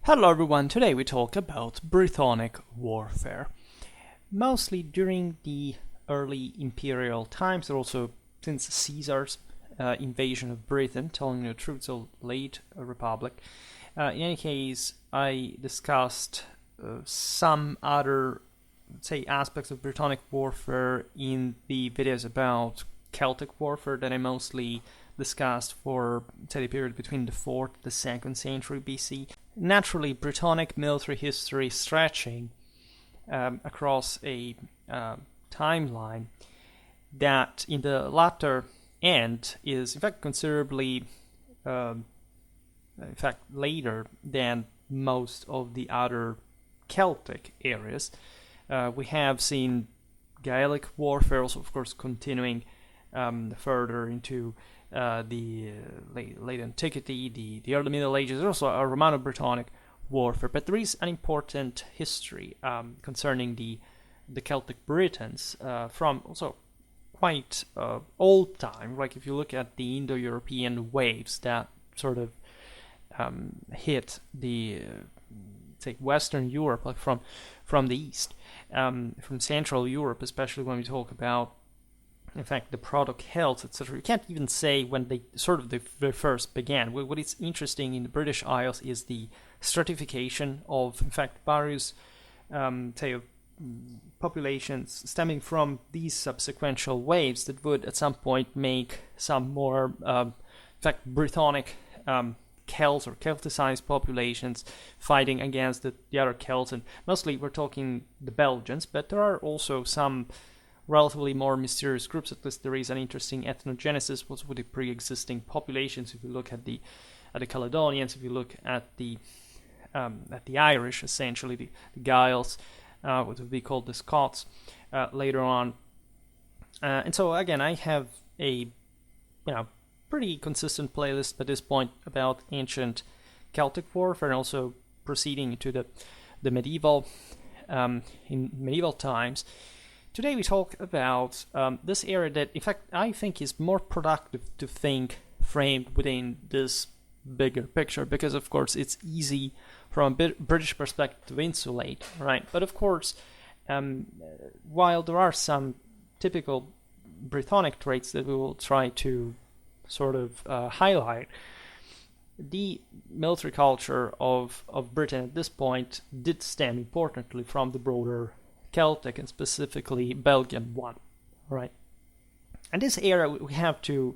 Hello everyone, today we talk about Brythonic warfare. Mostly during the early imperial times, but also since Caesar's invasion of Britain, telling the truth, so late Republic. In any case, I discussed some other, say, aspects of Brythonic warfare in the videos about Celtic warfare that I mostly discussed for, say, the period between the 4th to the 2nd century BC. Naturally, Brittonic military history stretching across a timeline that in the latter end is in fact considerably later than most of the other Celtic areas. We have seen Gaelic warfare also, of course, continuing further into the late antiquity, the early Middle Ages. There's also a Romano-Brittonic warfare, but there is an important history concerning the Celtic Britons from also quite old time. Like if you look at the Indo-European waves that sort of hit the say Western Europe, like from the east, from Central Europe, especially when we talk about, in fact, the Proto-Celts, etc. You can't even say when they first began. What is interesting in the British Isles is the stratification of, in fact, various populations stemming from these subsequential waves that would at some point make some more, in fact, Brythonic Celts or Celticized populations fighting against the other Celts. And mostly we're talking the Belgians, but there are also some relatively more mysterious groups. At least there is an interesting ethnogenesis with the pre-existing populations. If you look at the Caledonians, if you look at the Irish, essentially the Gaels, what would be called the Scots later on. And so again, I have a pretty consistent playlist at this point about ancient Celtic warfare, and also proceeding to the medieval in medieval times. Today we talk about this area that, in fact, I think is more productive to think framed within this bigger picture, because, of course, it's easy from a British perspective to insulate, right? But, of course, while there are some typical Brythonic traits that we will try to sort of highlight, the military culture of Britain at this point did stem importantly from the broader Celtic and specifically Belgian one, right? And this era we have to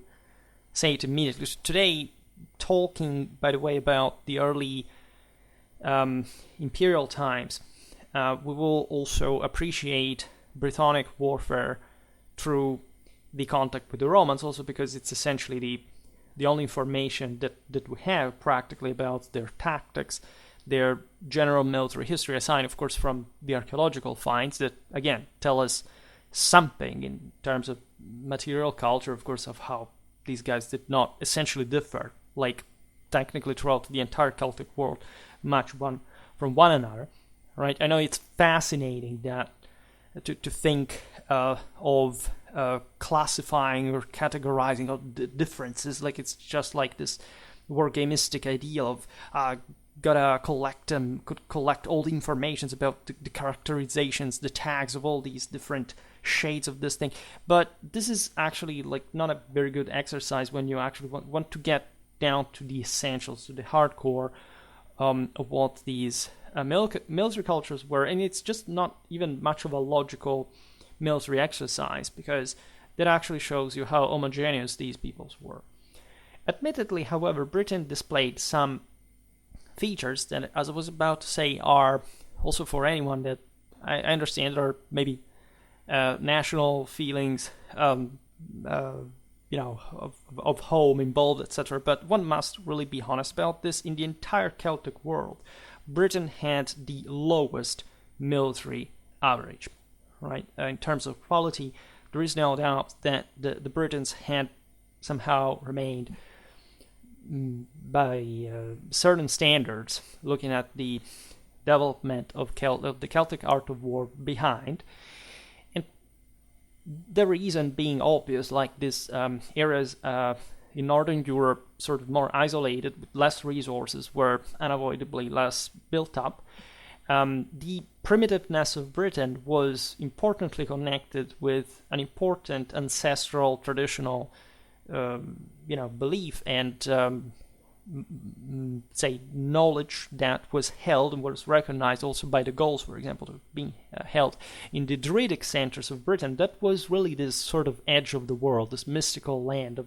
say it immediately. Today, talking, by the way, about the early imperial times, we will also appreciate Brythonic warfare through the contact with the Romans, also because it's essentially the only information that we have practically about their tactics, their general military history, aside, of course, from the archaeological finds that, again, tell us something in terms of material culture, of course, of how these guys did not essentially differ, like, technically throughout the entire Celtic world, much one from one another, right? I know it's fascinating that to think of classifying or categorizing of the differences, like it's just like this wargamistic idea of gotta collect all the informations about the characterizations, the tags of all these different shades of this thing. But this is actually like not a very good exercise when you actually want to get down to the essentials, to the hardcore of what these military cultures were. And it's just not even much of a logical military exercise, because that actually shows you how homogeneous these peoples were. Admittedly, however, Britain displayed some features that, as I was about to say, are also for anyone that I understand are maybe national feelings, of home involved, etc. But one must really be honest about this. In the entire Celtic world, Britain had the lowest military average, right? In terms of quality, there is no doubt that the Britons had somehow remained, by certain standards, looking at the development of the Celtic art of war, behind. And the reason being obvious, like this era's in Northern Europe, sort of more isolated, with less resources, were unavoidably less built up. The primitiveness of Britain was importantly connected with an important ancestral traditional, belief and say knowledge that was held and was recognized also by the Gauls, for example, to being held in the Druidic centers of Britain. That was really this sort of edge of the world, this mystical land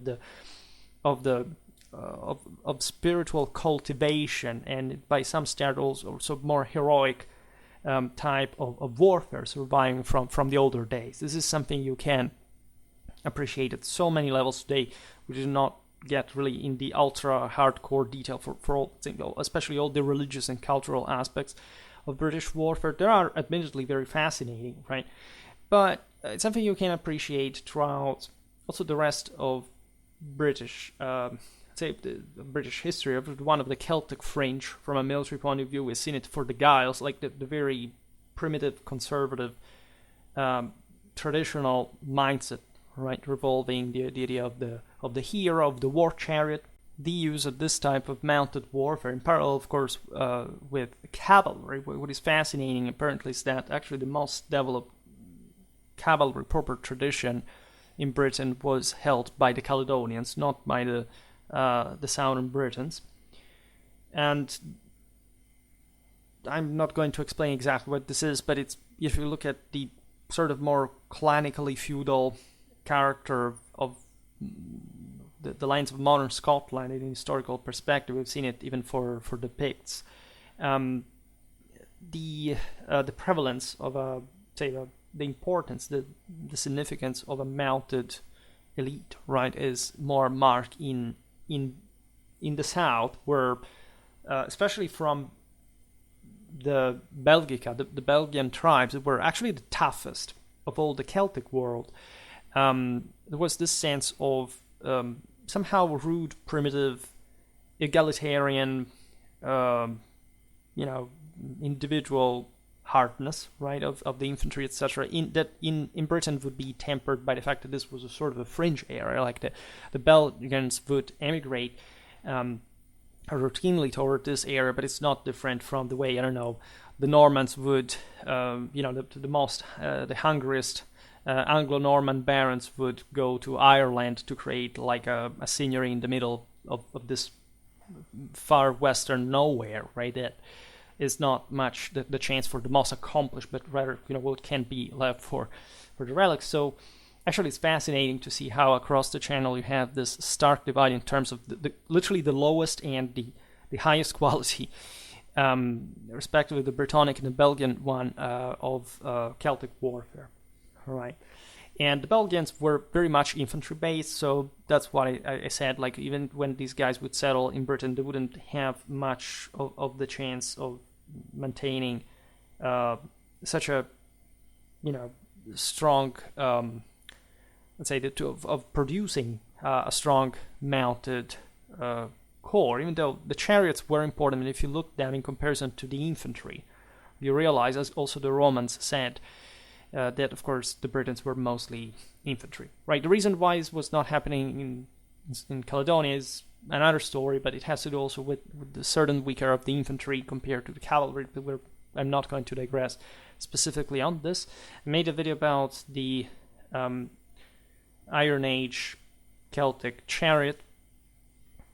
of spiritual cultivation, and by some standards also more heroic type of warfare, surviving from the older days. This is something you can appreciate at so many levels today. We do not get really in the ultra hardcore detail for all, especially all the religious and cultural aspects of British warfare. They are admittedly very fascinating, right? But it's something you can appreciate throughout also the rest of British, the British history. Of one of the Celtic fringe from a military point of view. We've seen it for the Giles, like the very primitive, conservative, traditional mindset, right, revolving the idea of the hero, of the war chariot, the use of this type of mounted warfare, in parallel, of course, with cavalry. What is fascinating, apparently, is that actually the most developed cavalry proper tradition in Britain was held by the Caledonians, not by the Southern Britons. And I'm not going to explain exactly what this is, but it's, if you look at the sort of more clanically feudal character of the lands of modern Scotland in a historical perspective, we've seen it even for the Picts. The prevalence of the importance, the significance of a mounted elite, right, is more marked in the south, where especially from the Belgica, the Belgian tribes, that were actually the toughest of all the Celtic world. There was this sense of somehow rude, primitive, egalitarian, individual hardness, right, of the infantry, etc. In Britain would be tempered by the fact that this was a sort of a fringe area. Like the Belgians would emigrate routinely toward this area, but it's not different from the way, the Normans would, the hungriest Anglo-Norman barons would go to Ireland to create like a seigneury in the middle of this far western nowhere, right? That is not much the chance for the most accomplished, but rather, what can be left for the relics. So actually it's fascinating to see how across the channel you have this stark divide in terms of literally the lowest and the highest quality, respectively the Brythonic and the Belgian one of Celtic warfare. All right. And the Belgians were very much infantry-based, so that's why I said, like, even when these guys would settle in Britain, they wouldn't have much of the chance of maintaining such a, strong, let's say, of producing a strong mounted corps, even though the chariots were important. And if you look down in comparison to the infantry, you realize, as also the Romans said, that, of course, the Britons were mostly infantry, right? The reason why this was not happening in Caledonia is another story, but it has to do also with the certain weaker of the infantry compared to the cavalry. But I'm not going to digress specifically on this. I made a video about the Iron Age Celtic chariot,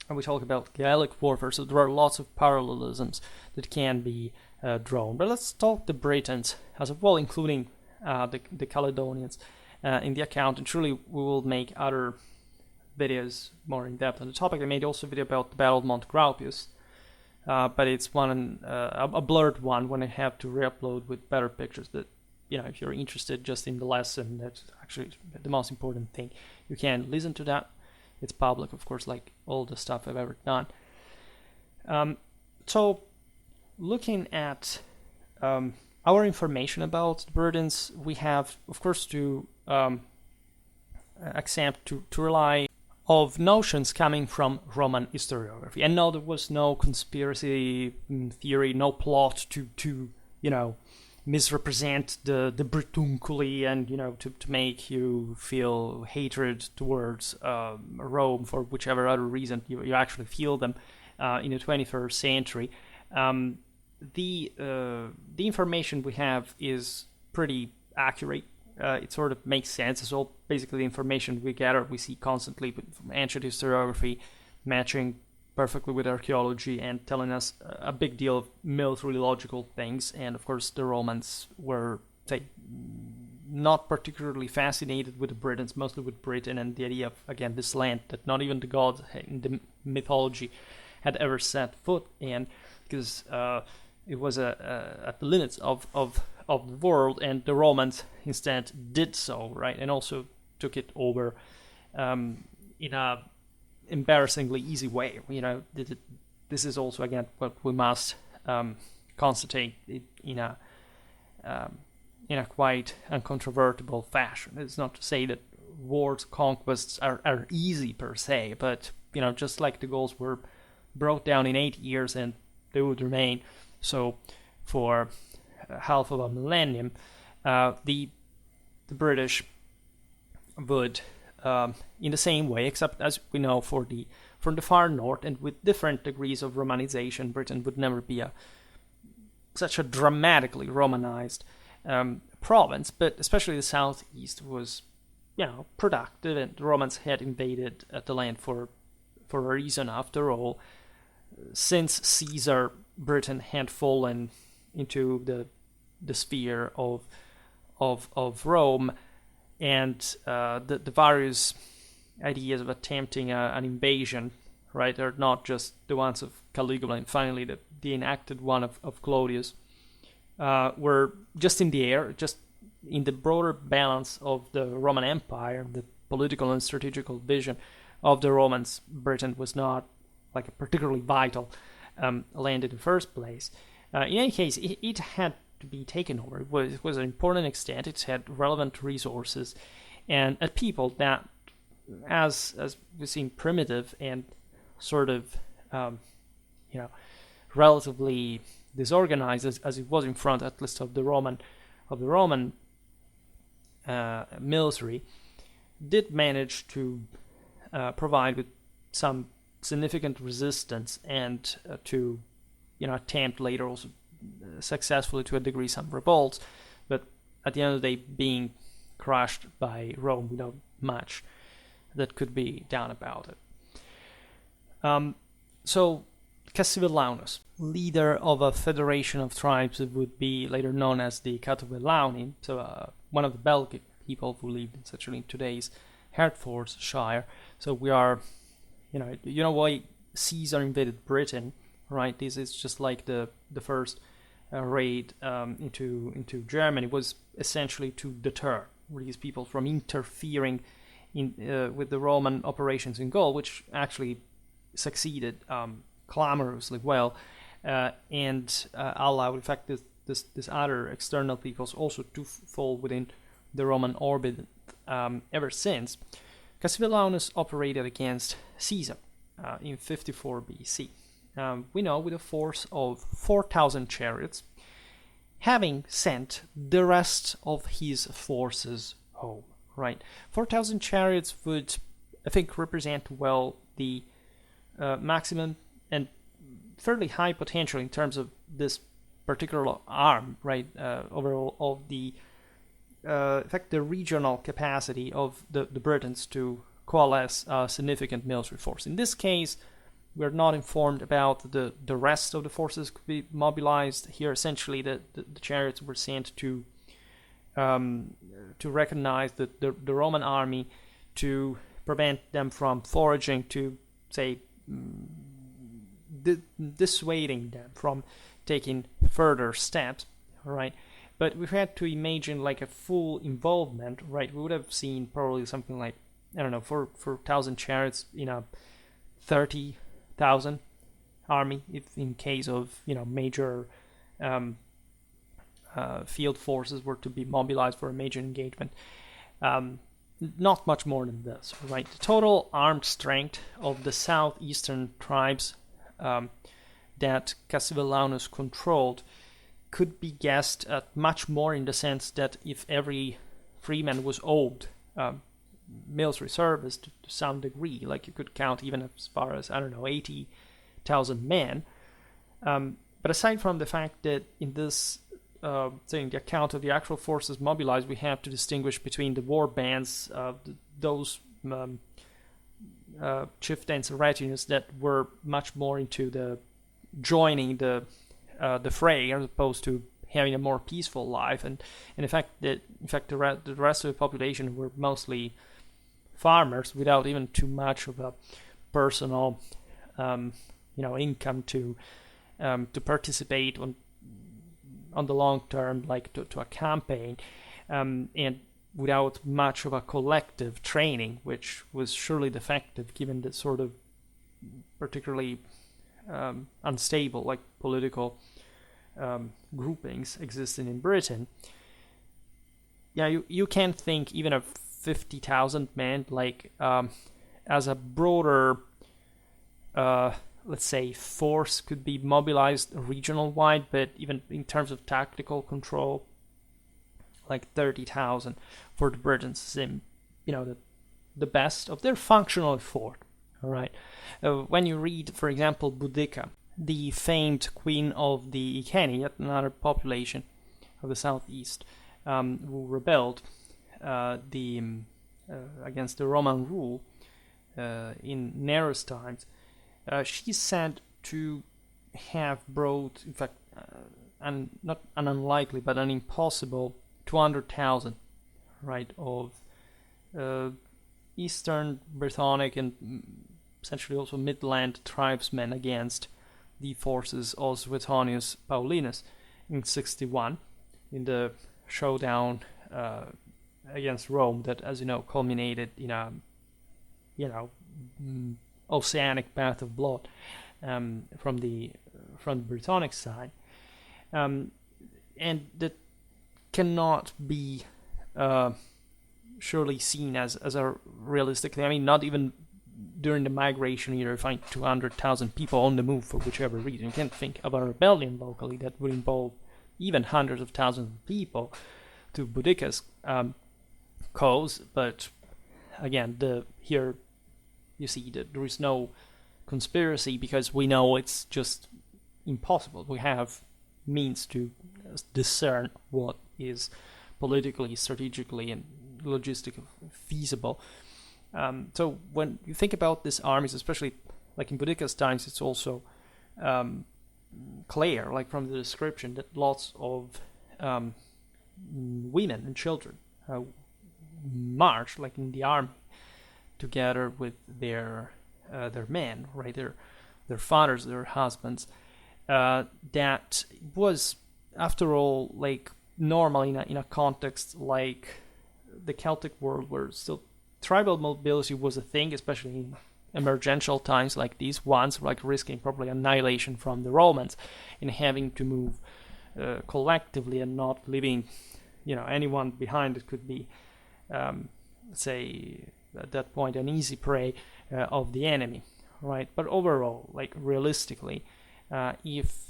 and we talk about Gaelic warfare, so there are lots of parallelisms that can be drawn. But let's talk the Britons as a whole, including the Caledonians in the account, and truly we will make other videos more in depth on the topic. I made also a video about the Battle of Mount Graupius, but it's a blurred one when I have to re-upload with better pictures. That, if you're interested just in the lesson, that's actually the most important thing. You can listen to that. It's public, of course, like all the stuff I've ever done. So looking at our information about the Britons, we have, of course, to accept, to rely of notions coming from Roman historiography. And no, there was no conspiracy theory, no plot to misrepresent the Brittunculi, and to make you feel hatred towards Rome for whichever other reason you actually feel them in the 21st century. The information we have is pretty accurate. It sort of makes sense. It's all basically the information we gather, we see constantly from ancient historiography, matching perfectly with archaeology and telling us a big deal of military logical things. And of course, the Romans were, say, not particularly fascinated with the Britons, mostly with Britain and the idea of, again, this land that not even the gods in the mythology had ever set foot in, because it was at the limits of the world, and the Romans instead did so, right, and also took it over in a embarrassingly easy way. This is also, again, what we must constatate in a quite uncontrovertible fashion. It's not to say that wars, conquests are easy per se, but just like the Gauls were brought down in 8 years and they would remain so for half of a millennium, the British would, in the same way, except as we know from the far north and with different degrees of Romanization, Britain would never be such a dramatically Romanized province, but especially the southeast was, productive, and the Romans had invaded the land for a reason. After all, since Caesar, Britain had fallen into the sphere of Rome, and the various ideas of attempting an invasion, right, are not just the ones of Caligula and finally the enacted one of Claudius, were just in the air, just in the broader balance of the Roman Empire, the political and strategical vision of the Romans. Britain was not like a particularly vital land in the first place. In any case, it had to be taken over. It was an important extent. It had relevant resources and a people that, as we seem primitive and sort of relatively disorganized as it was in front, at least of the Roman military, did manage to provide with some significant resistance and to attempt later also successfully to a degree some revolts, but at the end of the day being crushed by Rome without much that could be done about it. So Cassivellaunus, leader of a federation of tribes that would be later known as the Catuvellauni, so one of the Belgic people who lived essentially in today's Hertfordshire. So we are, why Caesar invaded Britain, right? This is just like the first raid into Germany was essentially to deter these people from interfering with the Roman operations in Gaul, which actually succeeded clamorously well, and allowed, in fact, this other external peoples also to fall within the Roman orbit ever since. Cassivellaunus operated against Caesar in 54 BC. We know with a force of 4,000 chariots, having sent the rest of his forces home, right? 4,000 chariots would, I think, represent well the maximum and fairly high potential in terms of this particular arm, right? Overall, of the in fact, the regional capacity of the Britons to coalesce a significant military force. In this case, we're not informed about the rest of the forces could be mobilized. Here, essentially, the chariots were sent to recognize the Roman army, to prevent them from foraging, to say dissuading them from taking further steps, right? But we had to imagine like a full involvement, right? We would have seen probably something like, I don't know, 4,000 chariots in a 30,000 army, if in case of major field forces were to be mobilized for a major engagement. Not much more than this, right? The total armed strength of the southeastern tribes that Cassivellaunus controlled could be guessed at much more in the sense that if every freeman was owed military service to some degree, like you could count even as far as, 80,000 men. But aside from the fact that in this saying the account of the actual forces mobilized, we have to distinguish between the war bands, those chieftains and retinues that were much more into the joining the fray as opposed to having a more peaceful life, and in fact the rest of the population were mostly farmers without even too much of a personal income to participate on the long term, like to a campaign, and without much of a collective training, which was surely defective given the sort of particularly unstable, like political groupings existing in Britain. Yeah, you can think even of 50,000 men like as a broader, let's say, force could be mobilized regional wide, but even in terms of tactical control, like 30,000 for the Britons seem, the best of their functional effort. All right. When you read, for example, Boudica, the famed queen of the Iceni, yet another population of the southeast, who rebelled against the Roman rule in Nero's times, she's said to have brought, in fact, not an unlikely but an impossible 200,000, right, of Eastern Brythonic and essentially also Midland tribesmen against the forces of Suetonius Paulinus in 61 in the showdown against Rome that, as you know, culminated in a oceanic bath of blood from the Brythonic side, and that cannot be surely seen as a realistically. I mean, not even during the migration either. Find 200,000 people on the move for whichever reason. You can't think of a rebellion locally that would involve even hundreds of thousands of people to Boudica's cause. But again, here you see that there is no conspiracy because we know it's just impossible. We have means to discern what is politically, strategically, and logistically feasible. So when you think about these armies, especially like in Boudica's times, it's also clear, like from the description, that lots of women and children march, like in the army, together with their men, right? Their fathers, their husbands. That was, after all, like normal in a context like the Celtic world, where still tribal mobility was a thing, especially in emergential times like these ones, like risking probably annihilation from the Romans and having to move collectively and not leaving, anyone behind. It could be, say, at that point, an easy prey of the enemy, right? But overall, like realistically, if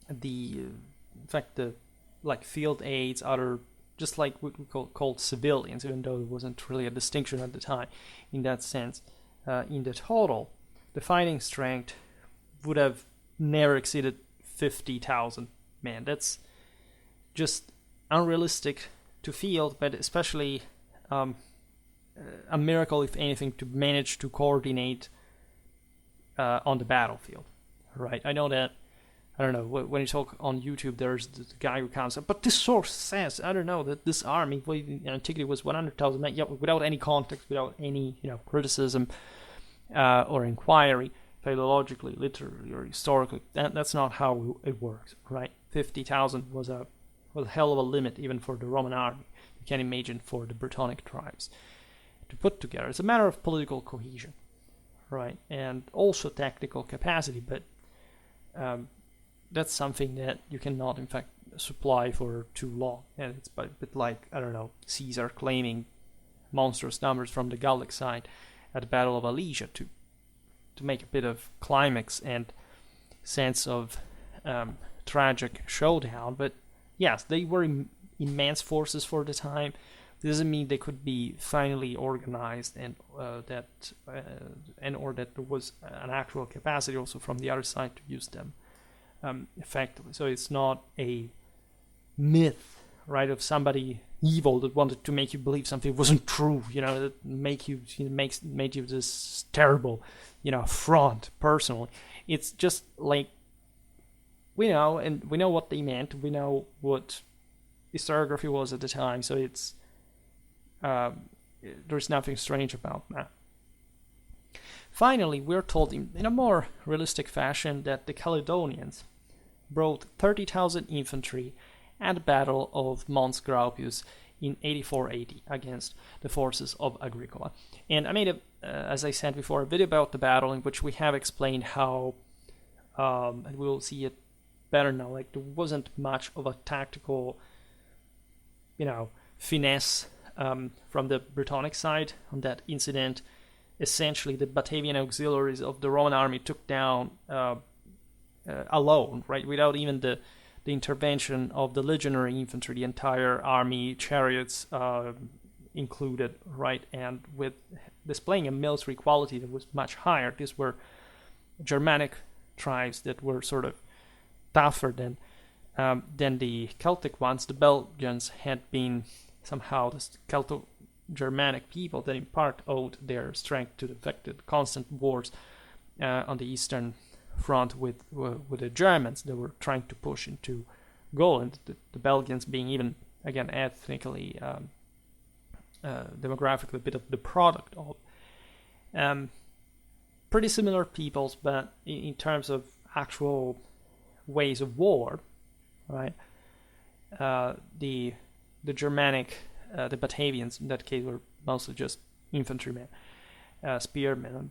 the field aides, other just like what we called civilians, even though there wasn't really a distinction at the time in that sense, in the total, the fighting strength would have never exceeded 50,000 men. That's just unrealistic to field, but especially a miracle, if anything, to manage to coordinate on the battlefield, right? I know that, I don't know, when you talk on YouTube, there's the guy who counts, but this source says, I don't know, that this army in antiquity was 100,000 men, without any context, without any, criticism or inquiry, philologically, literally, or historically. That's not how it works, right? 50,000 was a hell of a limit even for the Roman army. You can imagine for the Brittonic tribes to put together. It's a matter of political cohesion, right? And also tactical capacity, but that's something that you cannot, in fact, supply for too long. And it's a bit like, I don't know, Caesar claiming monstrous numbers from the Gallic side at the Battle of Alesia to make a bit of climax and sense of tragic showdown. But yes, they were immense forces for the time. Doesn't mean they could be finally organized, and or that there was an actual capacity also from the other side to use them effectively. So it's not a myth, right, of somebody evil that wanted to make you believe something wasn't true, that made you this terrible, affront personally. It's just like we know what they meant. We know what historiography was at the time, so it's there's nothing strange about that. Finally, we're told in a more realistic fashion that the Caledonians brought 30,000 infantry at the Battle of Mons Graupius in 84 AD against the forces of Agricola. And I made, as I said before, a video about the battle in which we have explained how, and we'll see it better now, like there wasn't much of a tactical, finesse from the Brythonic side on that incident. Essentially, the Batavian auxiliaries of the Roman army took down alone, right, without even the intervention of the legionary infantry, the entire army, chariots included, right, and with displaying a military quality that was much higher. These were Germanic tribes that were sort of tougher than the Celtic ones. The Belgians had been somehow the Celto-Germanic people that in part owed their strength to the fact that constant wars on the eastern front with the Germans that were trying to push into Gaul, and the Belgians being even, again, ethnically, demographically a bit of the product of pretty similar peoples, but in terms of actual ways of war, right, the Germanic, the Batavians in that case were mostly just infantrymen, spearmen,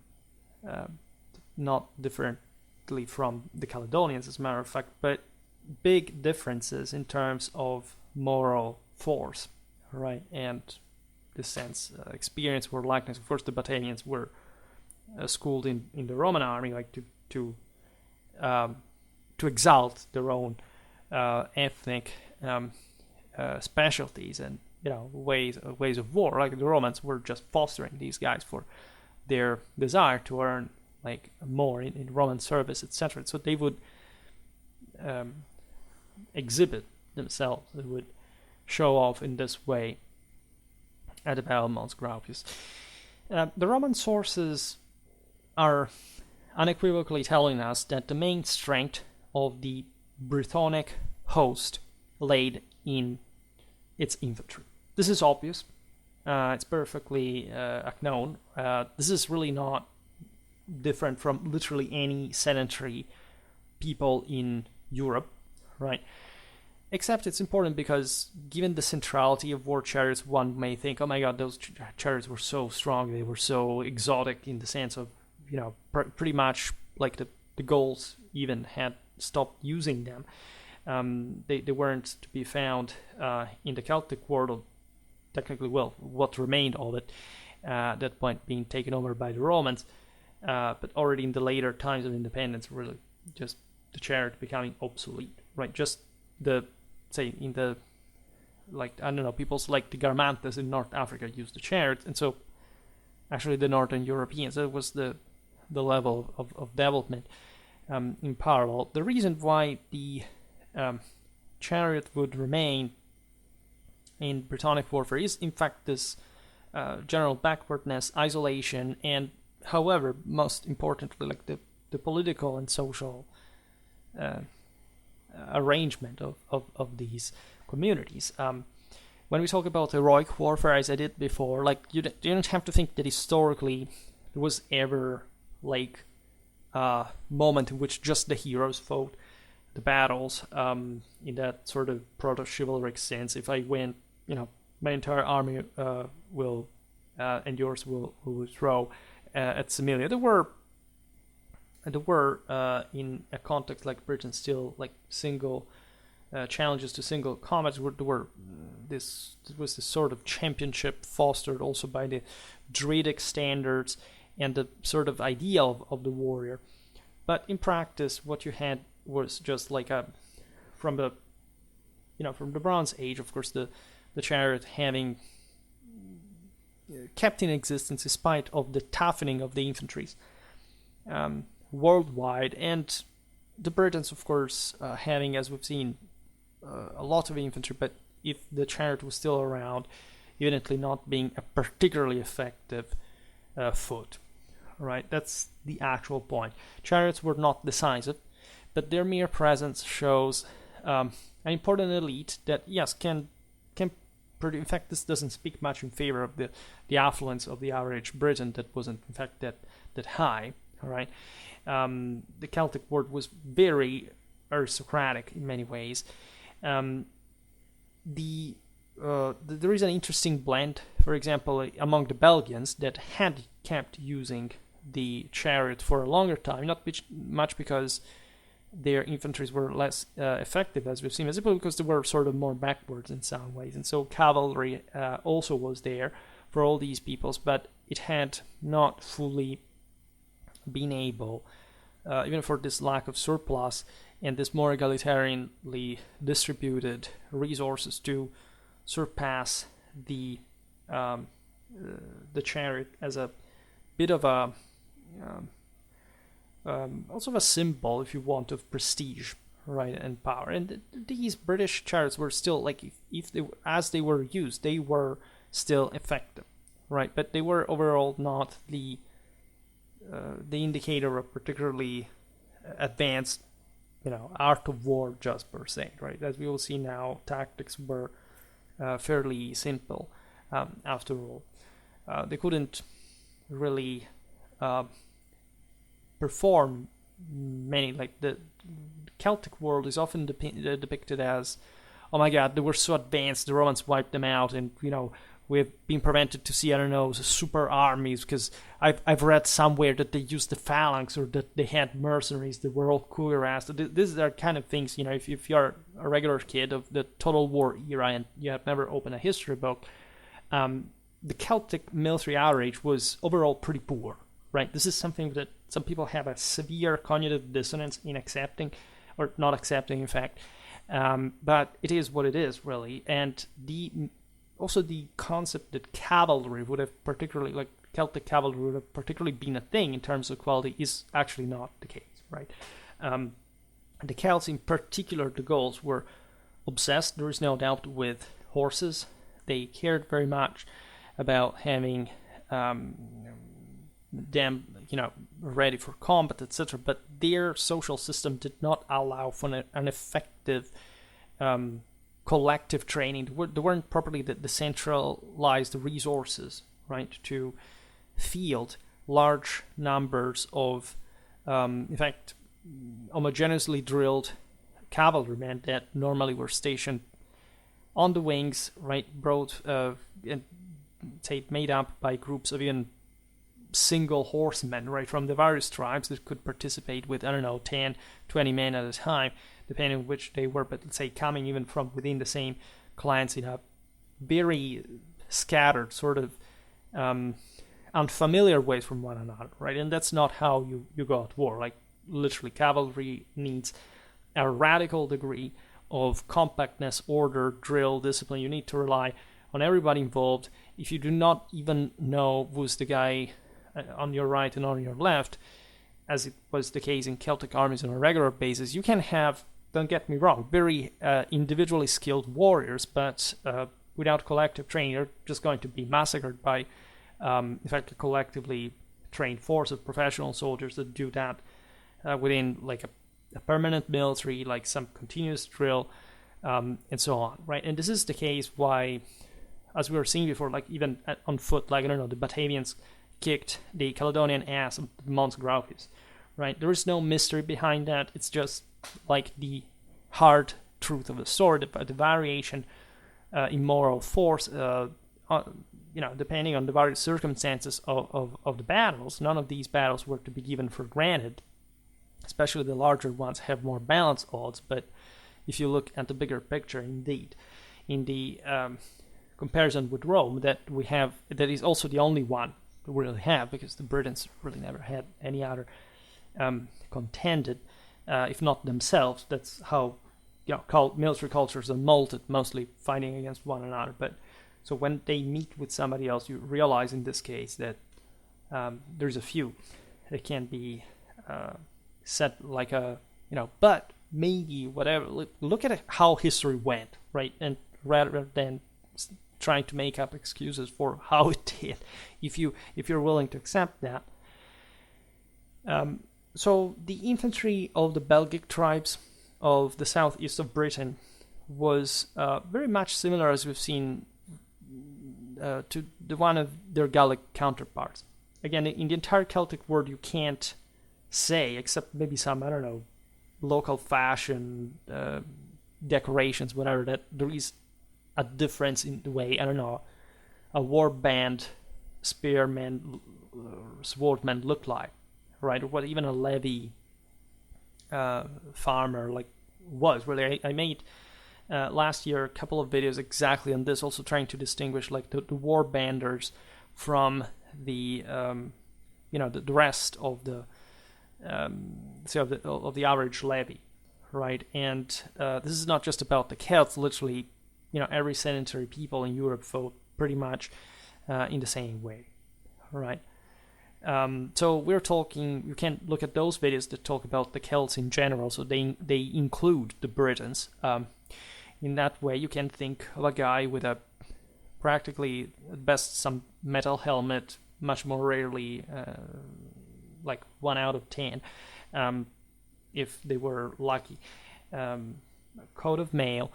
not differently from the Caledonians, as a matter of fact, but big differences in terms of moral force, right, and this sense, experience or likeness. Of course, the Batavians were schooled in the Roman army, like to exalt their own ethnic specialties and ways of war. Like the Romans were just fostering these guys for their desire to earn like more in Roman service, etc. So they would exhibit themselves. They would show off in this way at the Battle of Mons Graupius. The Roman sources are unequivocally telling us that the main strength of the Brythonic host laid in its infantry. This is obvious. It's perfectly known. This is really not different from literally any sedentary people in Europe, right? Except it's important because given the centrality of war chariots, one may think, oh my god, those chariots were so strong, they were so exotic in the sense of, pretty much like the Gauls even had stopped using them. They weren't to be found in the Celtic world, technically, well, what remained of it at that point being taken over by the Romans, but already in the later times of independence, really just the chariot becoming obsolete, right? Just in the, like, I don't know, peoples like the Garmantes in North Africa used the chariot, and so actually the Northern Europeans, that was the level of development in parallel. The reason why the chariot would remain in Brittonic warfare is in fact this general backwardness, isolation, and however, most importantly, like the political and social arrangement of these communities. When we talk about heroic warfare, as I did before, like you don't have to think that historically there was ever like a moment in which just the heroes fought the battles in that sort of proto-chivalric sense. If I win, my entire army will and yours will withdraw at Samilia. There were in a context like Britain still like single challenges to single combats. This was this sort of championship fostered also by the Druidic standards and the sort of idea of the warrior. But in practice, what you had was just like a from the Bronze Age, of course, the chariot having kept in existence despite of the toughening of the infantries worldwide, and the Britons, of course, having, as we've seen, a lot of infantry, but if the chariot was still around, evidently not being a particularly effective foot. Right, that's the actual point. Chariots were not decisive, but their mere presence shows an important elite that, yes, can in fact, this doesn't speak much in favor of the affluence of the average Briton that wasn't, in fact, that high. All right, the Celtic world was very aristocratic in many ways. There is an interesting blend, for example, among the Belgians that had kept using the chariot for a longer time, not much because their infantries were less effective, as we've seen, but simply because they were sort of more backwards in some ways. And so cavalry also was there for all these peoples, but it had not fully been able, even for this lack of surplus and this more egalitarianly distributed resources, to surpass the chariot as a bit of a also a symbol, if you want, of prestige, right, and power. And these British chariots were still, like, if they, as they were used, they were still effective, right? But they were overall not the indicator of particularly advanced, art of war just per se, right? As we will see now, tactics were fairly simple after all. They couldn't really perform many, like the Celtic world is often depicted as, oh my god, they were so advanced, the Romans wiped them out, and we've been prevented to see, I don't know, super armies, because I've read somewhere that they used the phalanx, or that they had mercenaries that were all cuirassed. These are kind of things, if you're a regular kid of the Total War era and you have never opened a history book, the Celtic military outrage was overall pretty poor, right? This is something that some people have a severe cognitive dissonance in accepting, or not accepting, in fact. But it is what it is, really. And also the concept that cavalry would have particularly, like Celtic cavalry would have particularly been a thing in terms of quality, is actually not the case, right? The Celts, in particular, the Gauls, were obsessed, there is no doubt, with horses. They cared very much about having them, ready for combat, etc. But their social system did not allow for an effective collective training. There weren't properly the centralized resources, right, to field large numbers of, in fact, homogeneously drilled cavalrymen that normally were stationed on the wings, right, and made up by groups of even single horsemen, right, from the various tribes that could participate with, 10, 20 men at a time, depending on which they were, but let's say coming even from within the same clans in a very scattered, sort of unfamiliar ways from one another, right? And that's not how you go at war. Like, literally, cavalry needs a radical degree of compactness, order, drill, discipline. You need to rely on everybody involved. If you do not even know who's the guy on your right and on your left, as it was the case in Celtic armies on a regular basis, you can have, don't get me wrong, very individually skilled warriors, but without collective training, you're just going to be massacred by, in fact, a collectively trained force of professional soldiers that do that within, like, a permanent military, like some continuous drill, and so on, right? And this is the case why, as we were seeing before, like even on foot, like, the Batavians kicked the Caledonian ass of Mons Graupius, right? There is no mystery behind that. It's just like the hard truth of the story, the variation in moral force, depending on the various circumstances of the battles. None of these battles were to be given for granted. Especially the larger ones have more balanced odds, but if you look at the bigger picture, indeed, in the comparison with Rome that we have, that is also the only one we really have, because the Britons really never had any other contended, if not themselves. That's how military cultures are molded mostly fighting against one another. But so when they meet with somebody else, you realize in this case that there's a few that can be set like a, but maybe whatever. Look at how history went, right? And rather than trying to make up excuses for how it did, if you're willing to accept that. So the infantry of the Belgic tribes of the southeast of Britain was very much similar, as we've seen, to the one of their Gallic counterparts. Again, in the entire Celtic world, you can't say, except maybe some, I don't know, local fashion, decorations, whatever, that there is a difference in the way, I don't know, a warband, spearman, swordman look like, right? Or what even a levy farmer like was. Really, I made last year a couple of videos exactly on this, also trying to distinguish like the warbanders from the the rest of the of the average levy, right? And this is not just about the Celts. Literally, every sedentary people in Europe fought pretty much in the same way, right? So we're talking. You can look at those videos that talk about the Celts in general. So they include the Britons. In that way, you can think of a guy with a practically at best some metal helmet, much more rarely like 1 out of 10, if they were lucky. A coat of mail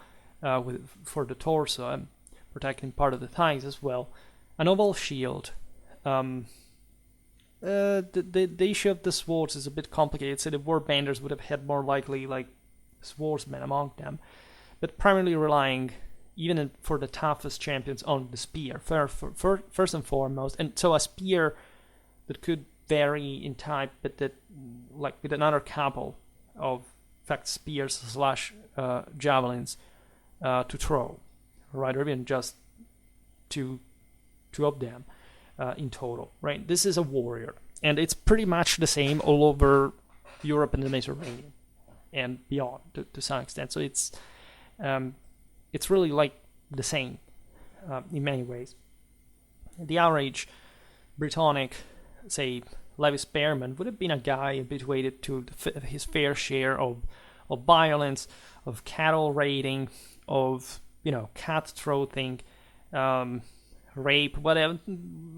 for the torso, protecting part of the thighs as well. An oval shield. The issue of the swords is a bit complicated, so the warbanders would have had more likely like swordsmen among them, but primarily relying, even for the toughest champions, on the spear first and foremost. And so a spear that could vary in type, but that like with another couple of spears / javelins to throw, right? Or even just two of them in total, right? This is a warrior, and it's pretty much the same all over Europe and the Mediterranean and beyond to some extent. So it's really like the same in many ways. The average Brythonic, say, levy spearman would have been a guy habituated to his fair share of violence, of cattle raiding, of cutthroating, rape, whatever.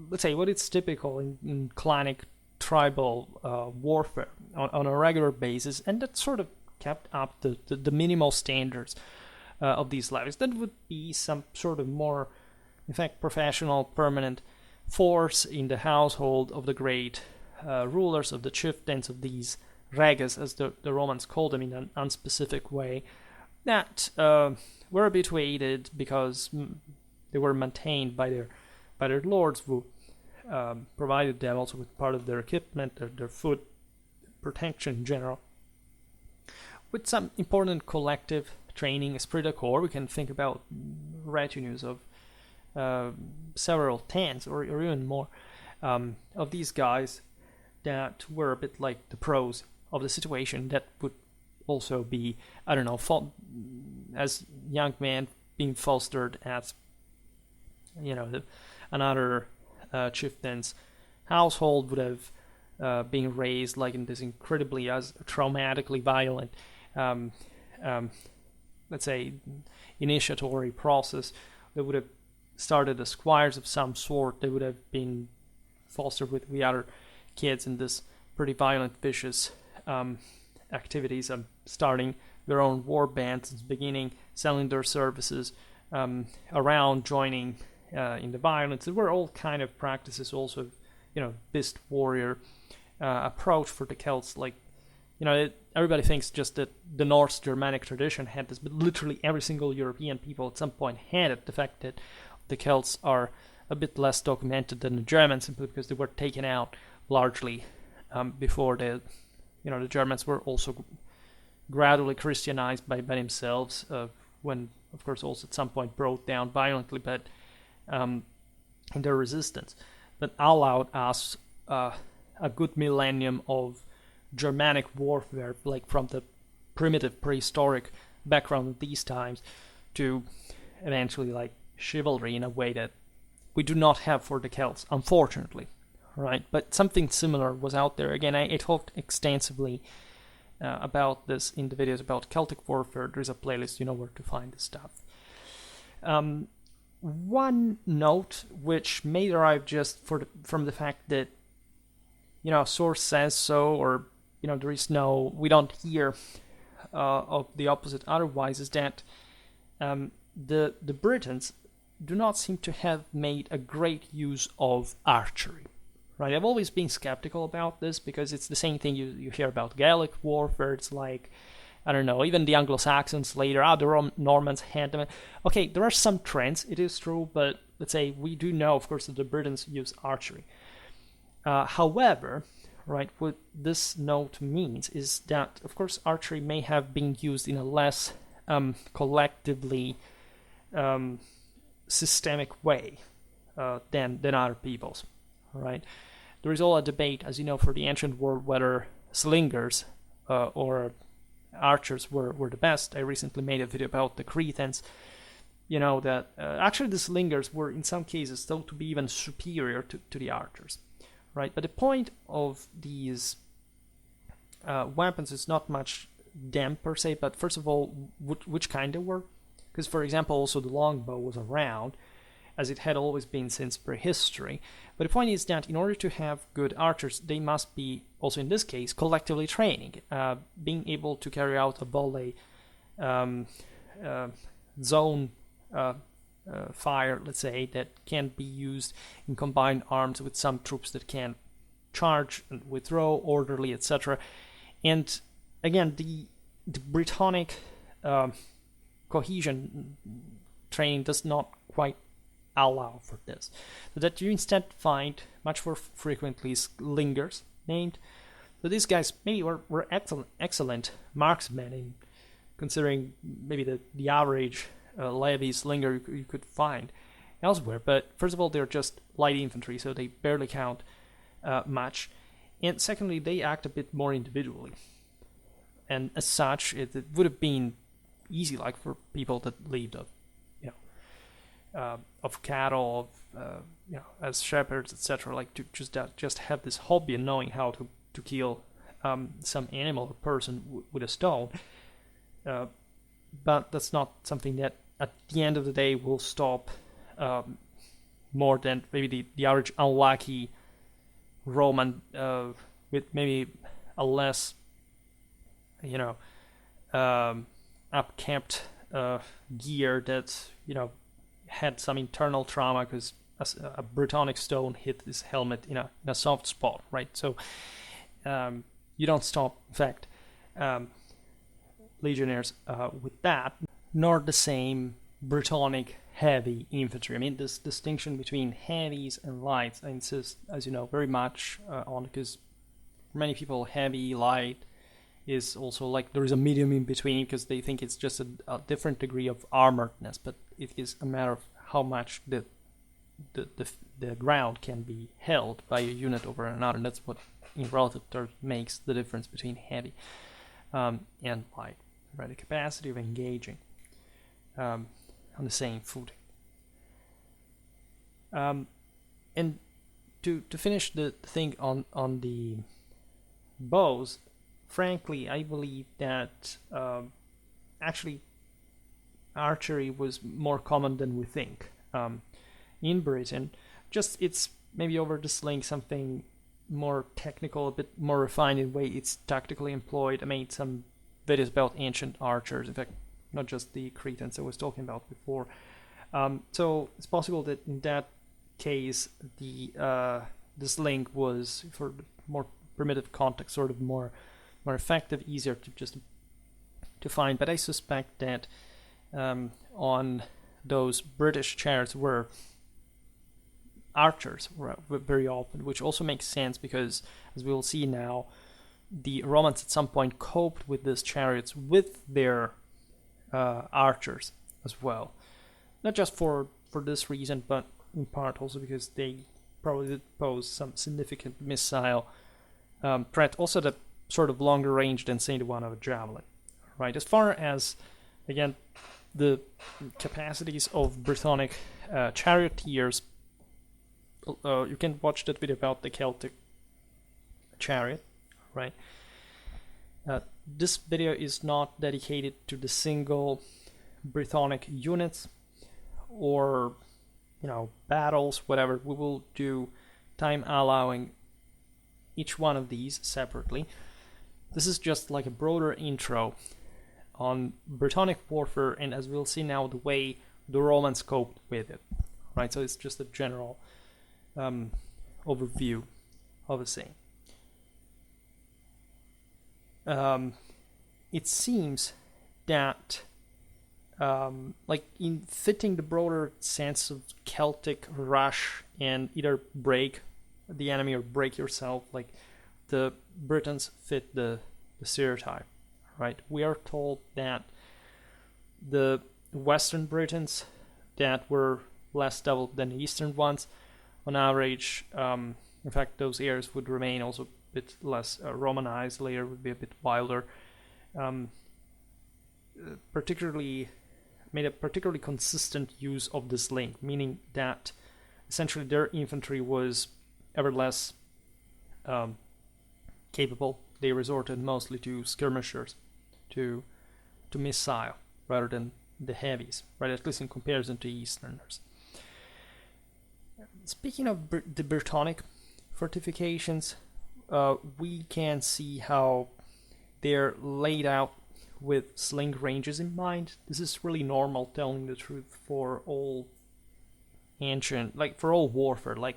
Let's say what is typical in clanic tribal warfare on a regular basis, and that sort of kept up the minimal standards of these levies. That would be some sort of more, in fact, professional, permanent force in the household of the great rulers, of the chieftains, of these reges, as the Romans called them in an unspecific way, that were habituated because they were maintained by their lords, who provided them also with part of their equipment, their food, protection in general. With some important collective training, esprit de corps, we can think about retinues of several tens or even more of these guys that were a bit like the pros of the situation, that would also be, I don't know, as young men being fostered as another chieftain's household would have been raised like in this incredibly as traumatically violent let's say initiatory process. They would have started as squires of some sort. They would have been fostered with the other kids in this pretty violent, vicious activities of starting their own war bands, beginning selling their services around, joining in the violence. There were all kind of practices also, beast warrior approach for the Celts. Like, everybody thinks just that the Norse Germanic tradition had this, but literally every single European people at some point had it. The fact that the Celts are a bit less documented than the Germans, simply because they were taken out largely before the Germans were also gradually Christianized by themselves, when, of course, also at some point brought down violently, but in their resistance. That allowed us a good millennium of Germanic warfare, like from the primitive prehistoric background of these times to eventually like chivalry in a way that we do not have for the Celts, unfortunately, right? But something similar was out there. Again, I talked extensively about this in the videos about Celtic warfare. There's a playlist, you know where to find this stuff. One note, which may derive just from the fact that, you know, source says so, or, you know, we don't hear of the opposite otherwise, is that the Britons do not seem to have made a great use of archery, right? I've always been skeptical about this because it's the same thing you hear about Gaelic warfare. It's like, I don't know, even the Anglo-Saxons later, the Normans had them. Okay, there are some trends, it is true, but let's say we do know, of course, that the Britons use archery. However, right, what this note means is that, of course, archery may have been used in a less collectively systemic way than other peoples, right? There is all a debate, as you know, for the ancient world whether slingers or archers were the best. I recently made a video about the Cretans, you know, that actually the slingers were in some cases thought to be even superior to the archers, right? But the point of these weapons is not much them per se, but first of all, which kind they were. Because, for example, also the longbow was around, as it had always been since prehistory. But the point is that in order to have good archers, they must be, also in this case, collectively training, being able to carry out a volley zone fire, let's say, that can be used in combined arms with some troops that can charge and withdraw, orderly, etc. And again, the Brythonic cohesion training does not quite allow for this. So that you instead find much more frequently slingers named. So these guys maybe were excellent marksmen, in considering maybe the average levy slinger you could find elsewhere. But first of all, they're just light infantry, so they barely count much. And secondly, they act a bit more individually. And as such, it would have been easy, like for people that lived of cattle, as shepherds, etc., like to just have this hobby and knowing how to kill some animal or person with a stone. But that's not something that at the end of the day will stop more than maybe the average unlucky Roman with maybe a less upkept gear that had some internal trauma because a brittonic stone hit his helmet in a soft spot, right? So you don't stop, in fact, legionnaires with that, nor the same Brittonic heavy infantry. I mean, this distinction between heavies and lights, I insist, as you know, very much on, because for many people, heavy, light is also like there is a medium in between, because they think it's just a different degree of armoredness, but it is a matter of how much the ground can be held by a unit over another, and that's what in relative terms makes the difference between heavy and light, right? The capacity of engaging on the same footing. And to finish the thing on the bows, frankly, I believe that actually archery was more common than we think in Britain. Just it's maybe over the sling something more technical, a bit more refined in the way it's tactically employed. I made some videos about ancient archers, in fact, not just the Cretans I was talking about before. So it's possible that in that case the sling was, for more primitive context, sort of more effective, easier to find. But I suspect that on those British chariots were archers very often, which also makes sense because, as we will see now, the Romans at some point coped with these chariots with their archers as well. Not just for this reason, but in part also because they probably did pose some significant missile threat, also the sort of longer range than, say, the one of a javelin. Right. As far as again, the capacities of Brythonic charioteers. You can watch that video about the Celtic chariot, right? This video is not dedicated to the single Brythonic units or, battles, whatever. We will do, time allowing, each one of these separately. This is just like a broader intro on Brittonic warfare, and as we'll see now, the way the Romans coped with it, right? So it's just a general overview of the same. It seems that like in fitting the broader sense of Celtic rush and either break the enemy or break yourself, like the Britons fit the stereotype, right? We are told that the Western Britons that were less developed than the Eastern ones, on average, in fact, those areas would remain also a bit less Romanized, later would be a bit wilder, made a particularly consistent use of this link, meaning that essentially their infantry was ever less capable. They resorted mostly to skirmishers, to missile, rather than the heavies, right? At least in comparison to Easterners. Speaking of the Brittonic fortifications, we can see how they're laid out with sling ranges in mind. This is really normal, telling the truth, for all ancient, like for all warfare, like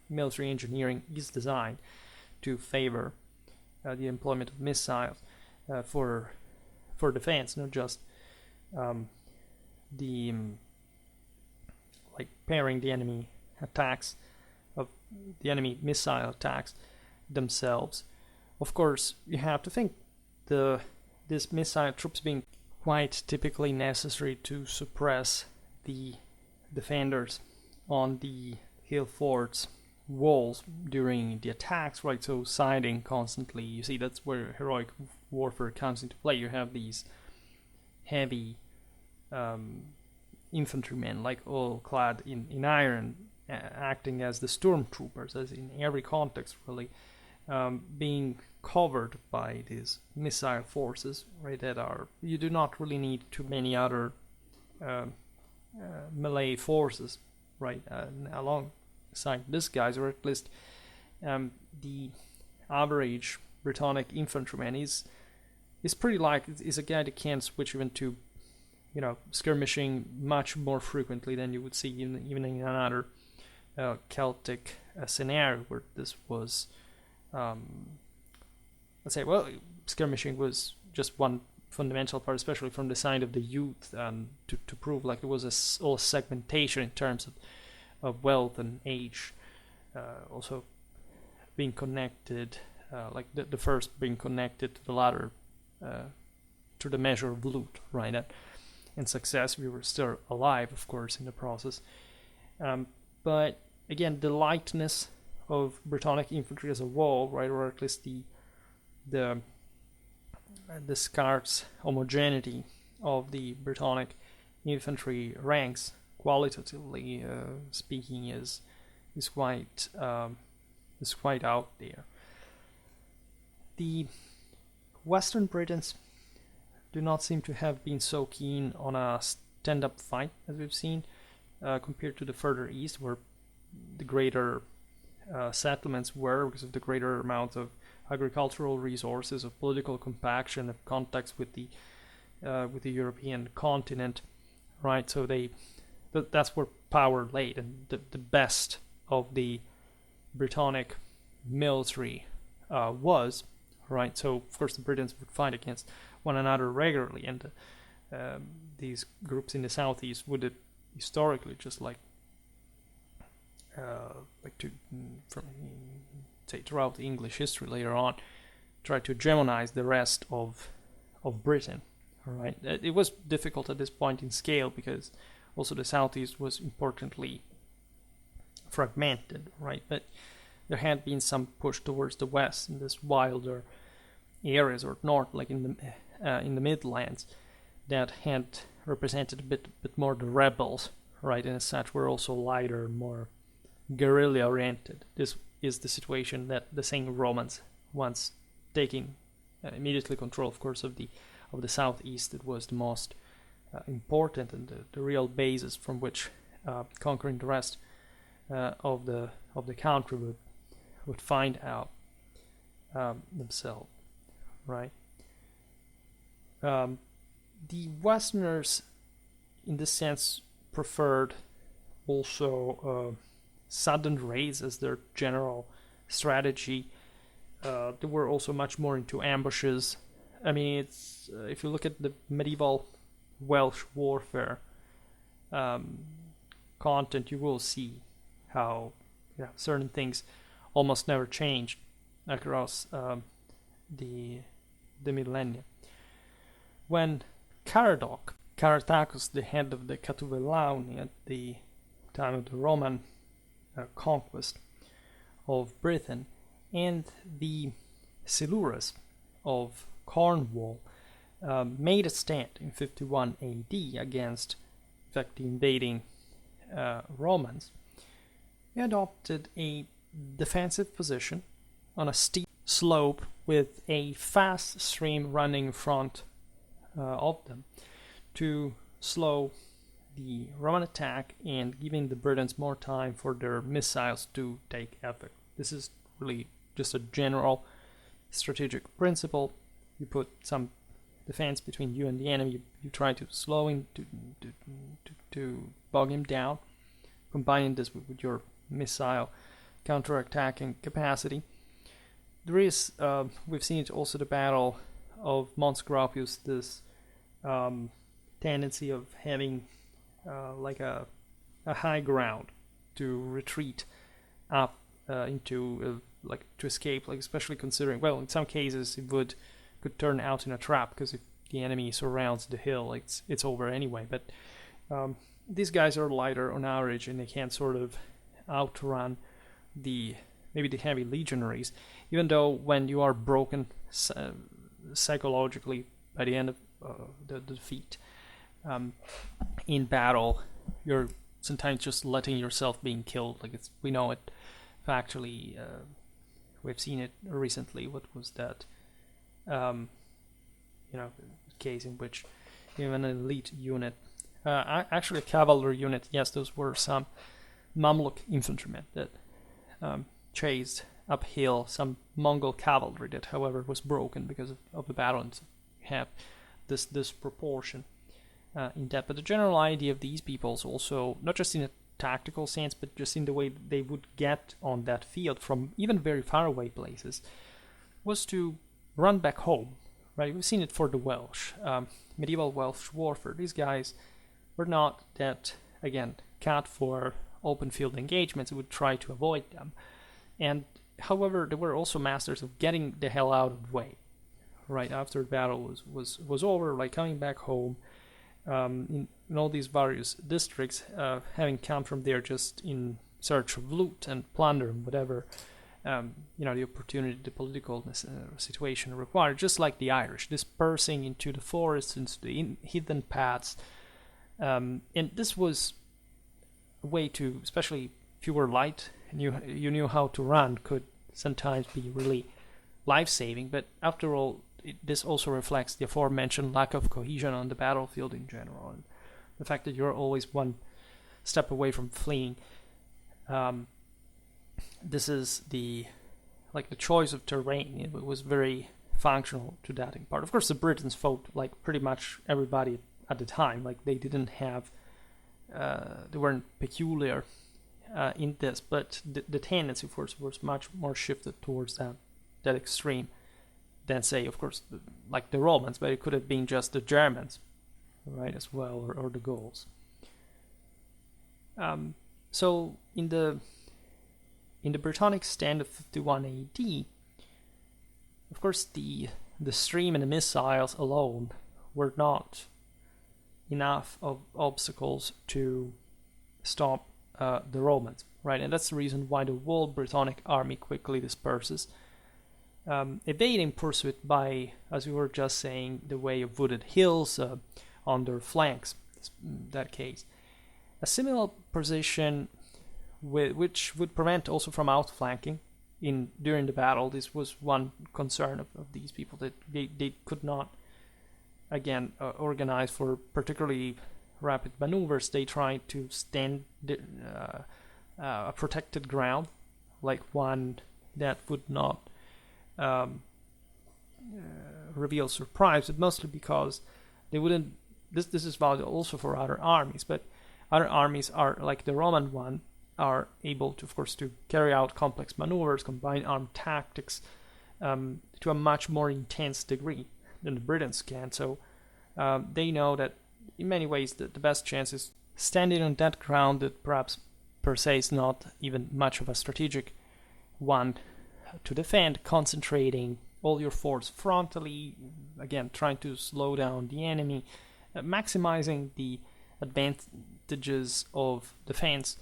military engineering is designed to favor the employment of missiles for defense, not just the like pairing the enemy attacks of the enemy missile attacks themselves. Of course, you have to think this missile troops being quite typically necessary to suppress the defenders on the hill forts walls during the attacks, right? So siding constantly, you see that's where heroic warfare comes into play. You have these heavy infantrymen, like all clad in iron, acting as the stormtroopers, as in every context really, being covered by these missile forces, right? That are, you do not really need too many other melee forces, right? Alongside these guys, or at least the average Brittonic infantryman is pretty is a guy that can switch even to skirmishing much more frequently than you would see even in another Celtic scenario where this was let's say, well, skirmishing was just one fundamental part, especially from the side of the youth, to prove like there was all segmentation in terms of wealth and age, also being connected, like the first being connected to the latter to the measure of loot, right? And success. We were still alive, of course, in the process. But again, the lightness of Brittonic infantry as a whole, right, or at least the scarce homogeneity of the Brittonic infantry ranks, qualitatively speaking, is quite out there. The Western Britons do not seem to have been so keen on a stand-up fight as we've seen, compared to the further east, where the greater settlements were, because of the greater amount of agricultural resources, of political compaction, of contacts with the European continent, right? So that's where power laid, and the best of the Brittonic military was, right? So of course the Britons would fight against one another regularly, and these groups in the southeast would historically just throughout the English history later on, try to hegemonize the rest of Britain. All right, it was difficult at this point in scale because also the southeast was importantly fragmented, right? But there had been some push towards the west in this wilder areas, or north, like in in the Midlands that had represented a bit more the rebels, right? And as such, were also lighter, more guerrilla-oriented. This is the situation that the same Romans, once taking immediately control, of course, of the southeast, it was the most important and the real basis from which conquering the rest of the country would find out themselves, right? The Westerners, in this sense, preferred also sudden raids as their general strategy. They were also much more into ambushes. I mean, it's if you look at the medieval Welsh warfare content, you will see how certain things almost never changed across the millennia. When Caratacus, the head of the Catuvelauni at the time of the Roman conquest of Britain, and the Silures of Cornwall made a stand in 51 AD against, in fact, the invading Romans, he adopted a defensive position on a steep slope with a fast stream running in front of them to slow the Roman attack and giving the Britons more time for their missiles to take effect. This is really just a general strategic principle. You put some defense between you and the enemy. You try to slow him, to bog him down, combining this with your missile counter-attacking capacity. There is, we've seen it also the Battle of Mons Gropius, this tendency of having like a high ground to retreat up into like to escape, like especially considering, well, in some cases it could turn out in a trap, because if the enemy surrounds the hill, it's over anyway. But these guys are lighter on average, and they can sort of outrun maybe the heavy legionaries, even though when you are broken psychologically by the end of the defeat in battle, you're sometimes just letting yourself being killed. Like we know it factually. We've seen it recently. What was that? Case in which even an elite unit, actually a cavalry unit, yes, those were some Mamluk infantrymen that chased uphill some Mongol cavalry that, however, was broken because of the battle, and have this disproportion in that. But the general idea of these peoples also, not just in a tactical sense, but just in the way they would get on that field from even very far away places, was to run back home, right? We've seen it for the Welsh, medieval Welsh warfare. These guys were not that, again, cut for open field engagements. Would try to avoid them. And however, they were also masters of getting the hell out of the way, right after the battle was over, like coming back home in all these various districts, having come from there just in search of loot and plunder and whatever the opportunity, the political situation required, just like the Irish, dispersing into the forests, into the hidden paths. And this was a way to, especially if you were light and you knew how to run, could sometimes be really life-saving. But after all, this also reflects the aforementioned lack of cohesion on the battlefield in general, and the fact that you're always one step away from fleeing. This is the choice of terrain. It was very functional to that in part. Of course, the Britons fought like pretty much everybody at the time. Like they didn't have, they weren't peculiar in this, but the tendency, of course, was much more shifted towards that extreme than, say, of course, like the Romans, but it could have been just the Germans, right, as well, or the Gauls. So in the Brittonic stand of 51 AD, of course, the stream and the missiles alone were not enough of obstacles to stop the Romans, right? And that's the reason why the whole Brythonic army quickly disperses. evading pursuit by, as we were just saying, the way of wooded hills on their flanks, in that case. A similar position which would prevent also from outflanking during the battle. This was one concern of these people, that they could not, again, organize for particularly rapid maneuvers. They tried to stand a protected ground, like one that would not reveal surprise, but mostly because they wouldn't. This is valid also for other armies, but other armies are like the Roman one, are able to, of course, to carry out complex maneuvers, combine armed tactics to a much more intense degree than the Britons can. So they know that in many ways the best chance is standing on that ground that perhaps per se is not even much of a strategic one to defend, concentrating all your force frontally, again trying to slow down the enemy, maximizing the advantages of defense,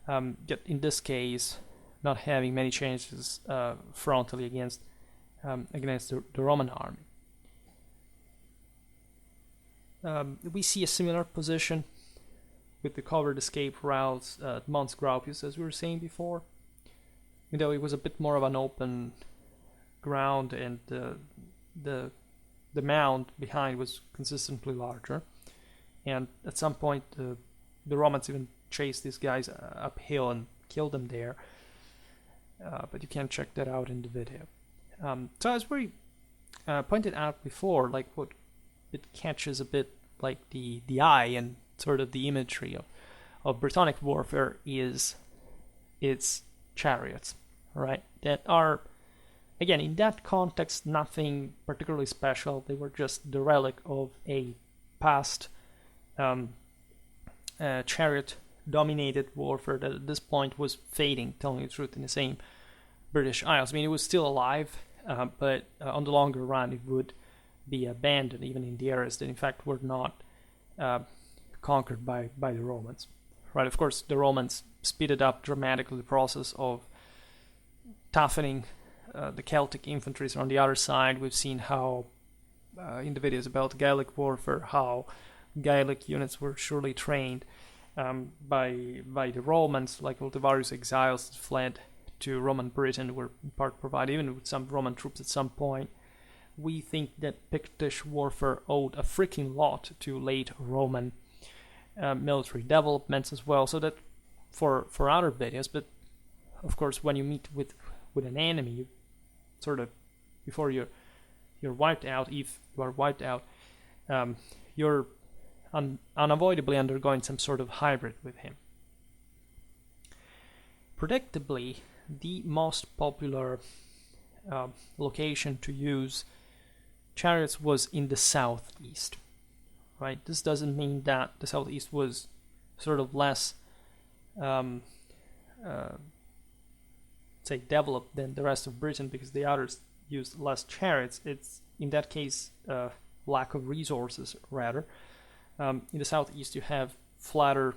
yet in this case not having many chances frontally against the Roman army. We see a similar position with the covered escape routes at Mons Graupius, as we were saying before. Though it was a bit more of an open ground, and the mound behind was consistently larger, and at some point the Romans even chased these guys uphill and killed them there, but you can check that out in the video. So as we pointed out before, like what it catches a bit like the eye and sort of the imagery of Brittonic warfare is its chariots, right? That are, again, in that context, nothing particularly special. They were just the relic of a past chariot-dominated warfare that at this point was fading, telling the truth, in the same British Isles. I mean, it was still alive, but on the longer run, it would be abandoned, even in the areas that, in fact, were not conquered by the Romans. Right? Of course, the Romans speeded up dramatically the process of toughening the Celtic infantries on the other side. We've seen how, in the videos about Gaelic warfare, how Gaelic units were surely trained by the Romans, like all the various exiles that fled to Roman Britain were in part provided, even with some Roman troops at some point. We think that Pictish warfare owed a freaking lot to late Roman military developments as well, so that for other videos, but of course when you meet with an enemy, you sort of, before you're wiped out, if you are wiped out, you're unavoidably undergoing some sort of hybrid with him. Predictably, the most popular location to use chariots was in the southeast, right? This doesn't mean that the southeast was sort of less say developed than the rest of Britain because the others used less chariots. It's in that case lack of resources rather. In the southeast you have flatter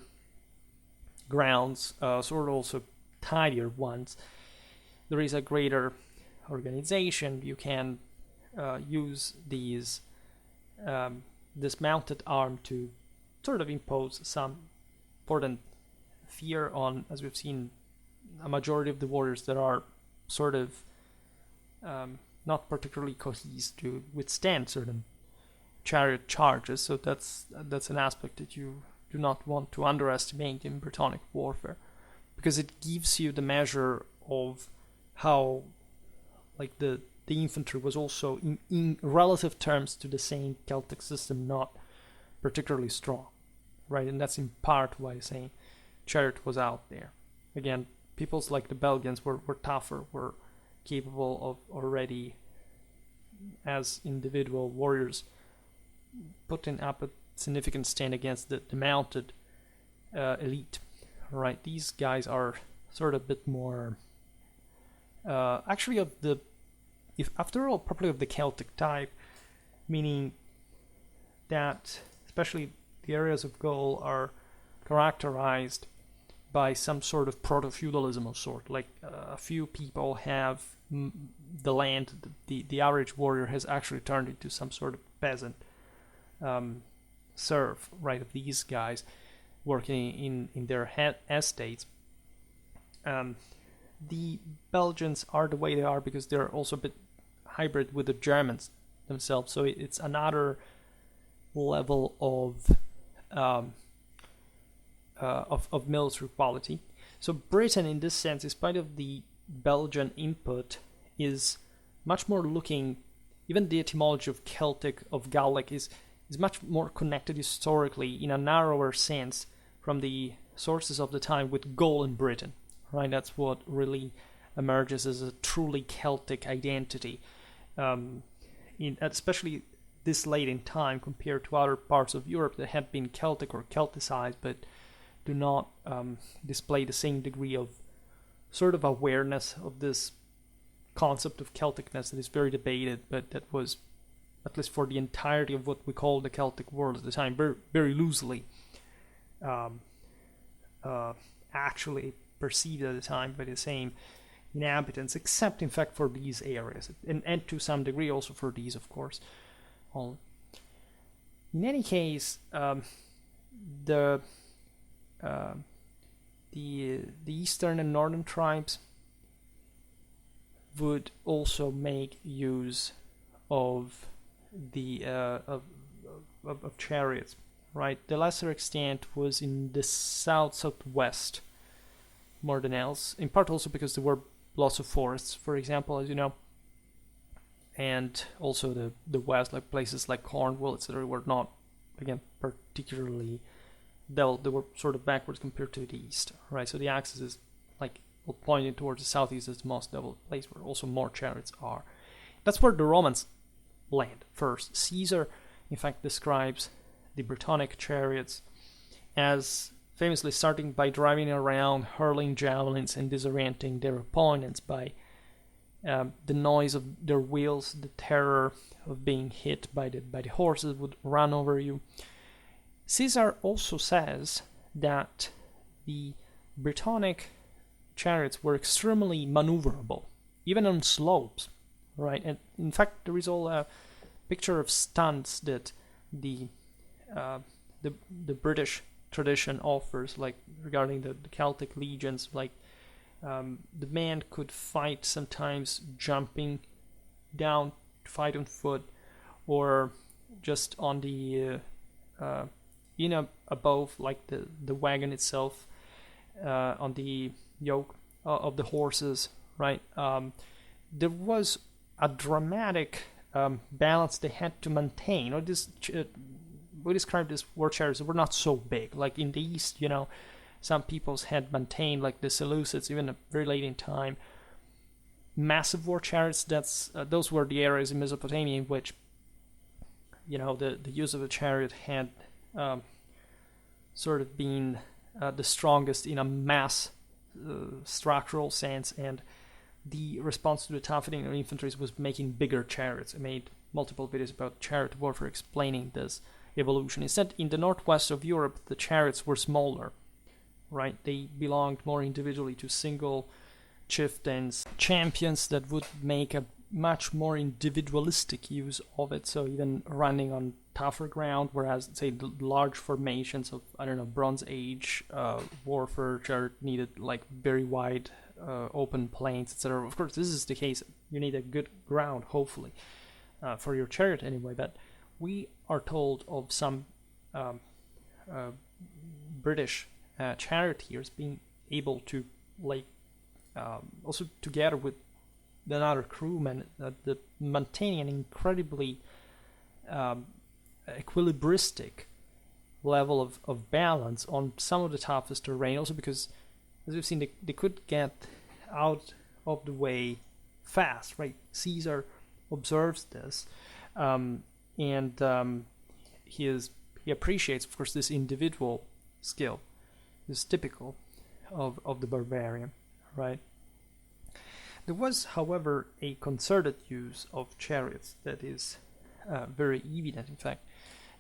grounds, sort of also tidier ones. There is a greater organization. You can use these this mounted arm to sort of impose some important fear on, as we've seen, a majority of the warriors that are sort of not particularly cohesed to withstand certain chariot charges. So that's an aspect that you do not want to underestimate in Brittonic warfare, because it gives you the measure of how, like, the infantry was also in relative terms to the same Celtic system not particularly strong, right? And that's in part why the same chariot was out there. Again, peoples like the Belgians were tougher, were capable of already, as individual warriors, putting up a significant stand against the mounted elite, right? These guys are sort of a bit more actually of the, if after all, probably of the Celtic type, meaning that especially the areas of Gaul are characterized by some sort of proto-feudalism of sort. Like a few people have the land, the average warrior has actually turned into some sort of peasant serf, right, of these guys working in their estates. The Belgians are the way they are because they're also a bit hybrid with the Germans themselves, so it's another level of military quality. So Britain, in this sense, in spite of the Belgian input, is much more looking. Even the etymology of Celtic, of Gallic, is much more connected historically in a narrower sense from the sources of the time with Gaul and Britain. Right, that's what really emerges as a truly Celtic identity, especially this late in time compared to other parts of Europe that have been Celtic or Celticized, but do not display the same degree of sort of awareness of this concept of Celticness that is very debated, but that was, at least for the entirety of what we call the Celtic world at the time, very, very loosely actually perceived at the time by the same inhabitants, except in fact for these areas, and to some degree also for these, of course. In any case, the eastern and northern tribes would also make use of the of chariots, right? The lesser extent was in the southwest more than else, in part also because there were lots of forests, for example, as you know, and also the west, like places like Cornwall, etc., were not, again, particularly developed. They were sort of backwards compared to the east, right? So the axis is like pointing towards the southeast as the most developed place where also more chariots are. That's where the Romans land first. Caesar, in fact, describes the Brythonic chariots as famously starting by driving around, hurling javelins, and disorienting their opponents by the noise of their wheels, the terror of being hit by the horses would run over you. Caesar also says that the Brythonic chariots were extremely maneuverable, even on slopes, right? And in fact, there is all a picture of stunts that the British tradition offers, like regarding the Celtic legions, like the man could fight sometimes jumping down to fight on foot, or just on the above, like the wagon itself, on the yoke of the horses, right? There was a dramatic balance they had to maintain. Or this we described as war chariots that were not so big. Like in the east, some peoples had maintained, like the Seleucids, even very late in time, massive war chariots. Those were the areas in Mesopotamia in which, the use of a chariot had sort of been the strongest in a mass structural sense, and the response to the toughening of infantry was making bigger chariots. I made multiple videos about chariot warfare explaining this evolution. Instead, in the northwest of Europe, the chariots were smaller, right? They belonged more individually to single chieftains, champions that would make a much more individualistic use of it, so even running on tougher ground, whereas, say, the large formations of, Bronze Age warfare, which needed, like, very wide open plains, etc. Of course, this is the case. You need a good ground, hopefully, for your chariot anyway, but we are told of some British charioteers being able to, like, also together with another crewman, maintaining an incredibly equilibristic level of balance on some of the toughest terrain. Also because, as we've seen, they could get out of the way fast, right? Caesar observes this, and he appreciates, of course, this individual skill. This is typical of the barbarian, right? There was, however, a concerted use of chariots that is very evident, in fact,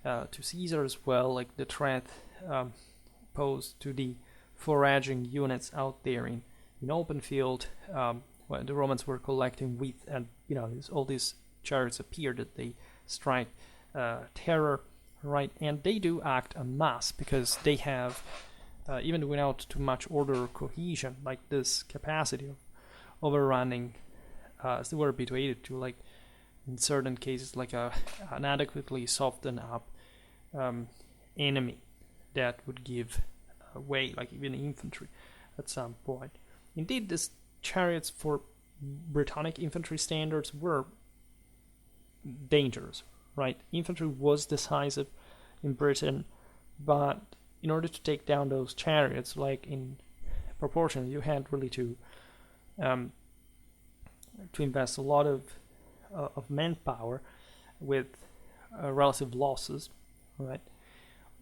to Caesar as well, like the threat posed to the foraging units out there in open field, when the Romans were collecting wheat, and all these chariots appear, that they strike terror, right? And they do act en masse because they have, even without too much order or cohesion, like this capacity of overrunning, as they were habituated to, like in certain cases, like an adequately softened up enemy that would give way, like even infantry at some point. Indeed, these chariots for Brittonic infantry standards were dangerous, right? Infantry was decisive in Britain, but in order to take down those chariots, like in proportion, you had really to invest a lot of manpower with relative losses, right?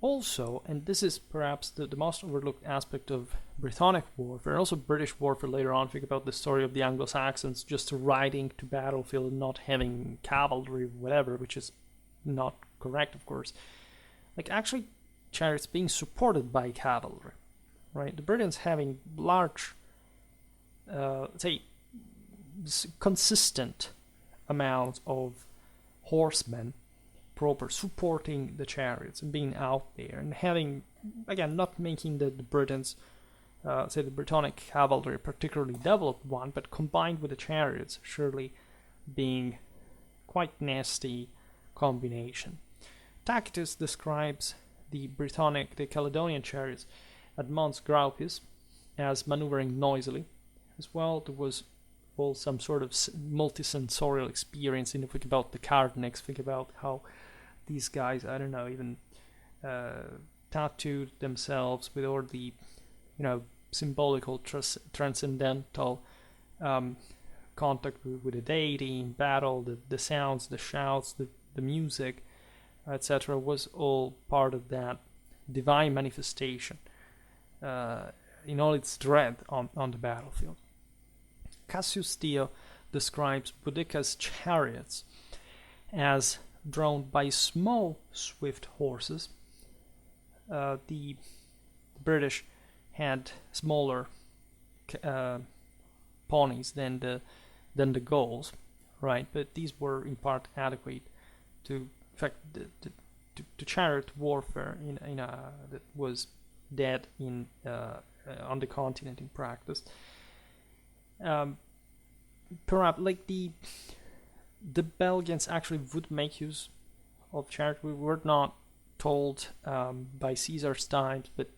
Also, and this is perhaps the most overlooked aspect of Brythonic warfare, and also British warfare later on. Think about the story of the Anglo-Saxons just riding to battlefield and not having cavalry, whatever, which is not correct, of course. Like, actually, chariots being supported by cavalry, right? The Britons having large, consistent amounts of horsemen proper supporting the chariots and being out there, and having, again, not making the Britons, the Brittonic cavalry, particularly developed one, but combined with the chariots, surely being quite nasty combination. Tacitus describes the Caledonian chariots at Mons Graupis as maneuvering noisily. As well, there was some sort of multisensorial experience. And if we think about the Cardinals, think about how these guys, I don't know, even tattooed themselves with all the, symbolical, transcendental contact with the deity in battle, the sounds, the shouts, the music, etc., was all part of that divine manifestation in all its dread on the battlefield. Cassius Dio describes Boudicca's chariots as drawn by small, swift horses. The British had smaller ponies than the Gauls, right? But these were in part adequate to, in fact, to chariot warfare that was dead on the continent in practice. Perhaps like the Belgians actually would make use of chariot. We were not told by Caesar's times, but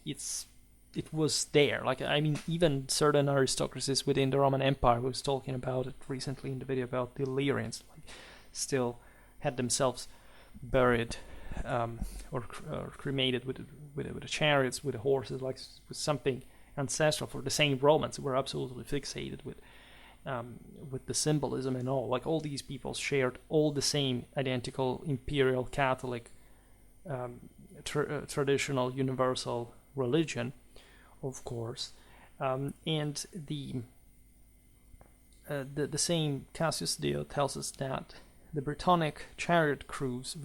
it was there. Like, I mean, even certain aristocracies within the Roman Empire, who was talking about it recently in the video about the Illyrians, like, still had themselves buried or cremated with the chariots, with the horses, like with something ancestral. For the same Romans who were absolutely fixated with the symbolism and all. Like, all these people shared all the same identical imperial Catholic traditional universal religion, of course, and the same Cassius Dio tells us that the Brittonic chariot crews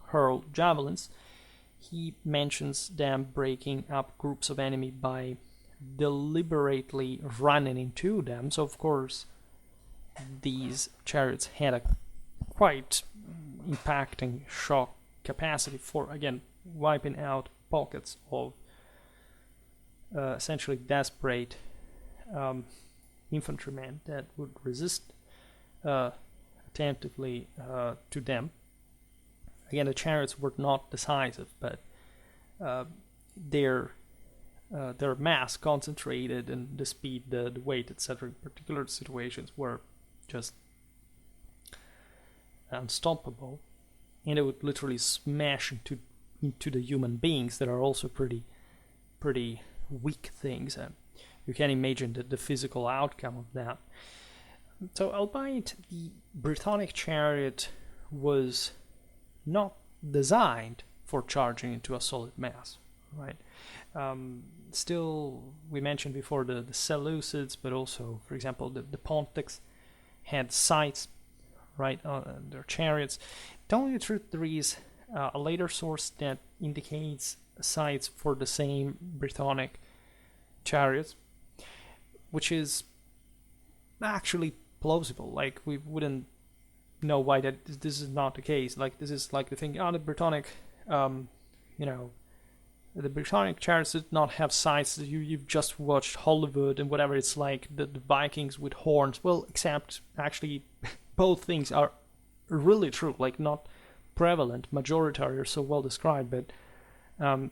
hurl javelins. He mentions them breaking up groups of enemy by deliberately running into them. So of course these chariots had a quite impacting shock capacity for, again, wiping out pockets of essentially desperate infantrymen that would resist attentively to them. Again, the chariots were not decisive, but their mass concentrated, and the speed, the weight, etc., in particular situations were just unstoppable, and it would literally smash into the human beings that are also pretty weak things. You can imagine the physical outcome of that. So, albeit the Brythonic chariot was not designed for charging into a solid mass, right? Still, we mentioned before the Seleucids, but also, for example, the Pontics had sights, right, on their chariots. Telling the truth, there is a later source that indicates sights for the same Brythonic chariots, which is actually plausible. Like, we wouldn't know why this is not the case. Like, this is like the thing, the Brittonic, the Brythonic chariots did not have sights. You've just watched Hollywood and whatever. It's like the Vikings with horns. Well, except actually both things are really true. Like, not prevalent, majoritary, or so well described. But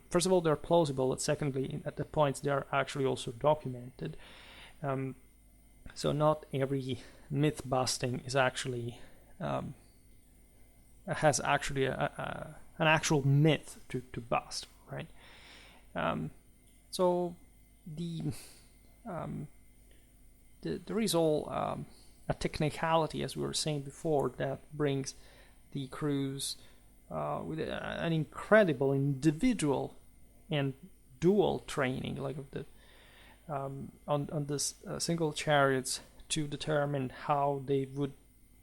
first of all, they're plausible. And secondly, at the points they are actually also documented. So not every myth busting is actually has actually an actual myth to bust, right? So there is all a technicality, as we were saying before, that brings the crews with an incredible individual and dual training, like of the on this single chariots, to determine how they would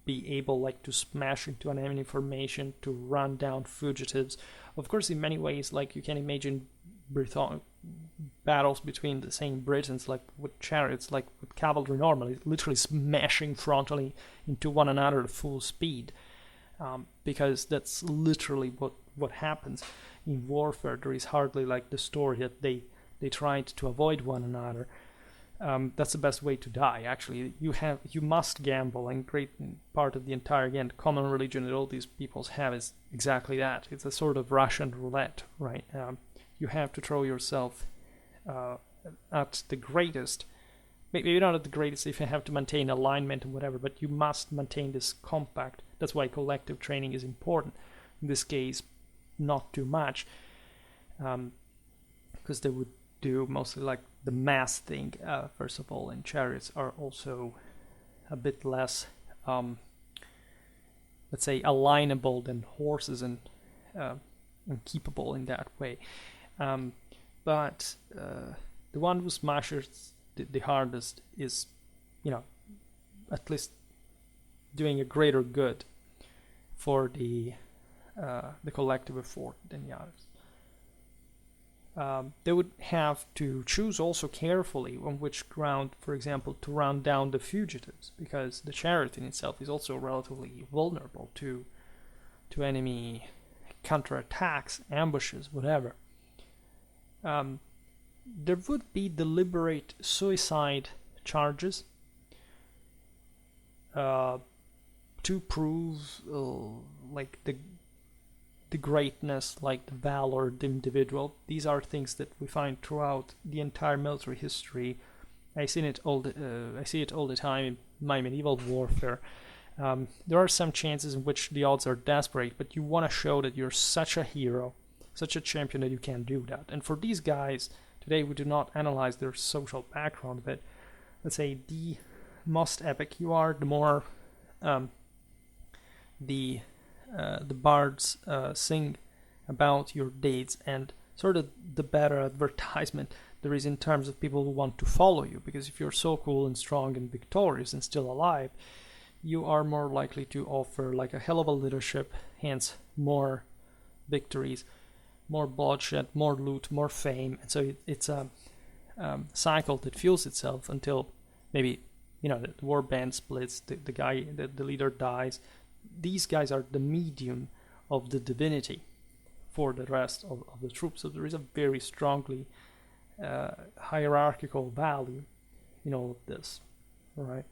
be able, like, to smash into an enemy formation, to run down fugitives. Of course, in many ways, like, you can imagine battles between the same Britons, like with chariots, like with cavalry normally, literally smashing frontally into one another at full speed, because that's literally what happens in warfare. There is hardly, like, the story that they tried to avoid one another. That's the best way to die. Actually, you must gamble, and great part of the entire, again, common religion that all these peoples have is exactly that. It's a sort of Russian roulette, right? You have to throw yourself at the greatest. Maybe not at the greatest if you have to maintain alignment and whatever, but you must maintain this compact. That's why collective training is important. In this case, not too much, because they would do mostly like the mass thing, first of all, and chariots are also a bit less, let's say, alignable than horses, and keepable in that way. But the one who smashes the hardest is, at least doing a greater good for the collective effort than the others. They would have to choose also carefully on which ground, for example, to run down the fugitives, because the chariot in itself is also relatively vulnerable to enemy counterattacks, ambushes, whatever. There would be deliberate suicide charges to prove like the greatness, like the valor, the individual. These are things that we find throughout the entire military history. I see it all the time in my medieval warfare. There are some chances in which the odds are desperate, but you want to show that you're such a hero, such a champion, that you can do that. And for these guys, today we do not analyze their social background, but let's say the most epic you are, the more the bards sing about your deeds, and sort of the better advertisement there is in terms of people who want to follow you. Because if you're so cool and strong and victorious and still alive, you are more likely to offer like a hell of a leadership, hence more victories, more bloodshed, more loot, more fame. And so it's a cycle that fuels itself until maybe the war band splits, the leader dies. These guys are the medium of the divinity for the rest of the troops. So there is a very strongly hierarchical value in all of this, right?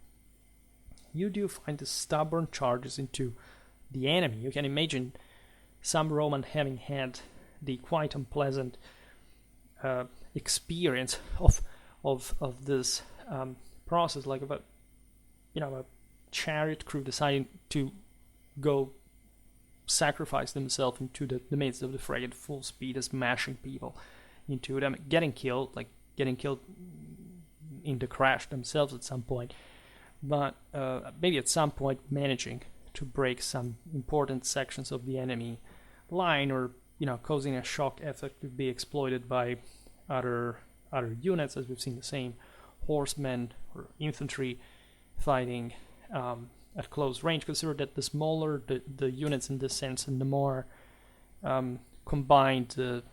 You do find the stubborn charges into the enemy. You can imagine some Roman having had the quite unpleasant experience of this process, like about a chariot crew deciding to go sacrifice themselves into the midst of the fray at full speed, smashing people into them, getting killed in the crash themselves at some point, but maybe at some point managing to break some important sections of the enemy line, or causing a shock effect to be exploited by other units, as we've seen the same horsemen or infantry fighting at close range. Consider that the smaller the units in this sense, and the more combined the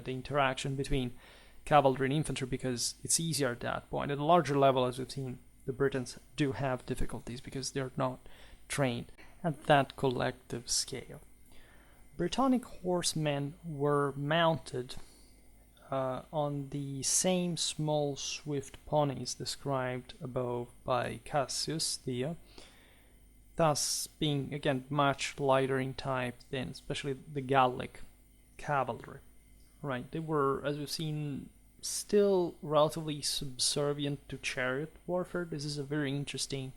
interaction between cavalry and infantry because it's easier at that point. At a larger level, as we've seen, the Britons do have difficulties because they're not trained at that collective scale. Brittonic horsemen were mounted on the same small swift ponies described above by Cassius Dio, thus being again much lighter in type than especially the Gallic cavalry. Right, they were, as we've seen, still relatively subservient to chariot warfare. This is a very interesting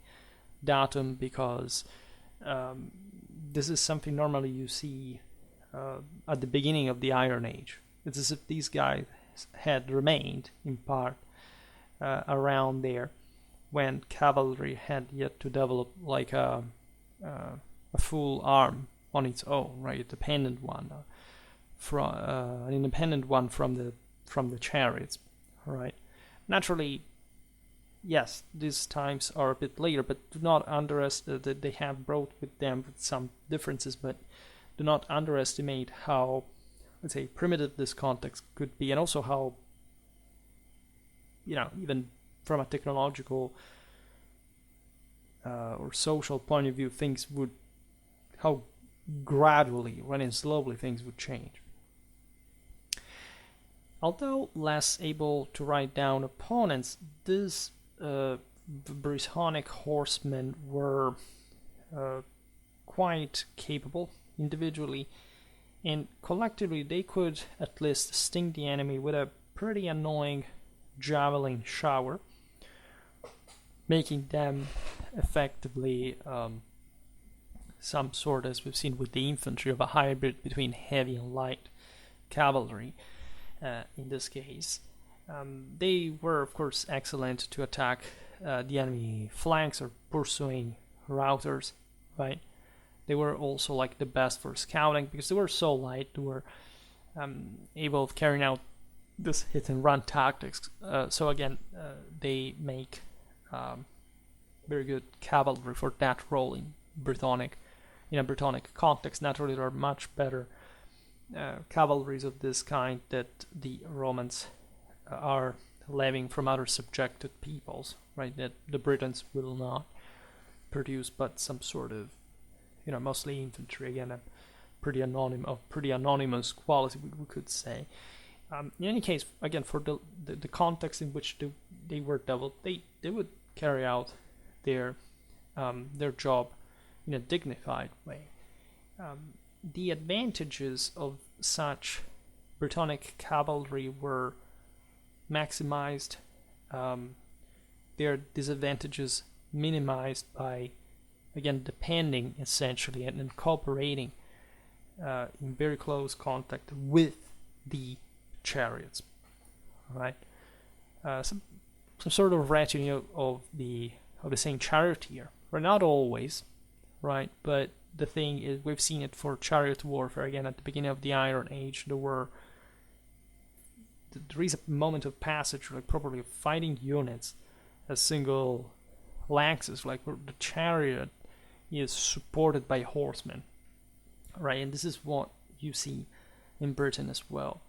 datum because this is something normally you see at the beginning of the Iron Age. It's as if these guys had remained in part around there when cavalry had yet to develop like a full arm on its own, right? A dependent one, from an independent one from the chariots, right? Naturally, yes, these times are a bit later, but do not underestimate that they have brought with them some differences, but do not underestimate how, let's say, primitive this context could be, and also how, even from a technological or social point of view, how gradually, when and slowly, things would change. Although less able to write down opponents, these Brythonic horsemen were quite capable individually, and collectively they could at least sting the enemy with a pretty annoying javelin shower, making them effectively some sort, as we've seen with the infantry, of a hybrid between heavy and light cavalry. In this case, they were of course excellent to attack the enemy flanks or pursuing routers, right? They were also like the best for scouting because they were so light. They were able of carrying out this hit and run tactics. So again, they make very good cavalry for that role in a Brythonic context. Naturally, there are much better cavalries of this kind that the Romans are levying from other subjected peoples, right? That the Britons will not produce, but some sort of, mostly infantry. Again, a pretty anonymous quality, we could say. In any case, again, for the context in which they were developed, they would carry out their job in a dignified way. The advantages of such Brittonic cavalry were maximized, their disadvantages minimized by, again, depending essentially and cooperating in very close contact with the chariots, right? Some sort of retinue of the same charioteer, right? Not always, right? But the thing is, we've seen it for chariot warfare again at the beginning of the Iron Age. There is a moment of passage, like properly of fighting units as single lances, like where the chariot is supported by horsemen, right? And this is what you see in Britain as well.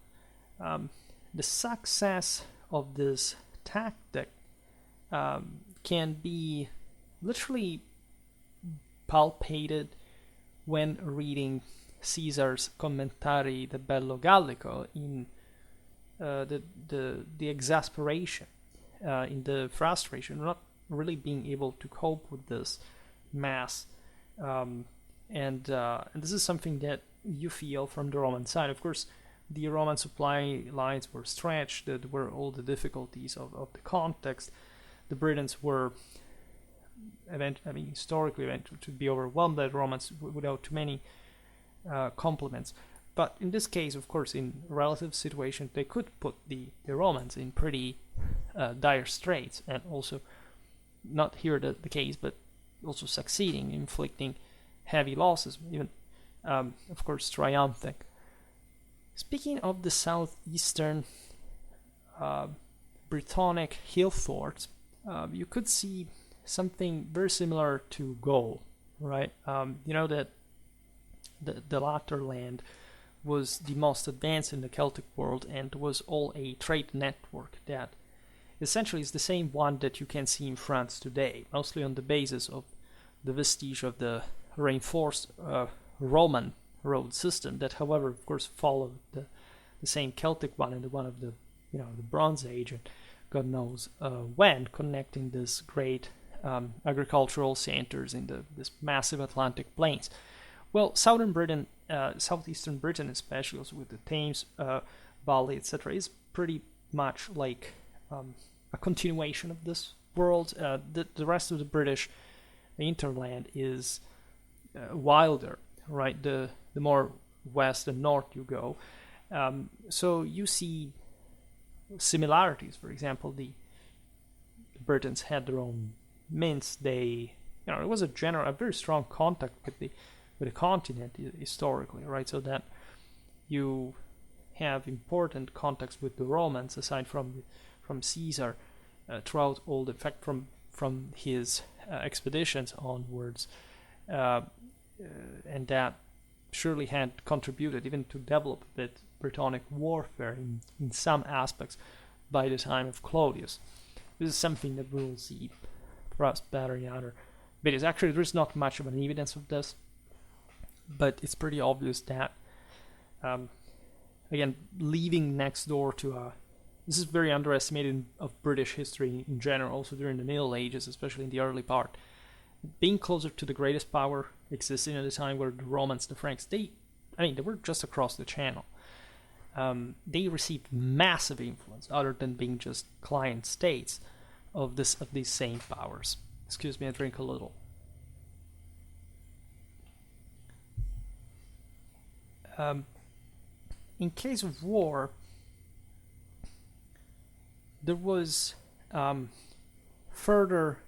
The success of this tactic can be literally palpated when reading Caesar's Commentari de Bello Gallico in the exasperation, in the frustration, not really being able to cope with this mass, and this is something that you feel from the Roman side. Of course, the Roman supply lines were stretched. There were all the difficulties of the context. The Britons were historically to be overwhelmed by the Romans without too many complements. But in this case, of course, in relative situation, they could put the Romans in pretty dire straits, and also not here the case, but also succeeding, inflicting heavy losses, even, of course, triumphing. Speaking of the southeastern Brythonic hill forts, you could see something very similar to Gaul, right? That the latter land was the most advanced in the Celtic world and was all a trade network that essentially is the same one that you can see in France today, mostly on the basis of the vestige of the reinforced Roman road system that, however, of course, followed the same Celtic one and the one of the the Bronze Age and God knows when, connecting this great agricultural centers in this massive Atlantic plains. Well, southern Britain, southeastern Britain especially, also with the Thames Valley, etc., is pretty much like a continuation of this world. The rest of the British hinterland is wilder, right? The more west and north you go, so you see similarities. For example, the Britons had their own mints. They, it was a very strong contact with the continent historically, right? So that you have important contacts with the Romans aside from Caesar throughout all the fact from his expeditions onwards, and that surely had contributed even to develop a bit Brittonic warfare in some aspects by the time of Claudius. This is something that we'll see perhaps better in other videos. Actually, there's not much of an evidence of this, but it's pretty obvious that, again, leaving next door to this is very underestimated of British history in general, also during the Middle Ages, especially in the early part. Being closer to the greatest power existing at a time where the Romans, the Franks, they were just across the channel. They received massive influence, other than being just client states of these same powers. Excuse me, I drink a little. In case of war, there was further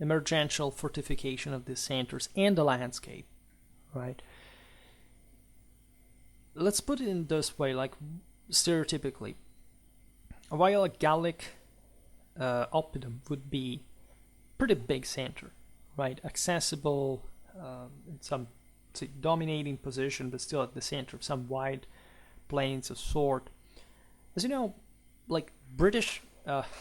emergential fortification of the centers and the landscape, right? Let's put it in this way, like stereotypically, while a Gallic oppidum would be pretty big center, right? Accessible in some dominating position, but still at the center of some wide plains of sword. As you know, like British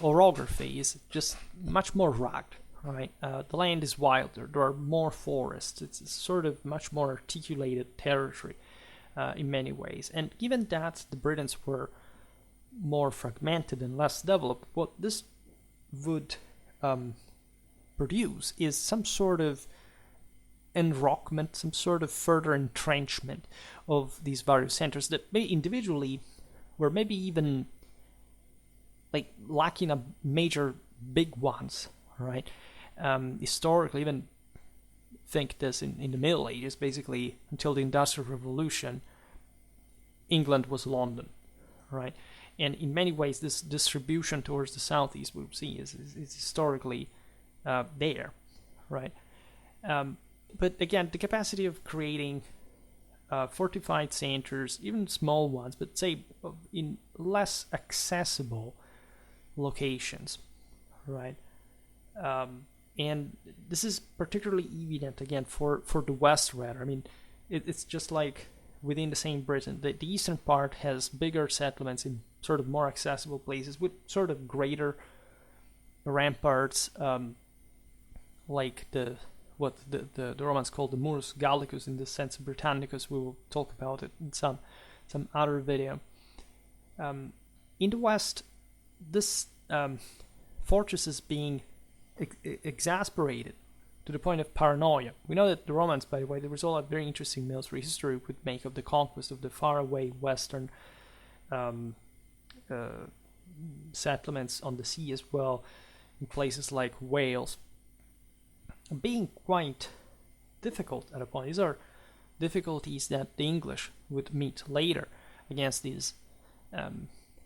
orography is just much more rugged, right? The land is wilder, there are more forests, it's sort of much more articulated territory in many ways. And given that the Britons were more fragmented and less developed, what this would produce is some sort of enrockment, some sort of further entrenchment of these various centers that may individually were maybe even like lacking a major big ones, right? Historically, even think this in the Middle Ages, basically until the Industrial Revolution, England was London, right? And in many ways, this distribution towards the southeast, we see, is historically there, right? But again, the capacity of creating fortified centers, even small ones, but say in less accessible locations, right? And this is particularly evident, again, for the West rather. I mean, it's just like within the same Britain. The eastern part has bigger settlements in sort of more accessible places with sort of greater ramparts, like what the Romans called the Murus Gallicus in the sense of Britannicus. We will talk about it in some other video. In the West, this fortresses being exasperated to the point of paranoia. We know that the Romans, by the way, there was all a very interesting military history we could make of the conquest of the faraway western settlements on the sea as well, in places like Wales, being quite difficult at a point. These are difficulties that the English would meet later against these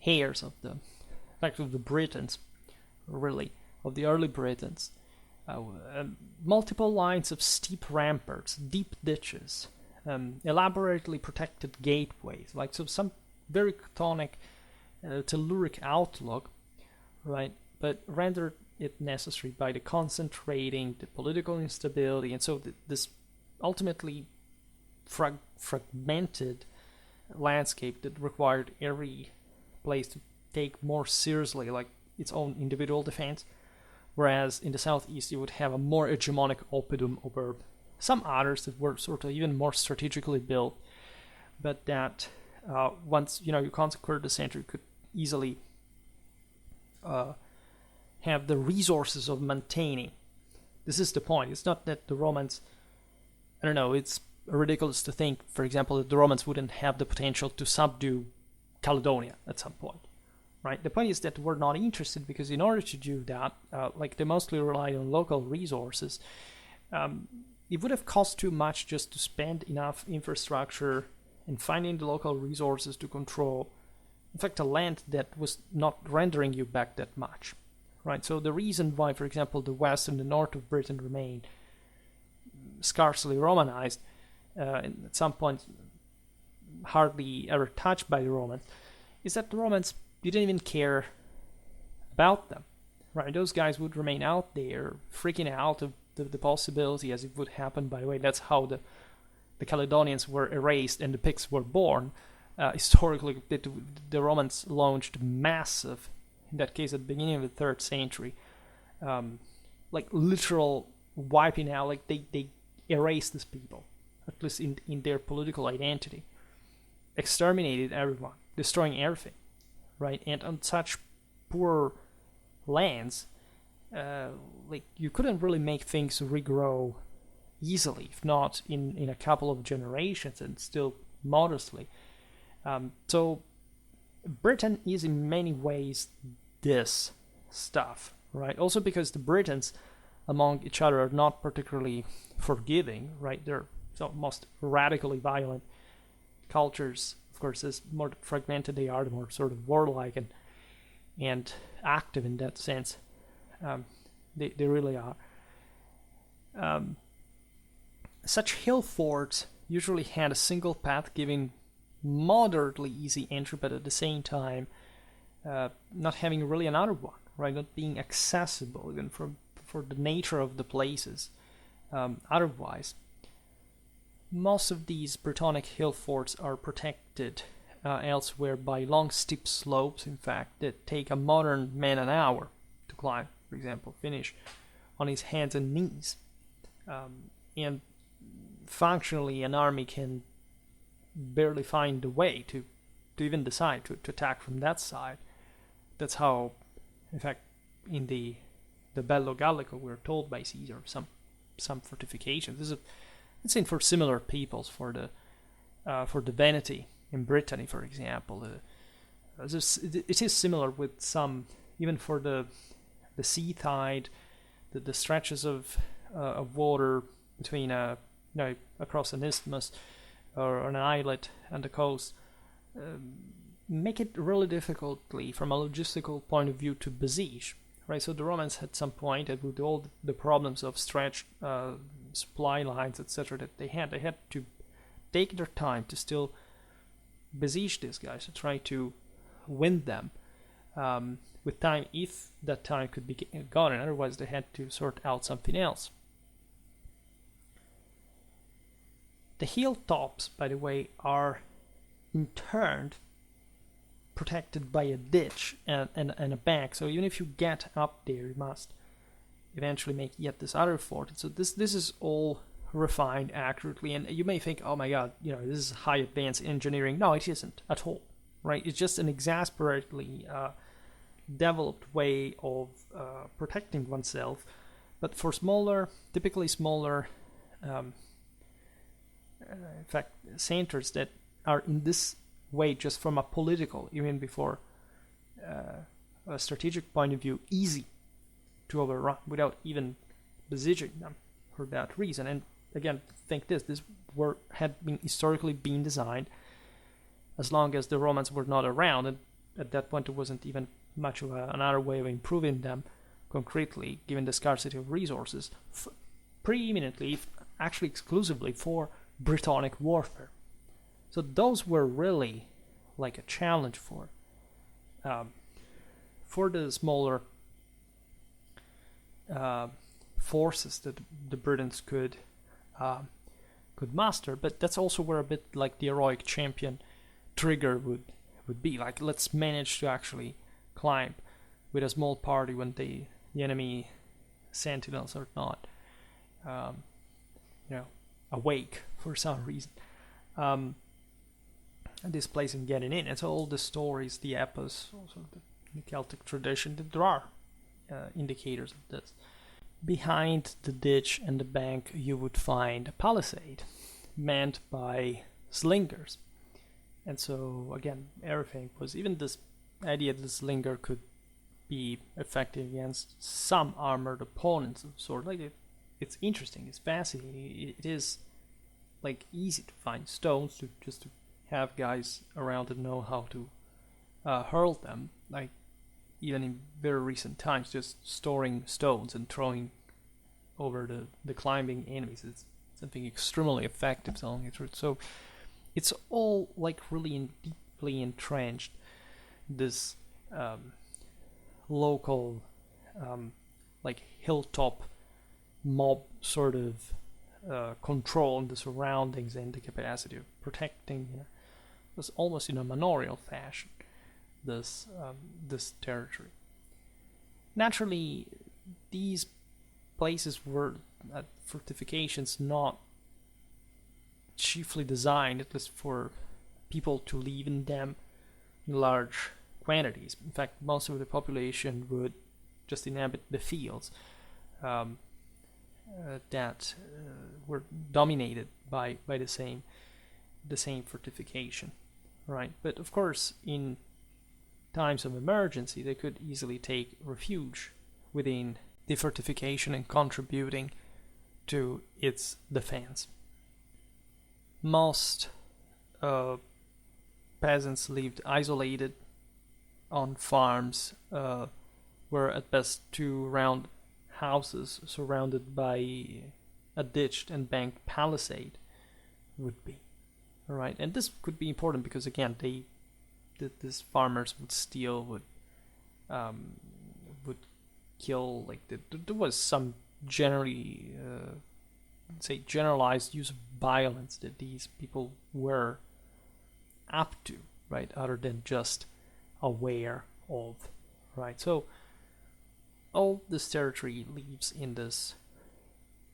heirs of the Britons, really, of the early Britons. Multiple lines of steep ramparts, deep ditches, elaborately protected gateways, like so some very chthonic, telluric outlook, right? But rendered it necessary by the concentrating, the political instability, and so this ultimately fragmented landscape that required every place to take more seriously like its own individual defense, whereas in the southeast you would have a more hegemonic oppidum over some others that were sort of even more strategically built, but that once you conquered the center, you could easily have the resources of maintaining. This is the point. It's not that the Romans, I don't know, it's ridiculous to think, for example, that the Romans wouldn't have the potential to subdue Caledonia at some point, right? The point is that we're not interested because in order to do that, they mostly rely on local resources. It would have cost too much just to spend enough infrastructure and finding the local resources to control, in fact, a land that was not rendering you back that much, right? So the reason why, for example, the west and the north of Britain remain scarcely Romanized, and at some point hardly ever touched by the Romans, is that the Romans didn't even care about them, right? Those guys would remain out there freaking out of the possibility, as it would happen, by the way. That's how the Caledonians were erased and the Picts were born. Historically, the Romans launched massive, in that case at the beginning of the 3rd century, literal wiping out, they erased these people, at least in their political identity, exterminated everyone, destroying everything, right? And on such poor lands, you couldn't really make things regrow easily, if not in a couple of generations, and still modestly. So Britain is in many ways this stuff, right? Also because the Britons among each other are not particularly forgiving, right? They're most radically violent cultures. Of course, as more fragmented they are, the more sort of warlike and active in that sense. They really are. Such hill forts usually had a single path giving moderately easy entry, but at the same time not having really another one, right? Not being accessible even for the nature of the places. Otherwise, most of these brittonic hill forts are protected elsewhere by long steep slopes, in fact, that take a modern man an hour to climb, for example, finish on his hands and knees. And functionally, an army can barely find a way to even decide to attack from that side. That's how, in fact, in the Bello Gallico, we're told by Caesar some fortifications. This is it's in for similar peoples, for the Veneti in Brittany, for example. It is similar with some, even for the sea tide, the stretches of water between across an isthmus or an islet and the coast, make it really difficultly from a logistical point of view to besiege, right? So the Romans at some point, and with all the problems of stretched supply lines, etc., that they had to take their time to still besiege these guys, to try to win them with time, if that time could be gotten. Otherwise, they had to sort out something else. The hilltops, by the way, are in turn protected by a ditch and a bank. So even if you get up there, you must eventually make yet this other fort. So this is all refined accurately, and you may think, oh my god, this is high advanced engineering. No, it isn't at all, right? It's just an exasperately developed way of protecting oneself, but for typically smaller in fact, centers that are in this way, just from a political, even before a strategic point of view, easy to overrun without even besieging them for that reason. And again, think this had been historically been designed as long as the Romans were not around, and at that point there wasn't even much of another way of improving them concretely, given the scarcity of resources, preeminently, actually exclusively for Brythonic warfare. So those were really like a challenge for the smaller forces that the Britons could could master. But that's also where a bit like the heroic champion trigger would be. Like, let's manage to actually climb with a small party when the enemy sentinels are not awake for some reason. Displacing getting in. And so all the stories, the epos, also the Celtic tradition, there are indicators of this. Behind the ditch and the bank, you would find a palisade manned by slingers. And so, again, everything was, even this idea that the slinger could be effective against some armored opponents of sort. Like, it's interesting, it's fascinating. It is, like, easy to find stones, to have guys around that know how to hurl them. Like, even in very recent times, just storing stones and throwing over the climbing enemies. It's something extremely effective, telling the truth. So it's all like really deeply entrenched, this local like hilltop mob sort of control in the surroundings and the capacity of protecting, this almost in a manorial fashion, this territory. Naturally, these places were fortifications not chiefly designed, at least for people to live in them in large quantities. In fact, most of the population would just inhabit the fields that were dominated by the same fortification, right? But of course, in times of emergency, they could easily take refuge within the fortification and contributing to its defense. Most peasants lived isolated on farms, were at best two round houses surrounded by a ditched and banked palisade would be. All right, and this could be important because, again, these farmers would steal, would kill. Like, there was some generally generalized use of violence that these people were up to, right? Other than just aware of, right? So all this territory lives in this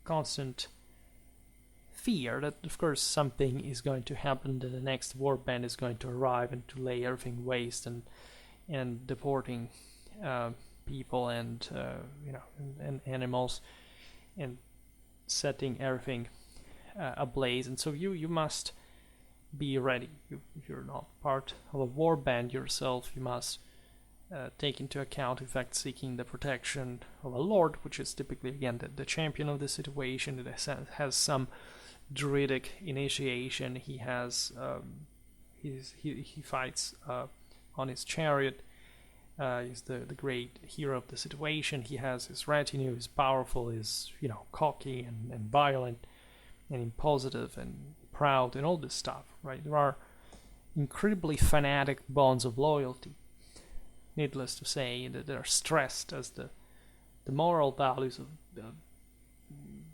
constant fear that, of course, something is going to happen, that the next warband is going to arrive and to lay everything waste and deporting people and and animals and setting everything ablaze. And so you must be ready. If you're not part of a warband yourself, you must take into account, in fact, seeking the protection of a lord, which is typically, again, the champion of the situation, that has some druidic initiation. He has he fights on his chariot. He's the great hero of the situation. He has his retinue. He's powerful. He's cocky and violent and impositive and proud and all this stuff, right? There are incredibly fanatic bonds of loyalty, needless to say, that are stressed as the moral values of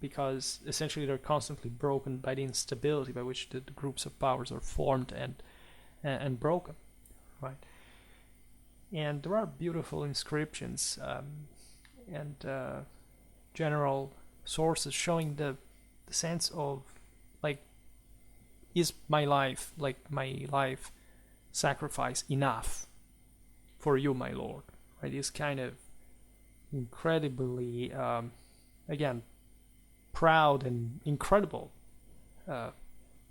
because essentially they're constantly broken by the instability by which the groups of powers are formed and broken, right? And there are beautiful inscriptions and general sources showing the sense of, like, is my life sacrifice enough for you, my lord? Right? These kind of incredibly, again, proud and incredible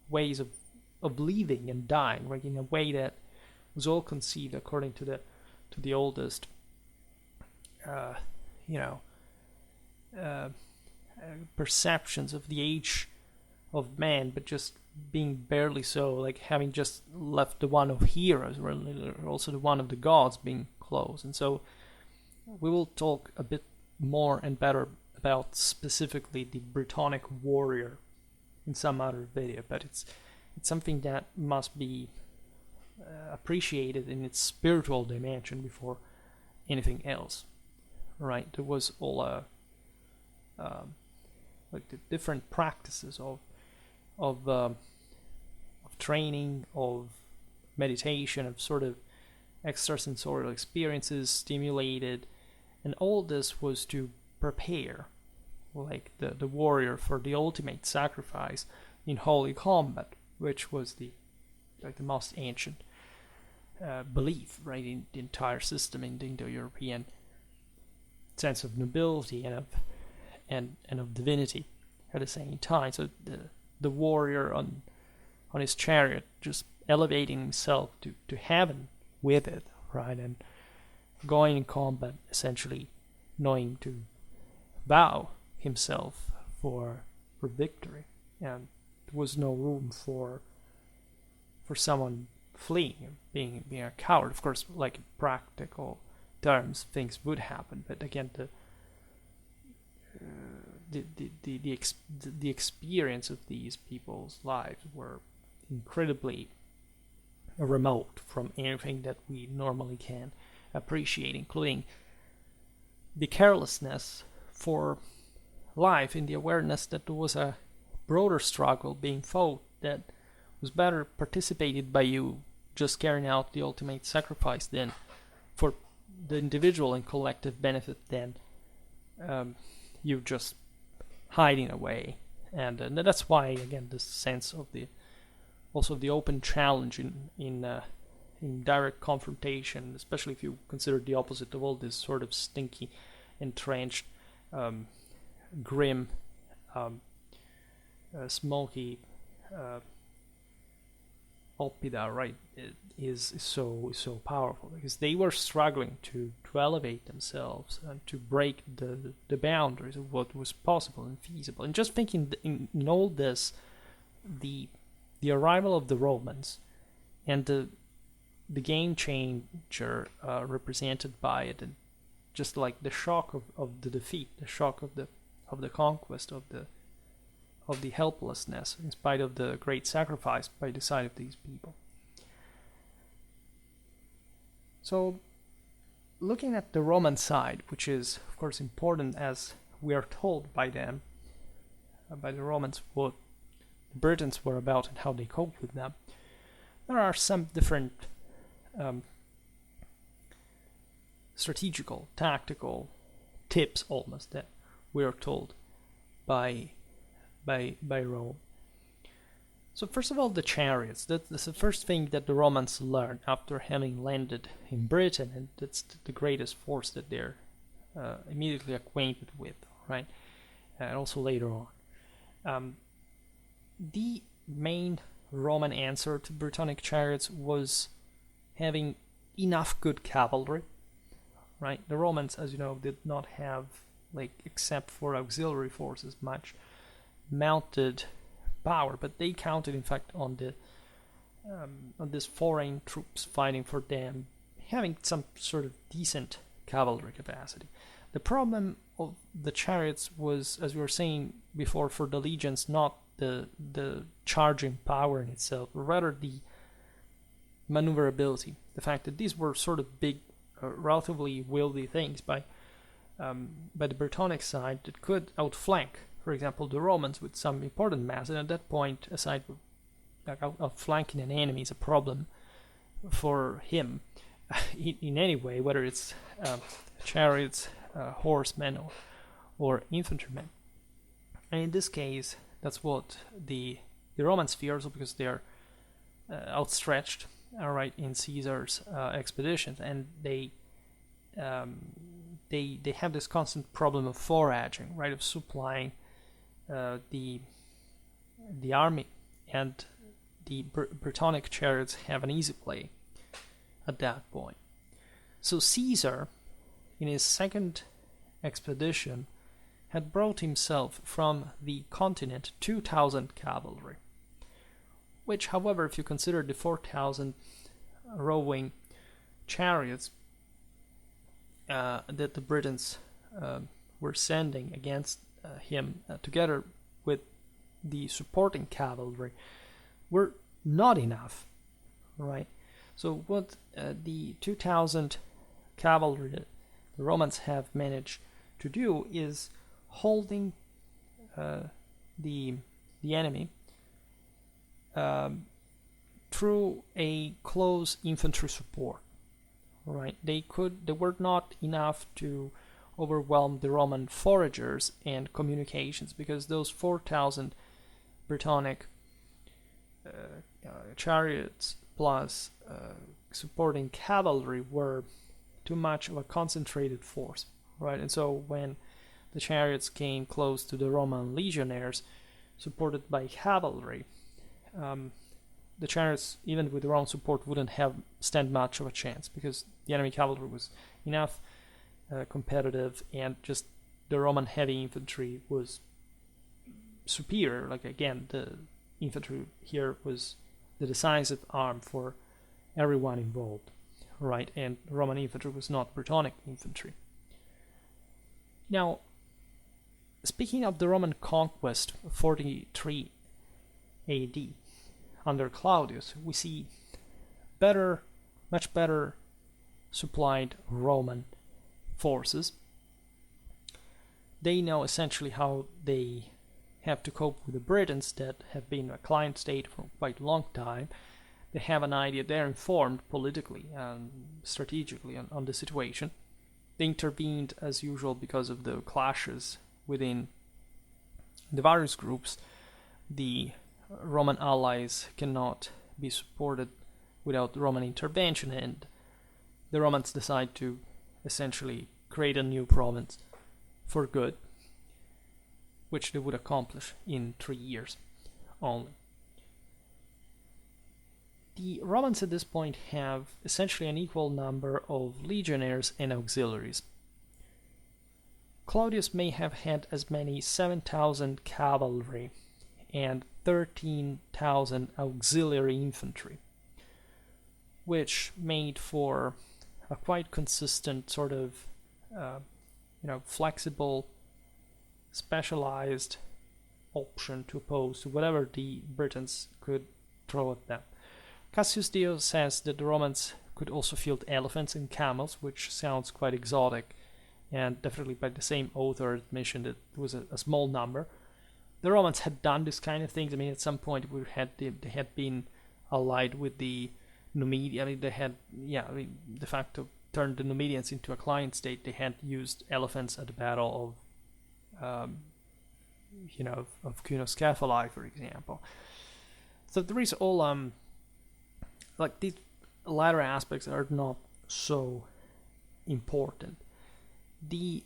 ways of living and dying, right? In a way that was all conceived according to the oldest, perceptions of the age of man, but just being barely so, like having just left the one of heroes, or also the one of the gods being close. And so we will talk a bit more and better about specifically the Brythonic warrior in some other video, but it's something that must be appreciated in its spiritual dimension before anything else, right? There was all like the different practices of of training, of meditation, of sort of extrasensorial experiences stimulated, and all this was to prepare like the warrior for the ultimate sacrifice in holy combat, which was the most ancient belief, right, in the entire system, in the Indo-European sense of nobility and of divinity at the same time. So the warrior on his chariot, just elevating himself to heaven with it, right, and going in combat, essentially knowing to vow himself for victory, and there was no room for someone fleeing, being a coward. Of course, like in practical terms, things would happen, but again, the experience of these people's lives were incredibly remote from anything that we normally can appreciate, including the carelessness for life, in the awareness that there was a broader struggle being fought that was better participated by you just carrying out the ultimate sacrifice than for the individual and collective benefit than you just hiding away. And that's why, again, this sense of the open challenge in direct confrontation, especially if you consider the opposite of all this sort of stinky, entrenched, grim, smoky Oppida, right, is so powerful, because they were struggling to elevate themselves and to break the boundaries of what was possible and feasible. And just thinking in all this, the arrival of the Romans and the game changer represented by it, and just like the shock of the defeat, the shock of the conquest, of the helplessness in spite of the great sacrifice by the side of these people. So, looking at the Roman side, which is of course important, as we are told by them, by the Romans, what the Britons were about and how they coped with them, there are some different strategical, tactical tips almost that we are told by Rome. So first of all, the chariots. That's the first thing that the Romans learned after having landed in Britain, and that's the greatest force that they're immediately acquainted with, right? And also later on. The main Roman answer to Brittonic chariots was having enough good cavalry, right? The Romans, as you know, did not have, like, except for auxiliary forces, much mounted power, but they counted in fact on these foreign troops fighting for them having some sort of decent cavalry capacity. The problem of the chariots was, as we were saying before, for the legions, not the charging power in itself, but rather the maneuverability, the fact that these were sort of big, relatively wieldy things by the Brittonic side that could outflank, for example, the Romans with some important mass. And at that point, aside from outflanking an enemy is a problem for him in any way, whether it's chariots, horsemen, or infantrymen. And in this case, that's what the Romans fear, also because they are outstretched, right, in Caesar's expeditions, and they have this constant problem of foraging, right, of supplying the army, and the Brittonic chariots have an easy play at that point. So Caesar, in his second expedition, had brought himself from the continent 2,000 cavalry, which, however, if you consider the 4,000 rowing chariots that the Britons were sending against him, together with the supporting cavalry, were not enough, right? So what the 2,000 cavalry that the Romans have managed to do is holding the enemy um, through a close infantry support. Right? They were not enough to overwhelm the Roman foragers and communications, because those 4,000 Brittonic chariots plus supporting cavalry were too much of a concentrated force, right? And so when the chariots came close to the Roman legionaries, supported by cavalry, the chariots, even with their own support, wouldn't have stand much of a chance, because the enemy cavalry was enough competitive, and just the Roman heavy infantry was superior. Like, again, the infantry here was the decisive arm for everyone involved, right? And Roman infantry was not Brittonic infantry. Now, speaking of the Roman conquest of 43 AD under Claudius, we see much better supplied Roman forces. They know essentially how they have to cope with the Britons that have been a client state for quite a long time. They have an idea, they're informed politically and strategically on the situation. They intervened as usual because of the clashes within the various groups. The Roman allies cannot be supported without Roman intervention, and the Romans decide to essentially create a new province for good, which they would accomplish in 3 years only. The Romans at this point have essentially an equal number of legionaries and auxiliaries. Claudius may have had as many 7,000 cavalry and 13,000 auxiliary infantry, which made for a quite consistent sort of flexible, specialized option to oppose to whatever the Britons could throw at them. Cassius Dio says that the Romans could also field elephants and camels, which sounds quite exotic, and definitely by the same author mentioned that it was a small number. The Romans had done this kind of things. I mean, at some point they had been allied with the Numidians. I mean, they had, de facto turned the Numidians into a client state. They had used elephants at the battle of Cunoscaphali, for example. So there is all like these latter aspects are not so important. The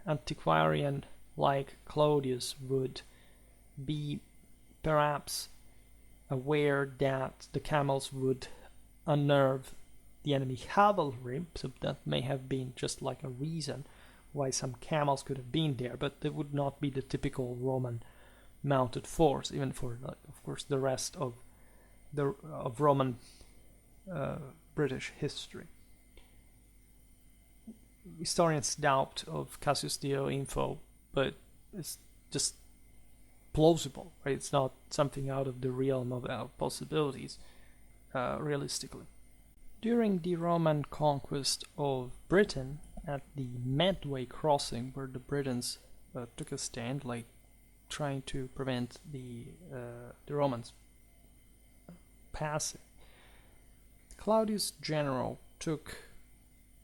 antiquarian like Claudius would be perhaps aware that the camels would unnerve the enemy cavalry, so that may have been just like a reason why some camels could have been there, but they would not be the typical Roman mounted force, even for, of course, the rest of Roman British history. Historians doubt of Cassius Dio info, but it's just plausible, right? It's not something out of the realm of possibilities, realistically. During the Roman conquest of Britain, at the Medway crossing, where the Britons took a stand, like trying to prevent the Romans passing, Claudius' general took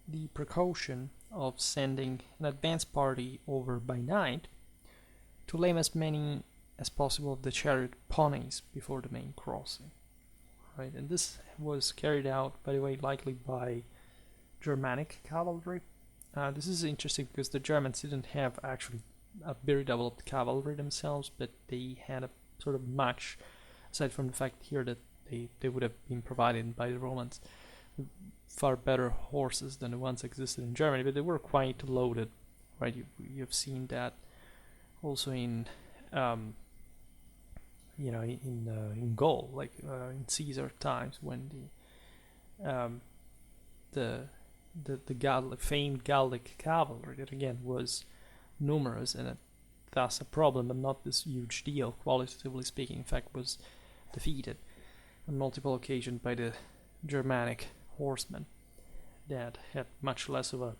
the precaution of sending an advance party over by night to lame as many as possible of the chariot ponies before the main crossing. Right, and this was carried out, by the way, likely by Germanic cavalry. This is interesting because the Germans didn't have actually a very developed cavalry themselves, but they had a sort of match, aside from the fact here that they would have been provided by the Romans far better horses than the ones existed in Germany, but they were quite loaded, right? You've seen that also in in Gaul, like in Caesar times, when the famed Gallic cavalry, that again was numerous and thus a problem, but not this huge deal, qualitatively speaking, in fact, was defeated on multiple occasions by the Germanic horsemen that had much less of a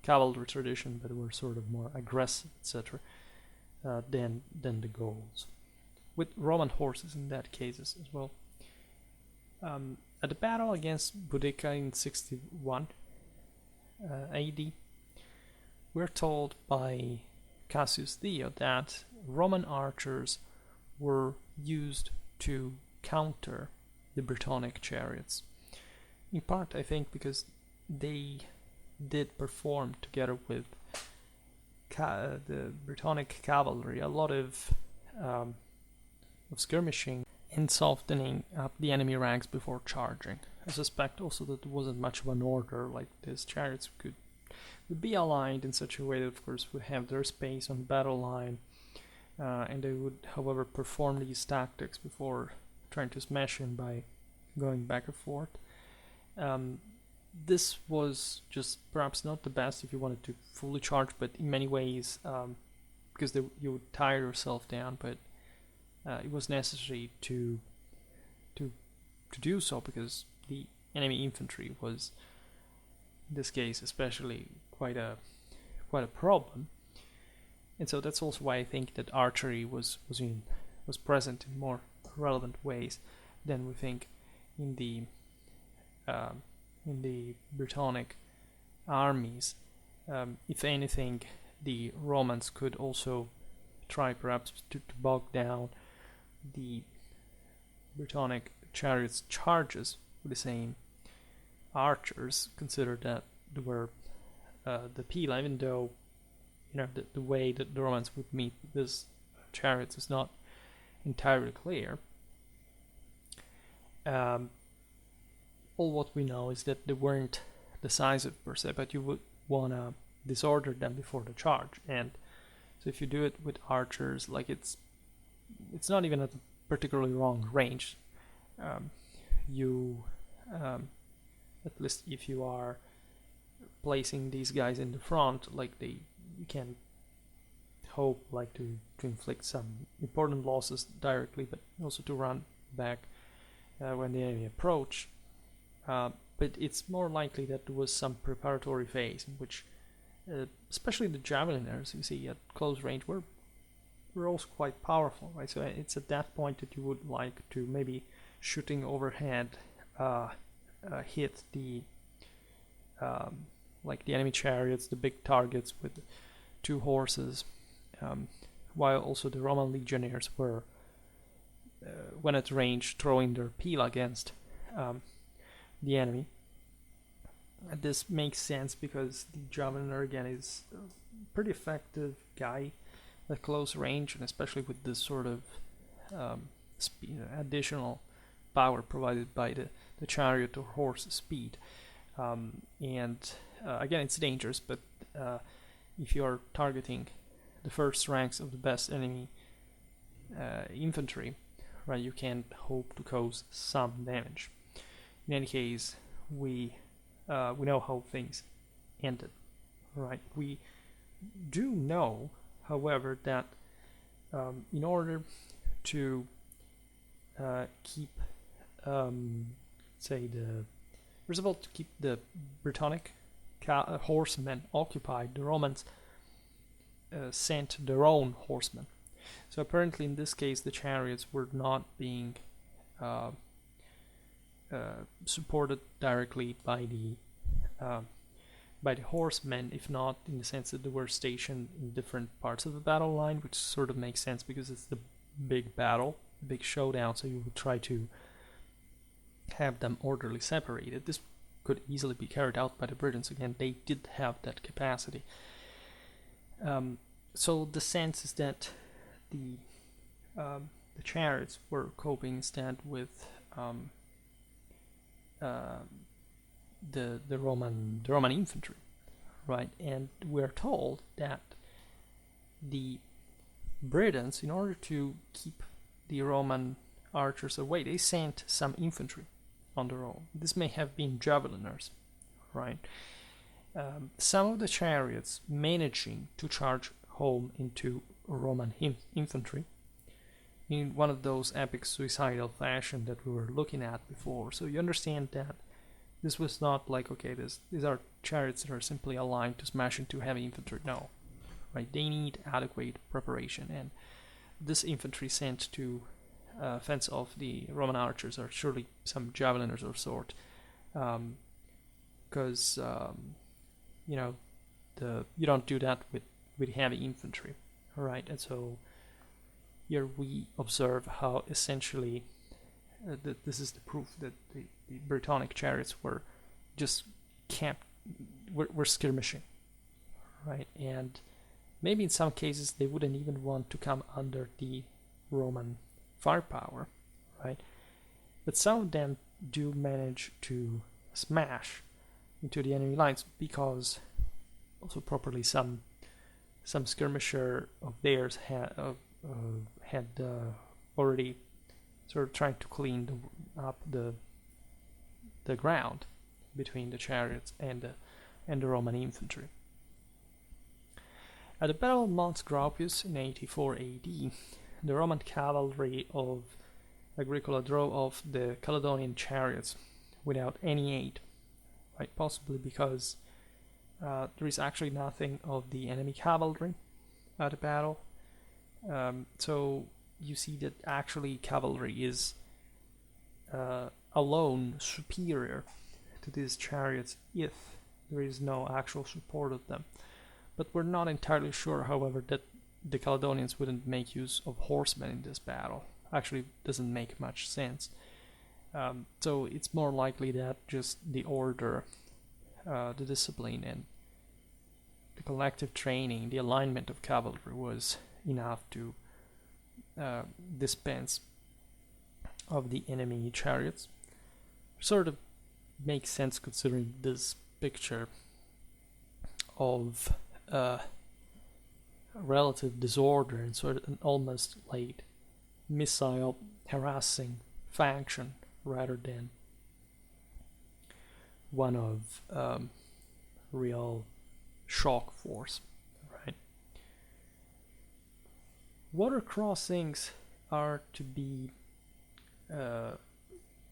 cavalry tradition, but were sort of more aggressive, etc., than the Gauls. with Roman horses in that cases as well. At the battle against Boudica in 61 AD, we're told by Cassius Dio that Roman archers were used to counter the Brittonic chariots. In part, I think, because they did perform together with the Brythonic cavalry a lot of skirmishing and softening up the enemy ranks before charging. I suspect also that there wasn't much of an order, like these chariots would be aligned in such a way that, of course, would have their space on the battle line, and they would, however, perform these tactics before trying to smash in by going back and forth. This was just perhaps not the best if you wanted to fully charge, but in many ways, because you would tire yourself down, but it was necessary to do so, because the enemy infantry was, in this case especially, quite a problem. And so that's also why I think that archery was present in more relevant ways than we think in the Brittonic armies. If anything, the Romans could also try perhaps to bog down the Brittonic chariots' charges with the same archers. Consider that they were the pila, even though the way that the Romans would meet these chariots is not entirely clear. All what we know is that they weren't decisive per se, but you would want to disorder them before the charge. And so if you do it with archers, like it's not even at a particularly long range. At least if you are placing these guys in the front, like you can hope like to inflict some important losses directly, but also to run back when the enemy approach. But it's more likely that there was some preparatory phase in which, especially the javeliners you see at close range, were also quite powerful, right? So it's at that point that you would like to maybe shooting overhead hit the like the enemy chariots, the big targets with 2 horses, while also the Roman legionnaires were, when at range, throwing their pila against the enemy. This makes sense because the javeliner again is a pretty effective guy at close range, and especially with this sort of additional power provided by the chariot or horse speed. Again, it's dangerous, but if you are targeting the first ranks of the best enemy infantry, right, you can hope to cause some damage. In any case, we know how things ended, right? We do know, however, that in order to keep, first of all, to keep the Brittonic horsemen occupied, the Romans sent their own horsemen. So apparently, in this case, the chariots were not being supported directly by the horsemen, if not in the sense that they were stationed in different parts of the battle line, which sort of makes sense because it's the big battle, big showdown, so you would try to have them orderly separated. This could easily be carried out by the Britons. Again, they did have that capacity. So the sense is that the chariots were coping instead with the Roman infantry, right? And we're told that the Britons, in order to keep the Roman archers away, they sent some infantry on their own. This may have been javeliners, right? Some of the chariots managing to charge home into Roman infantry in one of those epic suicidal fashion that we were looking at before. So you understand that this was not like, okay, these are chariots that are simply aligned to smash into heavy infantry. No, right? They need adequate preparation, and this infantry sent to fence off the Roman archers are surely some javeliners of sort, because you know, you don't do that with heavy infantry, right? And so here we observe how essentially this is the proof that the Brythonic chariots were just were skirmishing, right? And maybe in some cases they wouldn't even want to come under the Roman firepower, right? But some of them do manage to smash into the enemy lines, because also properly some skirmisher of theirs had already sort of trying to clean up the ground between the chariots and the Roman infantry. At the Battle of Mons Graupius in 84 AD, the Roman cavalry of Agricola drove off the Caledonian chariots without any aid, right? Possibly because there is actually nothing of the enemy cavalry at the battle. So you see that actually cavalry is alone superior to these chariots if there is no actual support of them. But we're not entirely sure, however, that the Caledonians wouldn't make use of horsemen in this battle. Actually, doesn't make much sense. So it's more likely that just the order, the discipline, and the collective training, the alignment of cavalry was enough to dispense of the enemy chariots. Sort of makes sense considering this picture of relative disorder and sort of an almost like missile harassing faction rather than one of real shock force, right? Water crossings are to be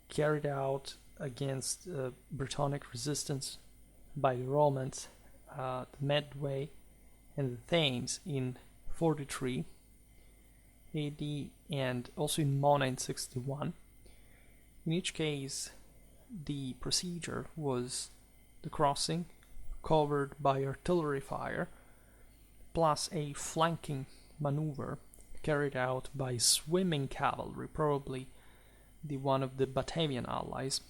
carried out against Brittonic resistance by the Romans, the Medway and the Thames in 43 AD and also in Mona in 61. In each case, the procedure was the crossing covered by artillery fire plus a flanking maneuver carried out by swimming cavalry, probably the one of the Batavian allies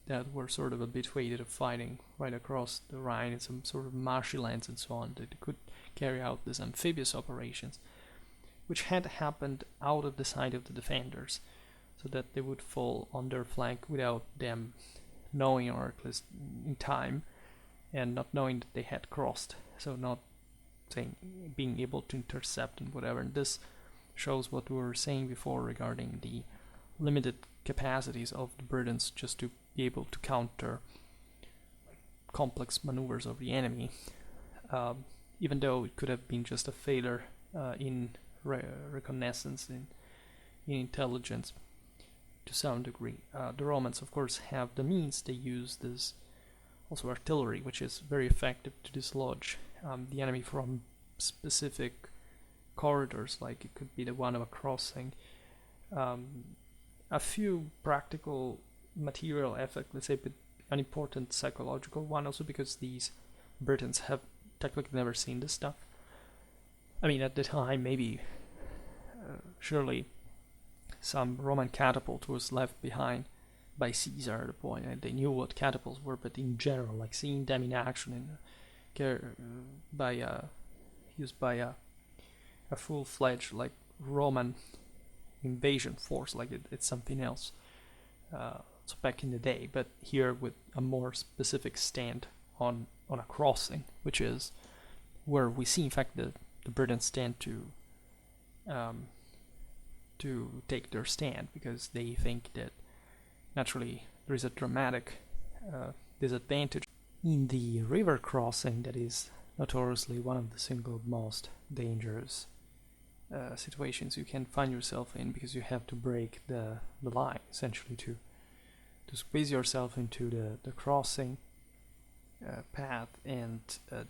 that were sort of habituated of fighting right across the Rhine in some sort of marshy lands and so on, that could carry out these amphibious operations, which had happened out of the sight of the defenders, so that they would fall on their flank without them knowing, or at least in time, and not knowing that they had crossed, so not being able to intercept and whatever. And this shows what we were saying before regarding the limited capacities of the Britons just to be able to counter complex maneuvers of the enemy, even though it could have been just a failure in reconnaissance, in intelligence to some degree. The Romans, of course, have the means. They use this also artillery, which is very effective to dislodge the enemy from specific corridors, like it could be the one of a crossing. A few practical material effect, let's say, but an important psychological one also, because these Britons have technically never seen this stuff. I mean, at the time, maybe, surely some Roman catapult was left behind by Caesar at the point, and they knew what catapults were, but in general, like seeing them in action used by a full-fledged like Roman invasion force, like it's something else. So back in the day, but here with a more specific stand on a crossing, which is where we see in fact the Britons tend to take their stand, because they think that naturally there is a dramatic disadvantage in the river crossing that is notoriously one of the single most dangerous situations you can find yourself in, because you have to break the line essentially to squeeze yourself into the crossing path, and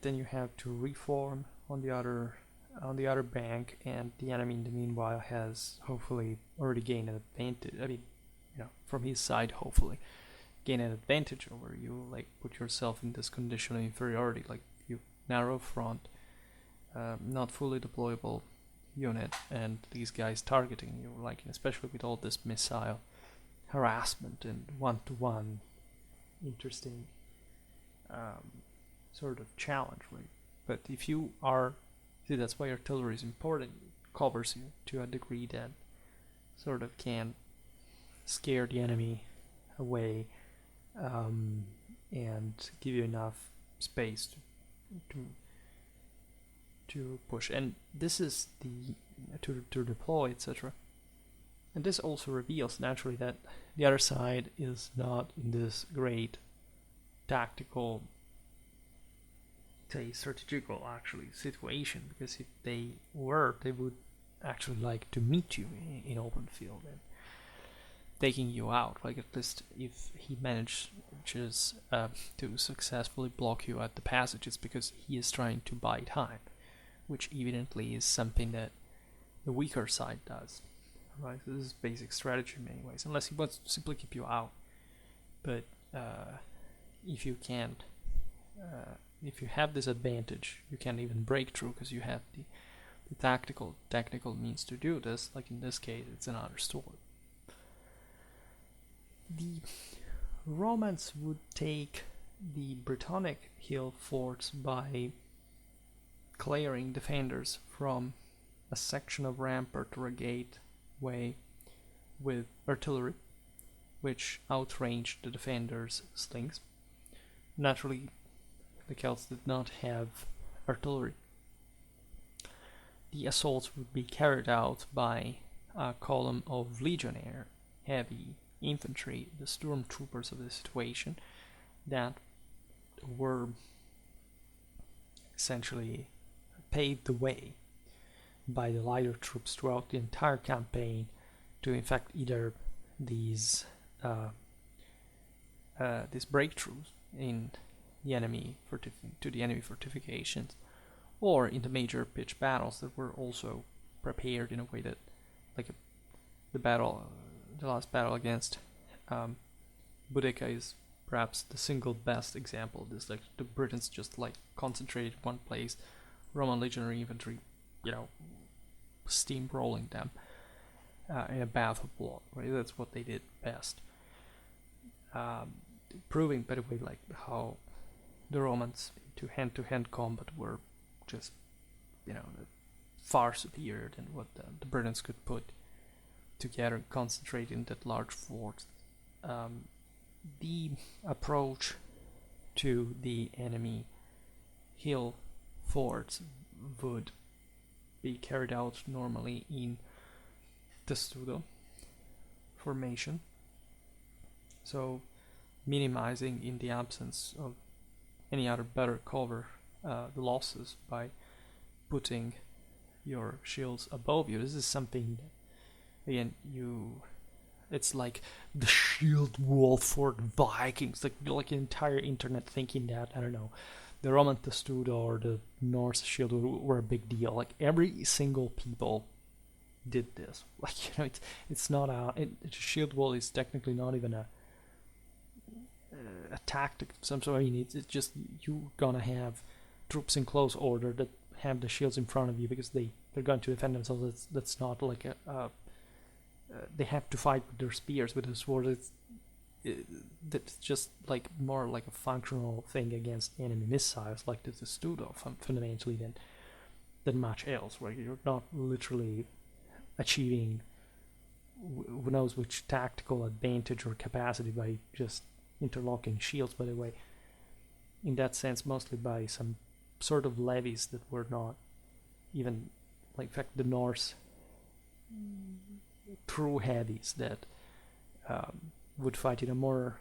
then you have to reform on the other on the other bank, and the enemy in the meanwhile has hopefully already gained an advantage. I mean, from his side, hopefully gain an advantage over you, like put yourself in this condition of inferiority, like you narrow front, not fully deployable unit, and these guys targeting you, like especially with all this missile harassment and one-to-one interesting sort of challenge, right? But if you are, see, that's why artillery is important. It covers you to a degree that sort of can scare the enemy away, and give you enough space to push. And this is the to deploy, etc. And this also reveals naturally that the other side is not in this great tactical, say, strategical actually situation, because if they were, they would actually like to meet you in open field and taking you out. Like, at least if he manages to successfully block you at the passage, it's because he is trying to buy time, which evidently is something that the weaker side does. Right, so this is basic strategy in many ways, unless he wants to simply keep you out. But if you can't, if you have this advantage, you can't even break through because you have the tactical means to do this. Like in this case, it's another story. The Romans would take the Brittonic hill forts by clearing defenders from a section of rampart or a gateway with artillery, which outranged the defenders' slings. Naturally, the Celts did not have artillery. The assaults would be carried out by a column of legionnaire heavy infantry, the stormtroopers of the situation, that were essentially paved the way by the lighter troops throughout the entire campaign to infect either these breakthroughs in the enemy fortifications, or in the major pitched battles that were also prepared in a way that, like the last battle against Boudica is perhaps the single best example of this. Like, the Britons just like concentrated in one place, Roman legionary infantry, steamrolling them in a bath of blood. Right, that's what they did best. Proving, by the way, like how the Romans to hand combat were just, far superior than what the Britons could put together and concentrate in that large fort. The approach to the enemy hill forts would be carried out normally in testudo formation, so minimizing, in the absence of any other better cover, the losses by putting your shields above you. This is something that, again, it's like the shield wall for Vikings, like the entire internet thinking that, I don't know, the Roman testudo or the Norse shield were a big deal. Like, every single people did this. Like, it's not a shield wall is technically not even a tactic of some sort. I mean, it's just, you're gonna have troops in close order that have the shields in front of you because they're going to defend themselves. That's not like they have to fight with their spears, with the swords. That's just like more like a functional thing against enemy missiles, like the testudo, fundamentally, than much else. Where you're not literally achieving who knows which tactical advantage or capacity by just interlocking shields. By the way, in that sense, mostly by some sort of levies that were not even, like, in fact, the Norse true heavies that would fight in a more,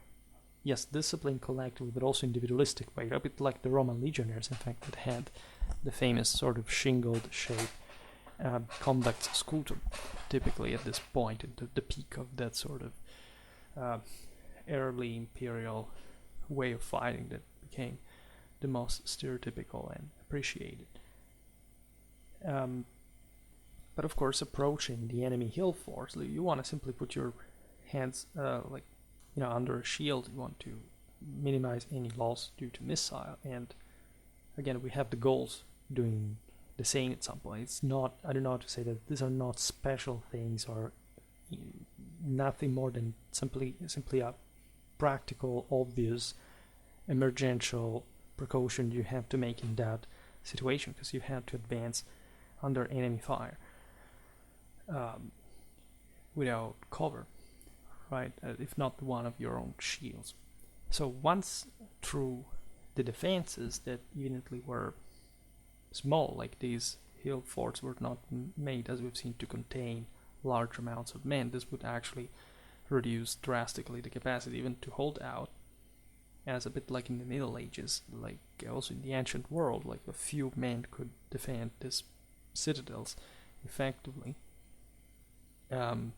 disciplined collectively, but also individualistic way, a bit like the Roman legionnaires, in fact, that had the famous sort of shingled shape combat scutum, typically at this point, at the peak of that sort of early imperial way of fighting that became the most stereotypical and appreciated. But of course, approaching the enemy hill forts, you want to simply put your hands under a shield. You want to minimize any loss due to missile, and again, we have the goals doing the same at some point. It's not, I don't know how to say that, these are not special things or nothing more than simply a practical, obvious, emergential precaution you have to make in that situation, because you have to advance under enemy fire without cover, right? If not one of your own shields. So once through the defenses that evidently were small, like these hill forts were not made, as we've seen, to contain large amounts of men, this would actually reduce drastically the capacity even to hold out, as a bit like in the Middle Ages, like also in the ancient world, like a few men could defend these citadels effectively. The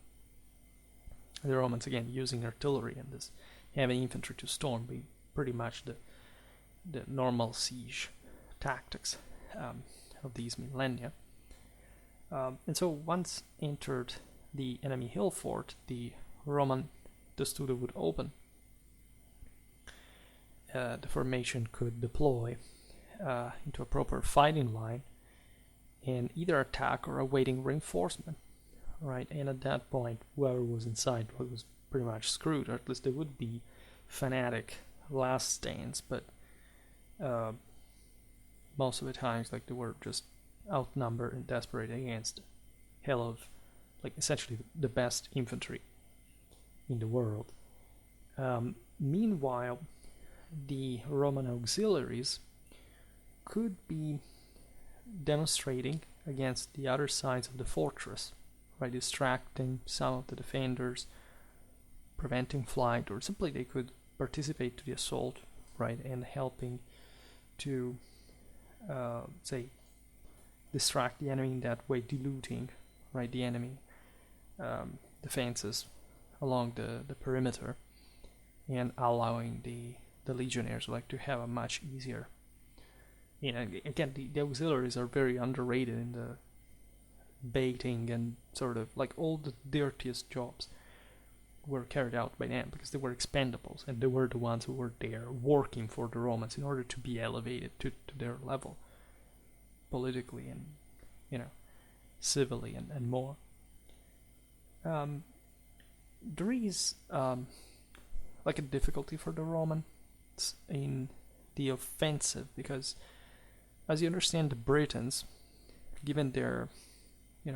Romans, again, using artillery and this heavy infantry to storm, be pretty much the normal siege tactics of these millennia. And so once entered the enemy hill fort, the Roman testudo would open. The formation could deploy into a proper fighting line and either attack or awaiting reinforcement, right? And at that point, whoever was inside was pretty much screwed, or at least there would be fanatic last stands, but most of the times, like, they were just outnumbered and desperate against hell of, like, essentially the best infantry in the world. Meanwhile, the Roman auxiliaries could be demonstrating against the other sides of the fortress, right, distracting some of the defenders, preventing flight, or simply they could participate to the assault, right, and helping to say distract the enemy in that way, diluting, right, the enemy defenses along the perimeter, and allowing the legionnaires, like, to have a much easier. Again, the auxiliaries are very underrated in the baiting, and sort of like all the dirtiest jobs were carried out by them, because they were expendables, and they were the ones who were there working for the Romans in order to be elevated to their level politically and civilly and more. There is like a difficulty for the Romans in the offensive, because as you understand, the Britons, given their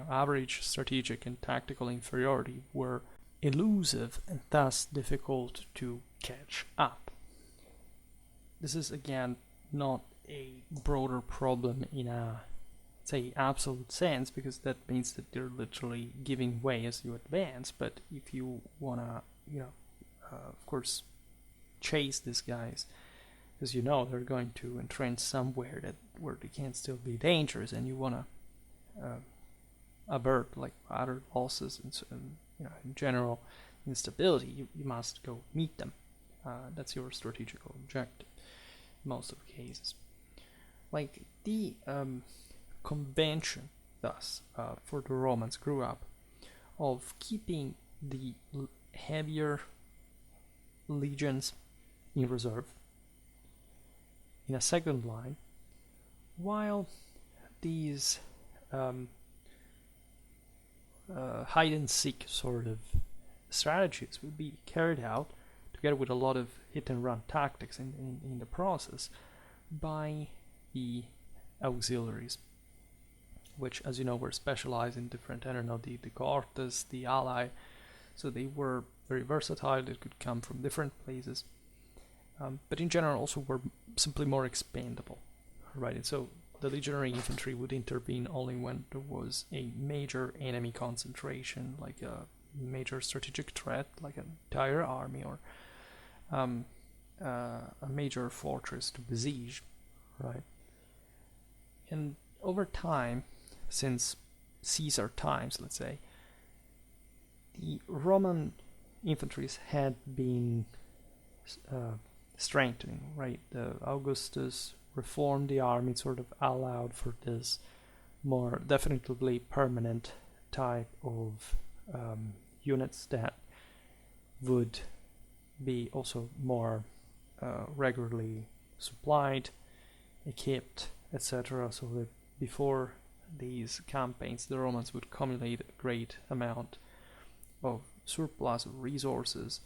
average strategic and tactical inferiority, were elusive and thus difficult to catch up. This is, again, not a broader problem in a, say, absolute sense, because that means that they're literally giving way as you advance. But if you wanna, of course, chase these guys, because they're going to entrench somewhere where they can still be dangerous, and you wanna avert, like, other losses and in general instability, you must go meet them. That's your strategical objective in most of the cases. Like, the convention, thus, for the Romans grew up of keeping the heavier legions in reserve in a second line, while these hide and seek sort of strategies would be carried out together with a lot of hit and run tactics in the process by the auxiliaries, which, as you know, were specialized in different, the cohortes, the ally, so they were very versatile. They could come from different places, but in general also were simply more expendable, right? And so the legionary infantry would intervene only when there was a major enemy concentration, like a major strategic threat, like an entire army, or a major fortress to besiege, right? And over time, since Caesar times, let's say, the Roman infantries had been strengthening, right? Augustus reformed the army, sort of allowed for this more definitively permanent type of units that would be also more regularly supplied, equipped, etc. So that before these campaigns, the Romans would accumulate a great amount of surplus of resources,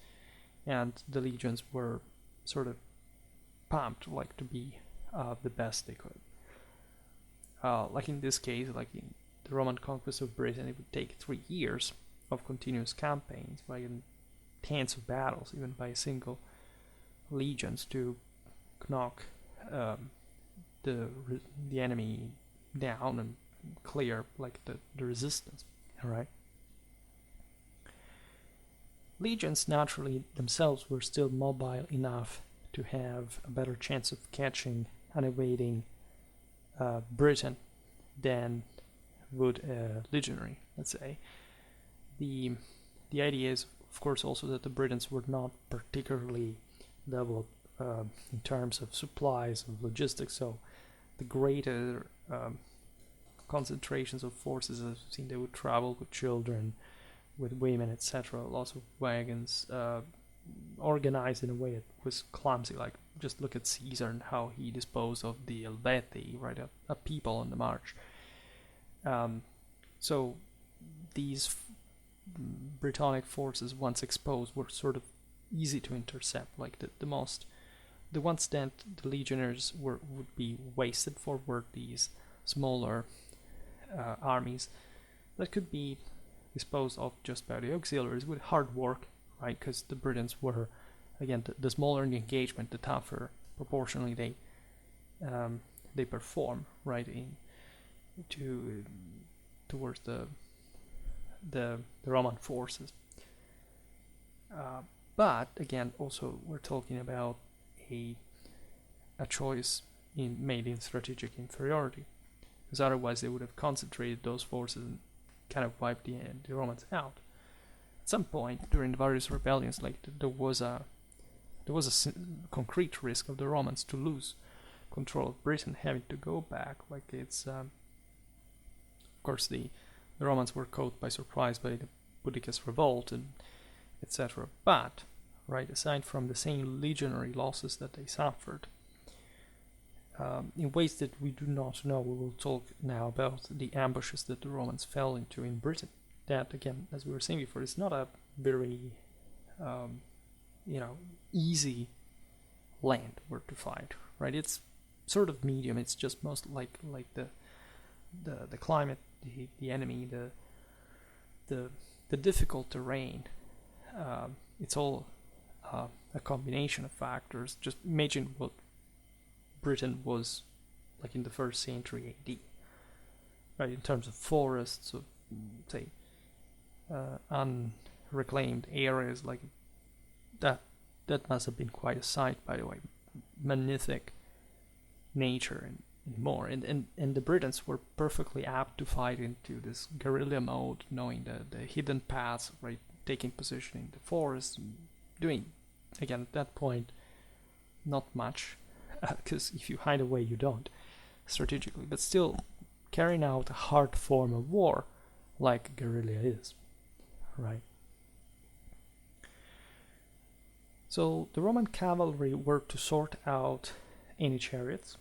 and the legions were sort of pumped like to be the best they could. Like in this case, like in the Roman conquest of Britain, it would take 3 years of continuous campaigns, by tens of battles, even by single legions, to knock the enemy down and clear like the resistance. All right. Legions naturally themselves were still mobile enough to have a better chance of catching and evading Britain than would a legionary, let's say. The idea is, of course, also that the Britons were not particularly developed in terms of supplies of logistics, so the greater concentrations of forces, as we've seen, they would travel with children, with women, etc. Lots of wagons, organized in a way that was clumsy. Like, just look at Caesar and how he disposed of the Helvetii, right, a people on the march. So these Brittonic forces, once exposed, were sort of easy to intercept. Like the ones that the legionnaires would be wasted for were these smaller armies that could be disposed of just by the auxiliaries with hard work, right? Because the Britons were, again, the smaller the engagement, the tougher proportionally they perform, right, towards the Roman forces. But again, also we're talking about a choice made in strategic inferiority, because otherwise they would have concentrated those forces and kind of wiped the Romans out. At some point during the various rebellions, like there was a concrete risk of the Romans to lose control of Britain, having to go back. Like it's, of course, the Romans were caught by surprise by the Boudicca's revolt and etc. But, right, aside from the same legionary losses that they suffered, in ways that we do not know, we will talk now about the ambushes that the Romans fell into in Britain. That, again, as we were saying before, is not a very, easy land where to fight, right? It's sort of medium. It's just most like the climate, the enemy, the difficult terrain. It's all a combination of factors. Just imagine what Britain was like in the 1st century AD, right? In terms of forests, of say unreclaimed areas, like that must have been quite a sight, by the way. Magnific nature and more, and the Britons were perfectly apt to fight into this guerrilla mode, knowing the hidden paths, right, taking position in the forest, doing, again, at that point, not much, because if you hide away you don't, strategically, but still carrying out a hard form of war like guerrilla is, right? So the Roman cavalry were to sort out any chariots.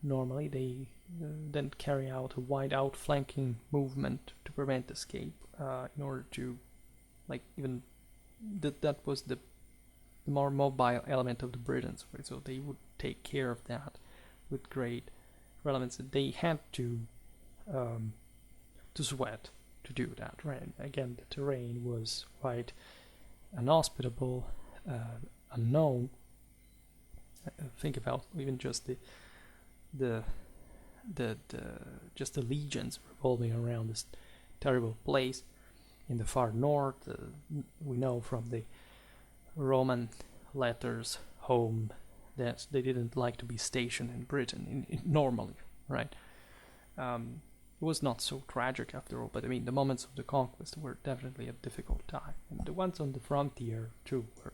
Normally they then carry out a wide outflanking movement to prevent escape, in order to, like, even that was the more mobile element of the Britons, right? So they would take care of that with great relevance. That they had to sweat to do that, right? Again, the terrain was quite inhospitable, unknown. Think about even just the legions revolving around this terrible place in the far north. We know from the Roman letters home that they didn't like to be stationed in Britain normally, right? It was not so tragic after all, but I mean, the moments of the conquest were definitely a difficult time, and the ones on the frontier too were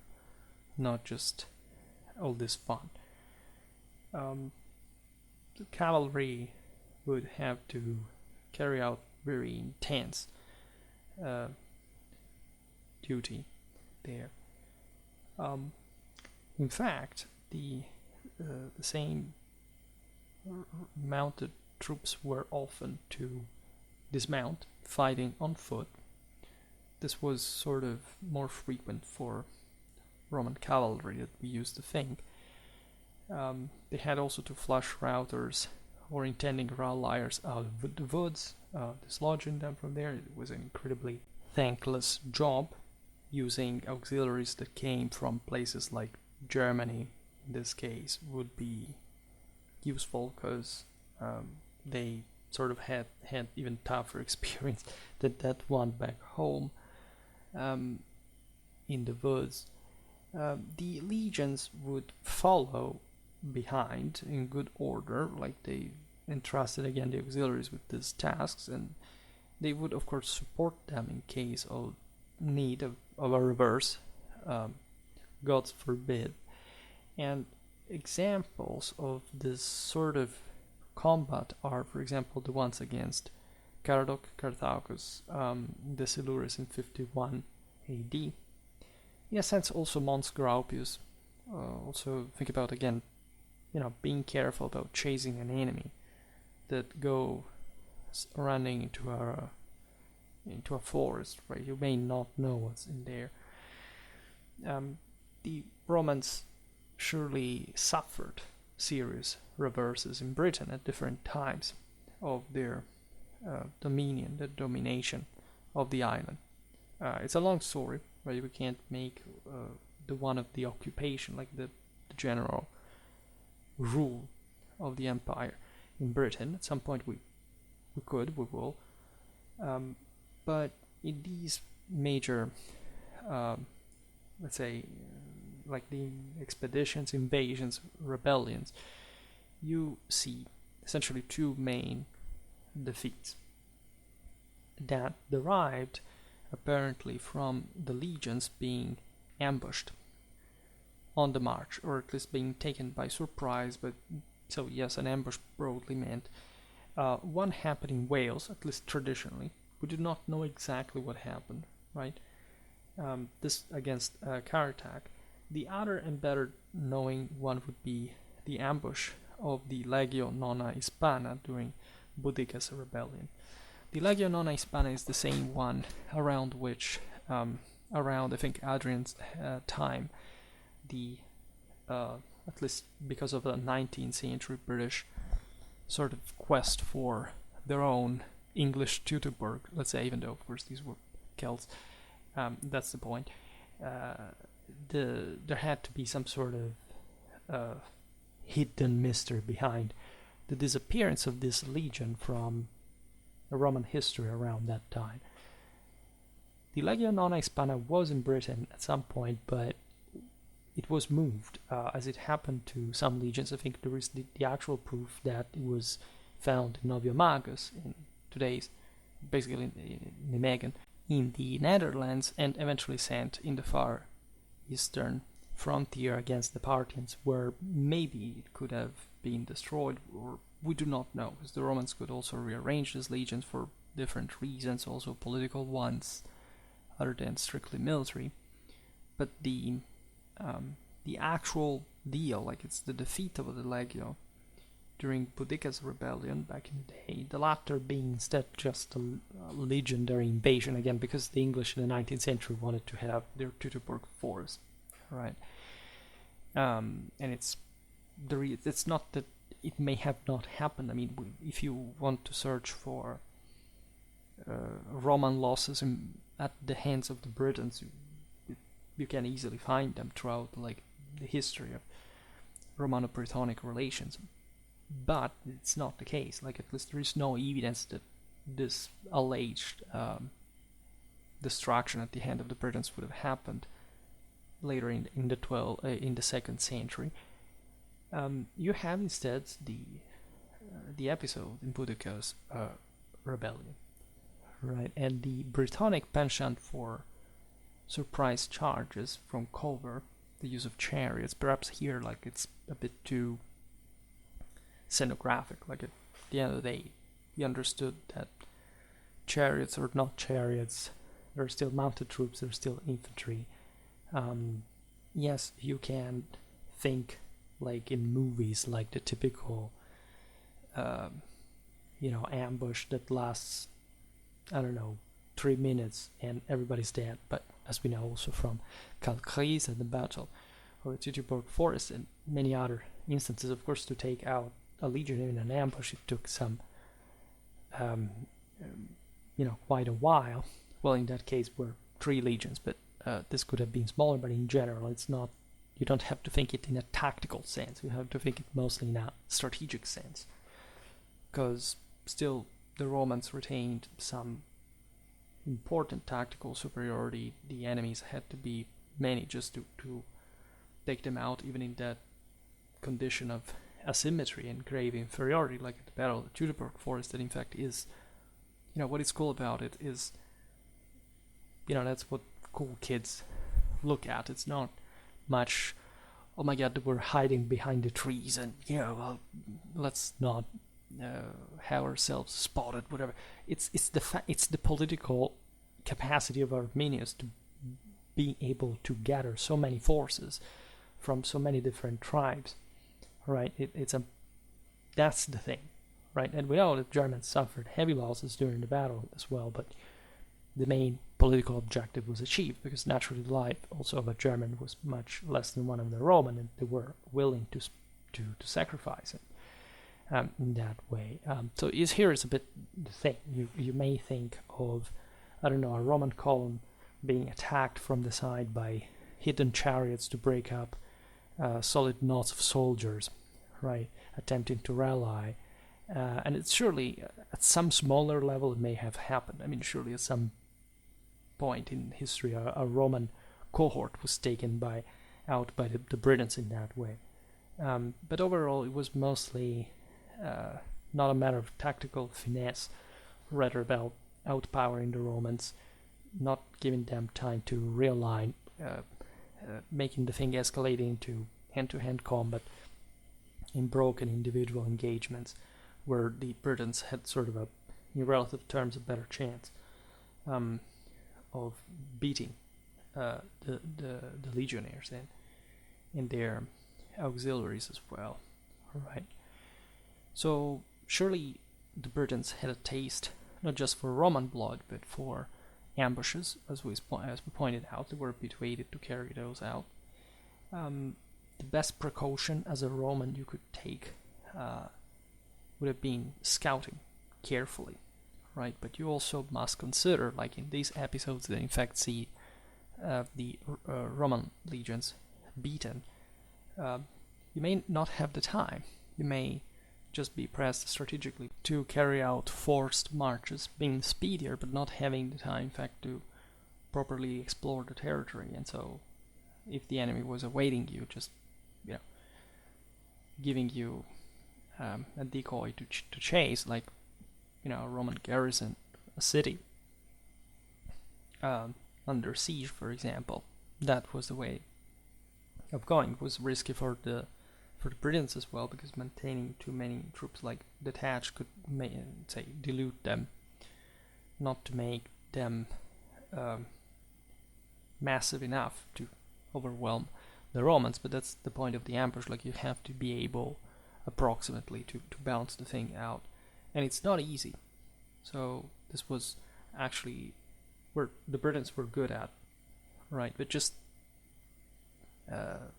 not just all this fun. The cavalry would have to carry out very intense duty there. In fact, the same mounted troops were often to dismount, fighting on foot. This was sort of more frequent for Roman cavalry that we used to think. They had also to flush routers or intending ralliers out of the woods, dislodging them from there. It was an incredibly thankless job, using auxiliaries that came from places like Germany, in this case, would be useful because they sort of had even tougher experience than that one back home in the woods. The legions would follow behind in good order, like they entrusted again the auxiliaries with these tasks, and they would of course support them in case of need of a reverse, God forbid. And examples of this sort of combat are, for example, the ones against Caradoc, Carthagos, Desiderius in 51 AD. In a sense, also Mons Graupius. Also think about, again, being careful about chasing an enemy that go running into a forest, right? You may not know what's in there. The Romans surely suffered serious reverses in Britain at different times of their dominion, the domination of the island. It's a long story, right? We can't make the one of the occupation, like the general rule of the empire in Britain. At some point we will. But in these major, let's say, like the expeditions, invasions, rebellions, you see essentially two main defeats that derived apparently from the legions being ambushed on the march, or at least being taken by surprise. But so yes, an ambush broadly meant one happened in Wales, at least traditionally. We do not know exactly what happened, right? This against Carthage. The other and better knowing one would be the ambush of the Legio Nona Hispana during Boudicca's rebellion. The Legio Nona Hispana is the same one around which, around I think Adrian's time, the at least because of the 19th century British sort of quest for their own English Teutoburg, let's say, even though of course these were Celts, that's the point. There had to be some sort of hidden mystery behind the disappearance of this legion from Roman history around that time. The Legio Nona Hispana was in Britain at some point, but it was moved, as it happened to some legions. I think there is the actual proof that it was found in Noviomagus, in today's, basically in Nijmegen, in the Netherlands, and eventually sent in the far eastern frontier against the Parthians, where maybe it could have been destroyed, or we do not know, because the Romans could also rearrange these legions for different reasons, also political ones, other than strictly military. But the actual deal, like it's the defeat of the Legio during Boudicca's rebellion back in the day, the latter being instead just a legendary invasion, again because the English in the 19th century wanted to have their Teutoburg force, right? And it's not that it may have not happened. I mean, if you want to search for Roman losses at the hands of the Britons, you can easily find them throughout like the history of Romano-Brythonic relations. But it's not the case. Like, at least there is no evidence that this alleged destruction at the hand of the Britons would have happened later in the 2nd century. You have instead the episode in Boudicca's rebellion, right? And the Brythonic penchant for surprise charges from cover, the use of chariots. Perhaps here, like, it's a bit too scenographic. Like, at the end of the day, he understood that chariots or not chariots, there are still mounted troops, there are still infantry. Yes, you can think like in movies, like the typical, ambush that lasts, 3 minutes and everybody's dead. But as we know also from Cavalry and the Battle of the Teutoburg Forest and many other instances, of course, to take out a legion in an ambush, it took some, quite a while. Well, in that case, were 3 legions, but this could have been smaller. But in general, it's not. You don't have to think it in a tactical sense. You have to think it mostly in a strategic sense, because still the Romans retained some important tactical superiority. The enemies had to be many just to take them out, even in that condition of asymmetry and grave inferiority, like at the Battle of the Teutoburg Forest. That in fact is, what is cool about it is, that's what cool kids look at. It's not much, oh my god, we're hiding behind the trees and, let's not have ourselves spotted, whatever. It's the political capacity of Armenians to be able to gather so many forces from so many different tribes, right? That's the thing, right? And we know that Germans suffered heavy losses during the battle as well, but the main political objective was achieved, because naturally the life also of a German was much less than one of the Roman, and they were willing to sacrifice it in that way. So here is a bit the thing. You may think of, a Roman column being attacked from the side by hidden chariots to break up solid knots of soldiers, right, attempting to rally. And it's surely, at some smaller level, it may have happened. I mean, surely at some point in history, a Roman cohort was taken out by the Britons in that way. But overall, it was mostly not a matter of tactical finesse, rather about outpowering the Romans, not giving them time to realign, making the thing escalate into hand-to-hand combat in broken individual engagements, where the Britons had sort of in relative terms, a better chance of beating the legionnaires and their auxiliaries as well. All right. So surely the Britons had a taste not just for Roman blood, but for ambushes, as we pointed out. They were a bit weighted to carry those out. The best precaution as a Roman you could take would have been scouting carefully, right? But you also must consider, like in these episodes that in fact see the Roman legions beaten, you may not have the time. You may just be pressed strategically to carry out forced marches, being speedier but not having the time, in fact, to properly explore the territory. And so if the enemy was awaiting you, just giving you a decoy to chase, like a Roman garrison, a city under siege, for example, that was the way of going. It was risky for the Britons as well, because maintaining too many troops like detached could dilute them, not to make them massive enough to overwhelm the Romans. But that's the point of the ambush. Like, you have to be able approximately to balance the thing out, and it's not easy. So this was actually where the Britons were good at, right? But just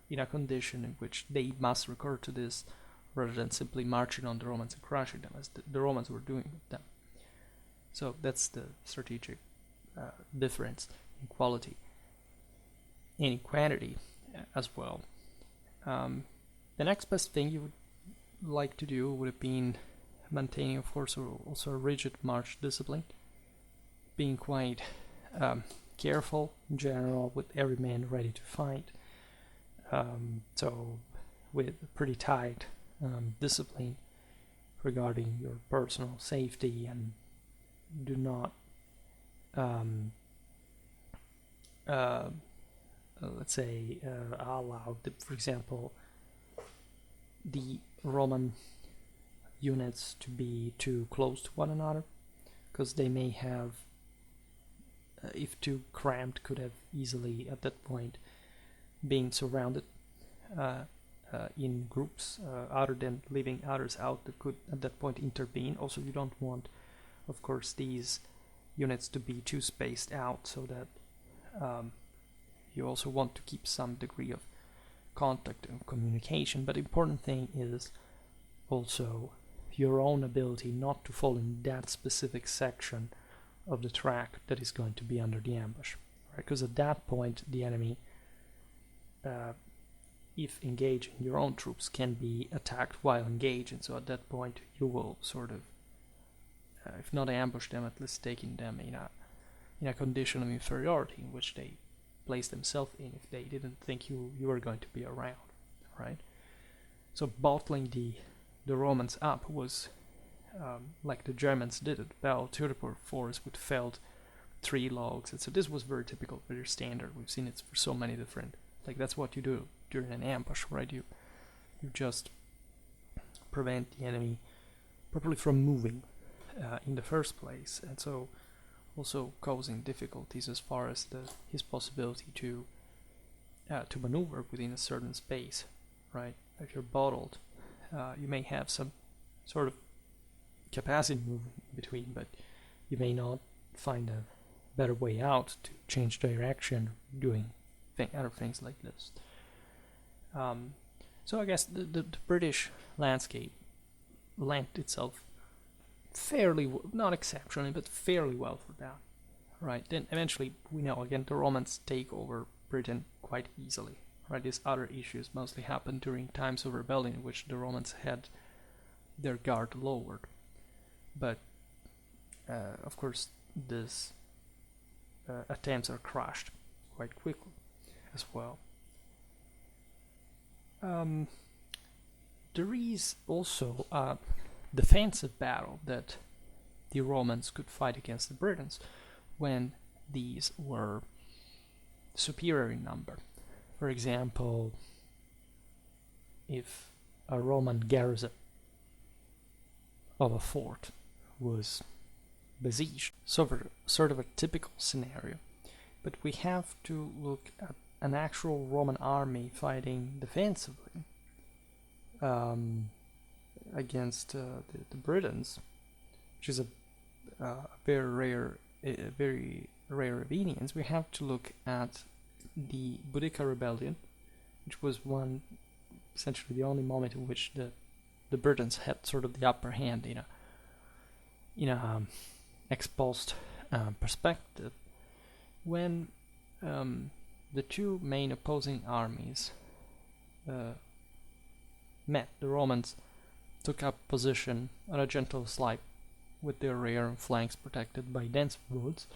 in a condition in which they must recur to this rather than simply marching on the Romans and crushing them, as the Romans were doing with them. So that's the strategic difference in quality and in quantity as well. The next best thing you would like to do would have been maintaining, of course, also a rigid march discipline, being quite careful in general, with every man ready to fight. So with pretty tight discipline regarding your personal safety, and do not allow, for example, the Roman units to be too close to one another, because they may have, if too cramped, could have easily at that point been surrounded in groups, other than leaving others out that could at that point intervene. Also, you don't want, of course, these units to be too spaced out, so that you also want to keep some degree of contact and communication. But the important thing is also your own ability not to fall in that specific section of the track that is going to be under the ambush, right? Because at that point the enemy, if engaging, your own troops can be attacked while engaged, and so at that point you will sort of, if not ambush them, at least taking them in a condition of inferiority in which they place themselves in if they didn't think you were going to be around, right? So bottling the Romans up was like the Germans did it. Battle Turipur force with felled 3 logs, and so this was very typical, very standard. We've seen it for so many different, like that's what you do during an ambush, right? You just prevent the enemy properly from moving in the first place, and so also causing difficulties as far as his possibility to maneuver within a certain space, right? If you're bottled, you may have some sort of capacity moving in between, but you may not find a better way out to change direction, doing other things like this. So I guess the British landscape lent itself fairly, not exceptionally, but fairly well for that, right? Then eventually, we know, again, the Romans take over Britain quite easily, right? These other issues mostly happened during times of rebellion in which the Romans had their guard lowered. But, of course, these attempts are crushed quite quickly as well. There is also a defensive battle that the Romans could fight against the Britons when these were superior in number. For example, if a Roman garrison of a fort was besieged, sort of a typical scenario, but we have to look at an actual Roman army fighting defensively against the Britons, which is a very rare evenience. We have to look at the Boudica rebellion, which was essentially the only moment in which the Britons had sort of the upper hand in a ex post perspective, when the two main opposing armies met. The Romans took up position on a gentle slope with their rear and flanks protected by dense woods,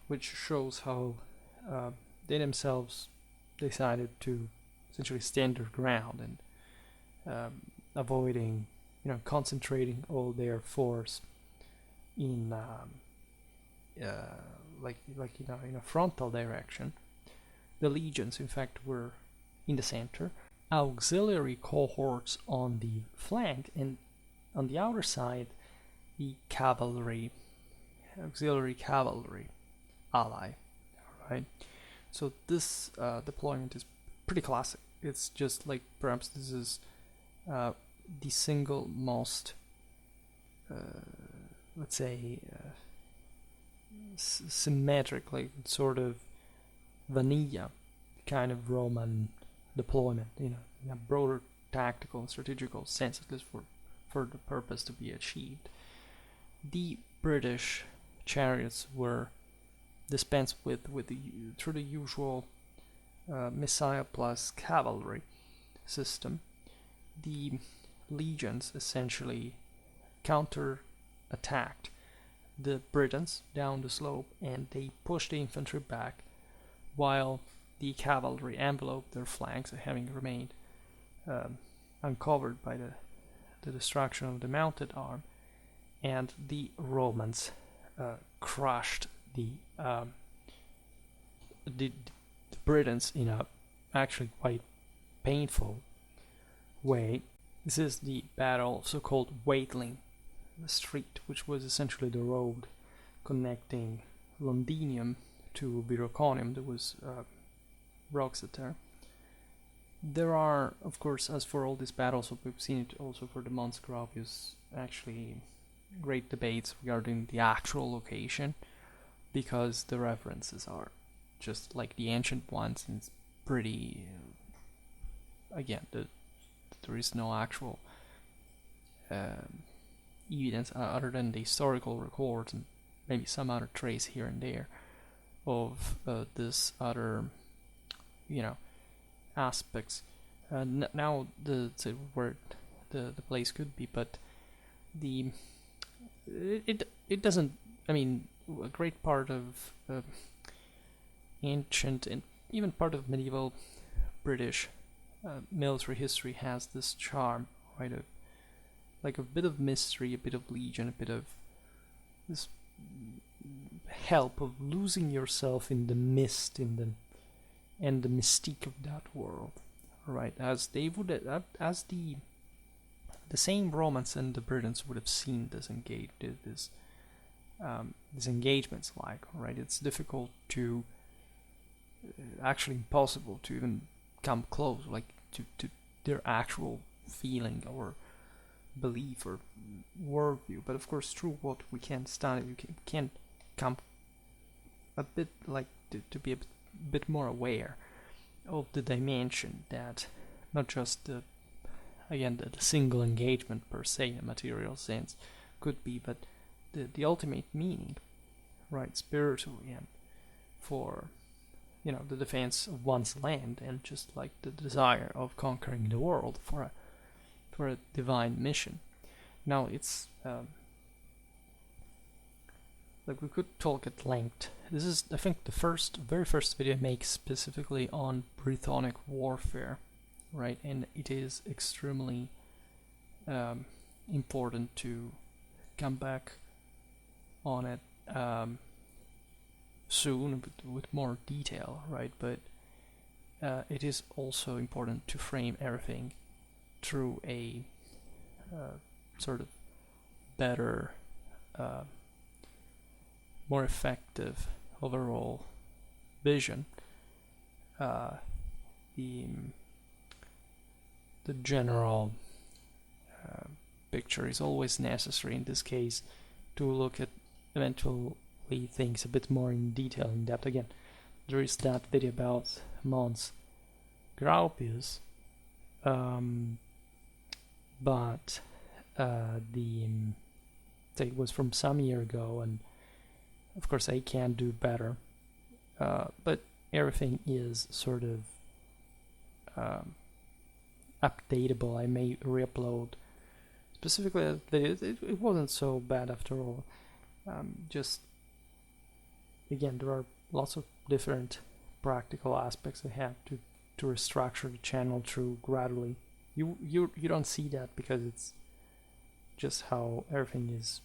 which shows how they themselves decided to essentially stand their ground and avoiding, concentrating all their force in in a frontal direction. The legions, in fact, were in the center. Auxiliary cohorts on the flank, and on the outer side, the auxiliary cavalry ally. Right. So this deployment is pretty classic. It's just like perhaps this is the single most, let's say, symmetric, like sort of vanilla kind of Roman deployment, in a broader tactical and strategical sense, at least for the purpose to be achieved. The British chariots were dispensed with through the usual missile plus cavalry system. The legions essentially counter-attacked the Britons down the slope, and they pushed the infantry back while the cavalry enveloped their flanks, having remained uncovered by the destruction of the mounted arm, and the Romans crushed the Britons in a actually quite painful way. This is the battle of so-called Waitling Street, which was essentially the road connecting Londinium to Viroconium. There was Roxette there. There are, of course, as for all these battles, we've seen it also for the Mons Graupius, actually great debates regarding the actual location, because the references are just like the ancient ones, and it's pretty, again, there is no actual evidence other than the historical records and maybe some other trace here and there of this other, aspects. Now where the place could be, but it doesn't. I mean, a great part of ancient and even part of medieval British military history has this charm, right? Like a bit of mystery, a bit of legion, a bit of this help of losing yourself in the mist, and the mystique of that world, right? As they would, as the same Romans and the Britons would have seen this engagements like, right? It's difficult to, actually impossible to even come close, like to their actual feeling or belief or worldview. But of course, through what we can study, we can come a bit like to be a bit more aware of the dimension that not just the single engagement per se in a material sense could be, but the ultimate meaning, right, spiritually, and for the defense of one's land, and just like the desire of conquering the world for a divine mission. Now it's like we could talk at length. This is, I think, the very first video I make specifically on Brythonic warfare, right? And it is extremely important to come back on it soon with more detail, right? But it is also important to frame everything through a sort of better, more effective overall vision. The general picture is always necessary in this case to look at eventually things a bit more in detail, in depth. Again, there is that video about Mons Graupius, but it was from some year ago, and of course I can do better, but everything is sort of updatable. I may re-upload specifically that video. It wasn't so bad after all. Just again, there are lots of different practical aspects I have to restructure the channel through gradually. You don't see that because it's just how everything is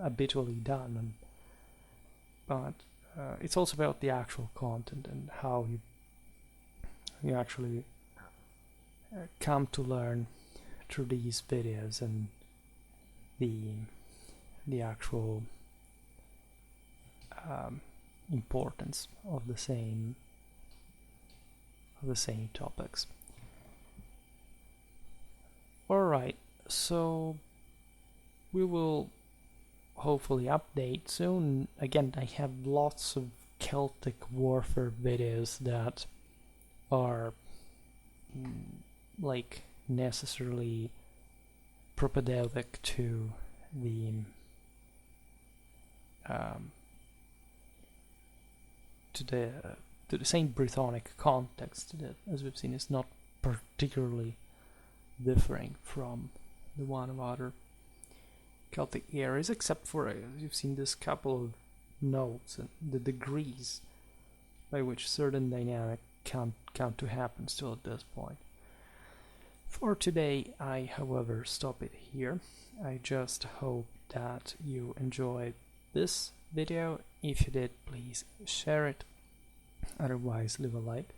habitually done, but it's also about the actual content and how you actually come to learn through these videos, and the actual importance of the same topics. Alright, so we will hopefully update soon. Again, I have lots of Celtic warfare videos that are like necessarily propedeutic to the same Brythonic context that, as we've seen, is not particularly differing from the one of other Celtic areas, except for you've seen this couple of notes and the degrees by which certain dynamic come to happen still at this point. For today, I, however, stop it here. I just hope that you enjoyed this video. If you did, please share it. Otherwise, leave a like.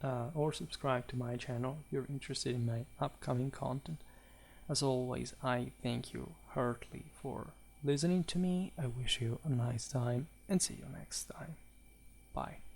or subscribe to my channel if you're interested in my upcoming content. As always, I thank you heartily for listening to me. I wish you a nice time and see you next time. Bye.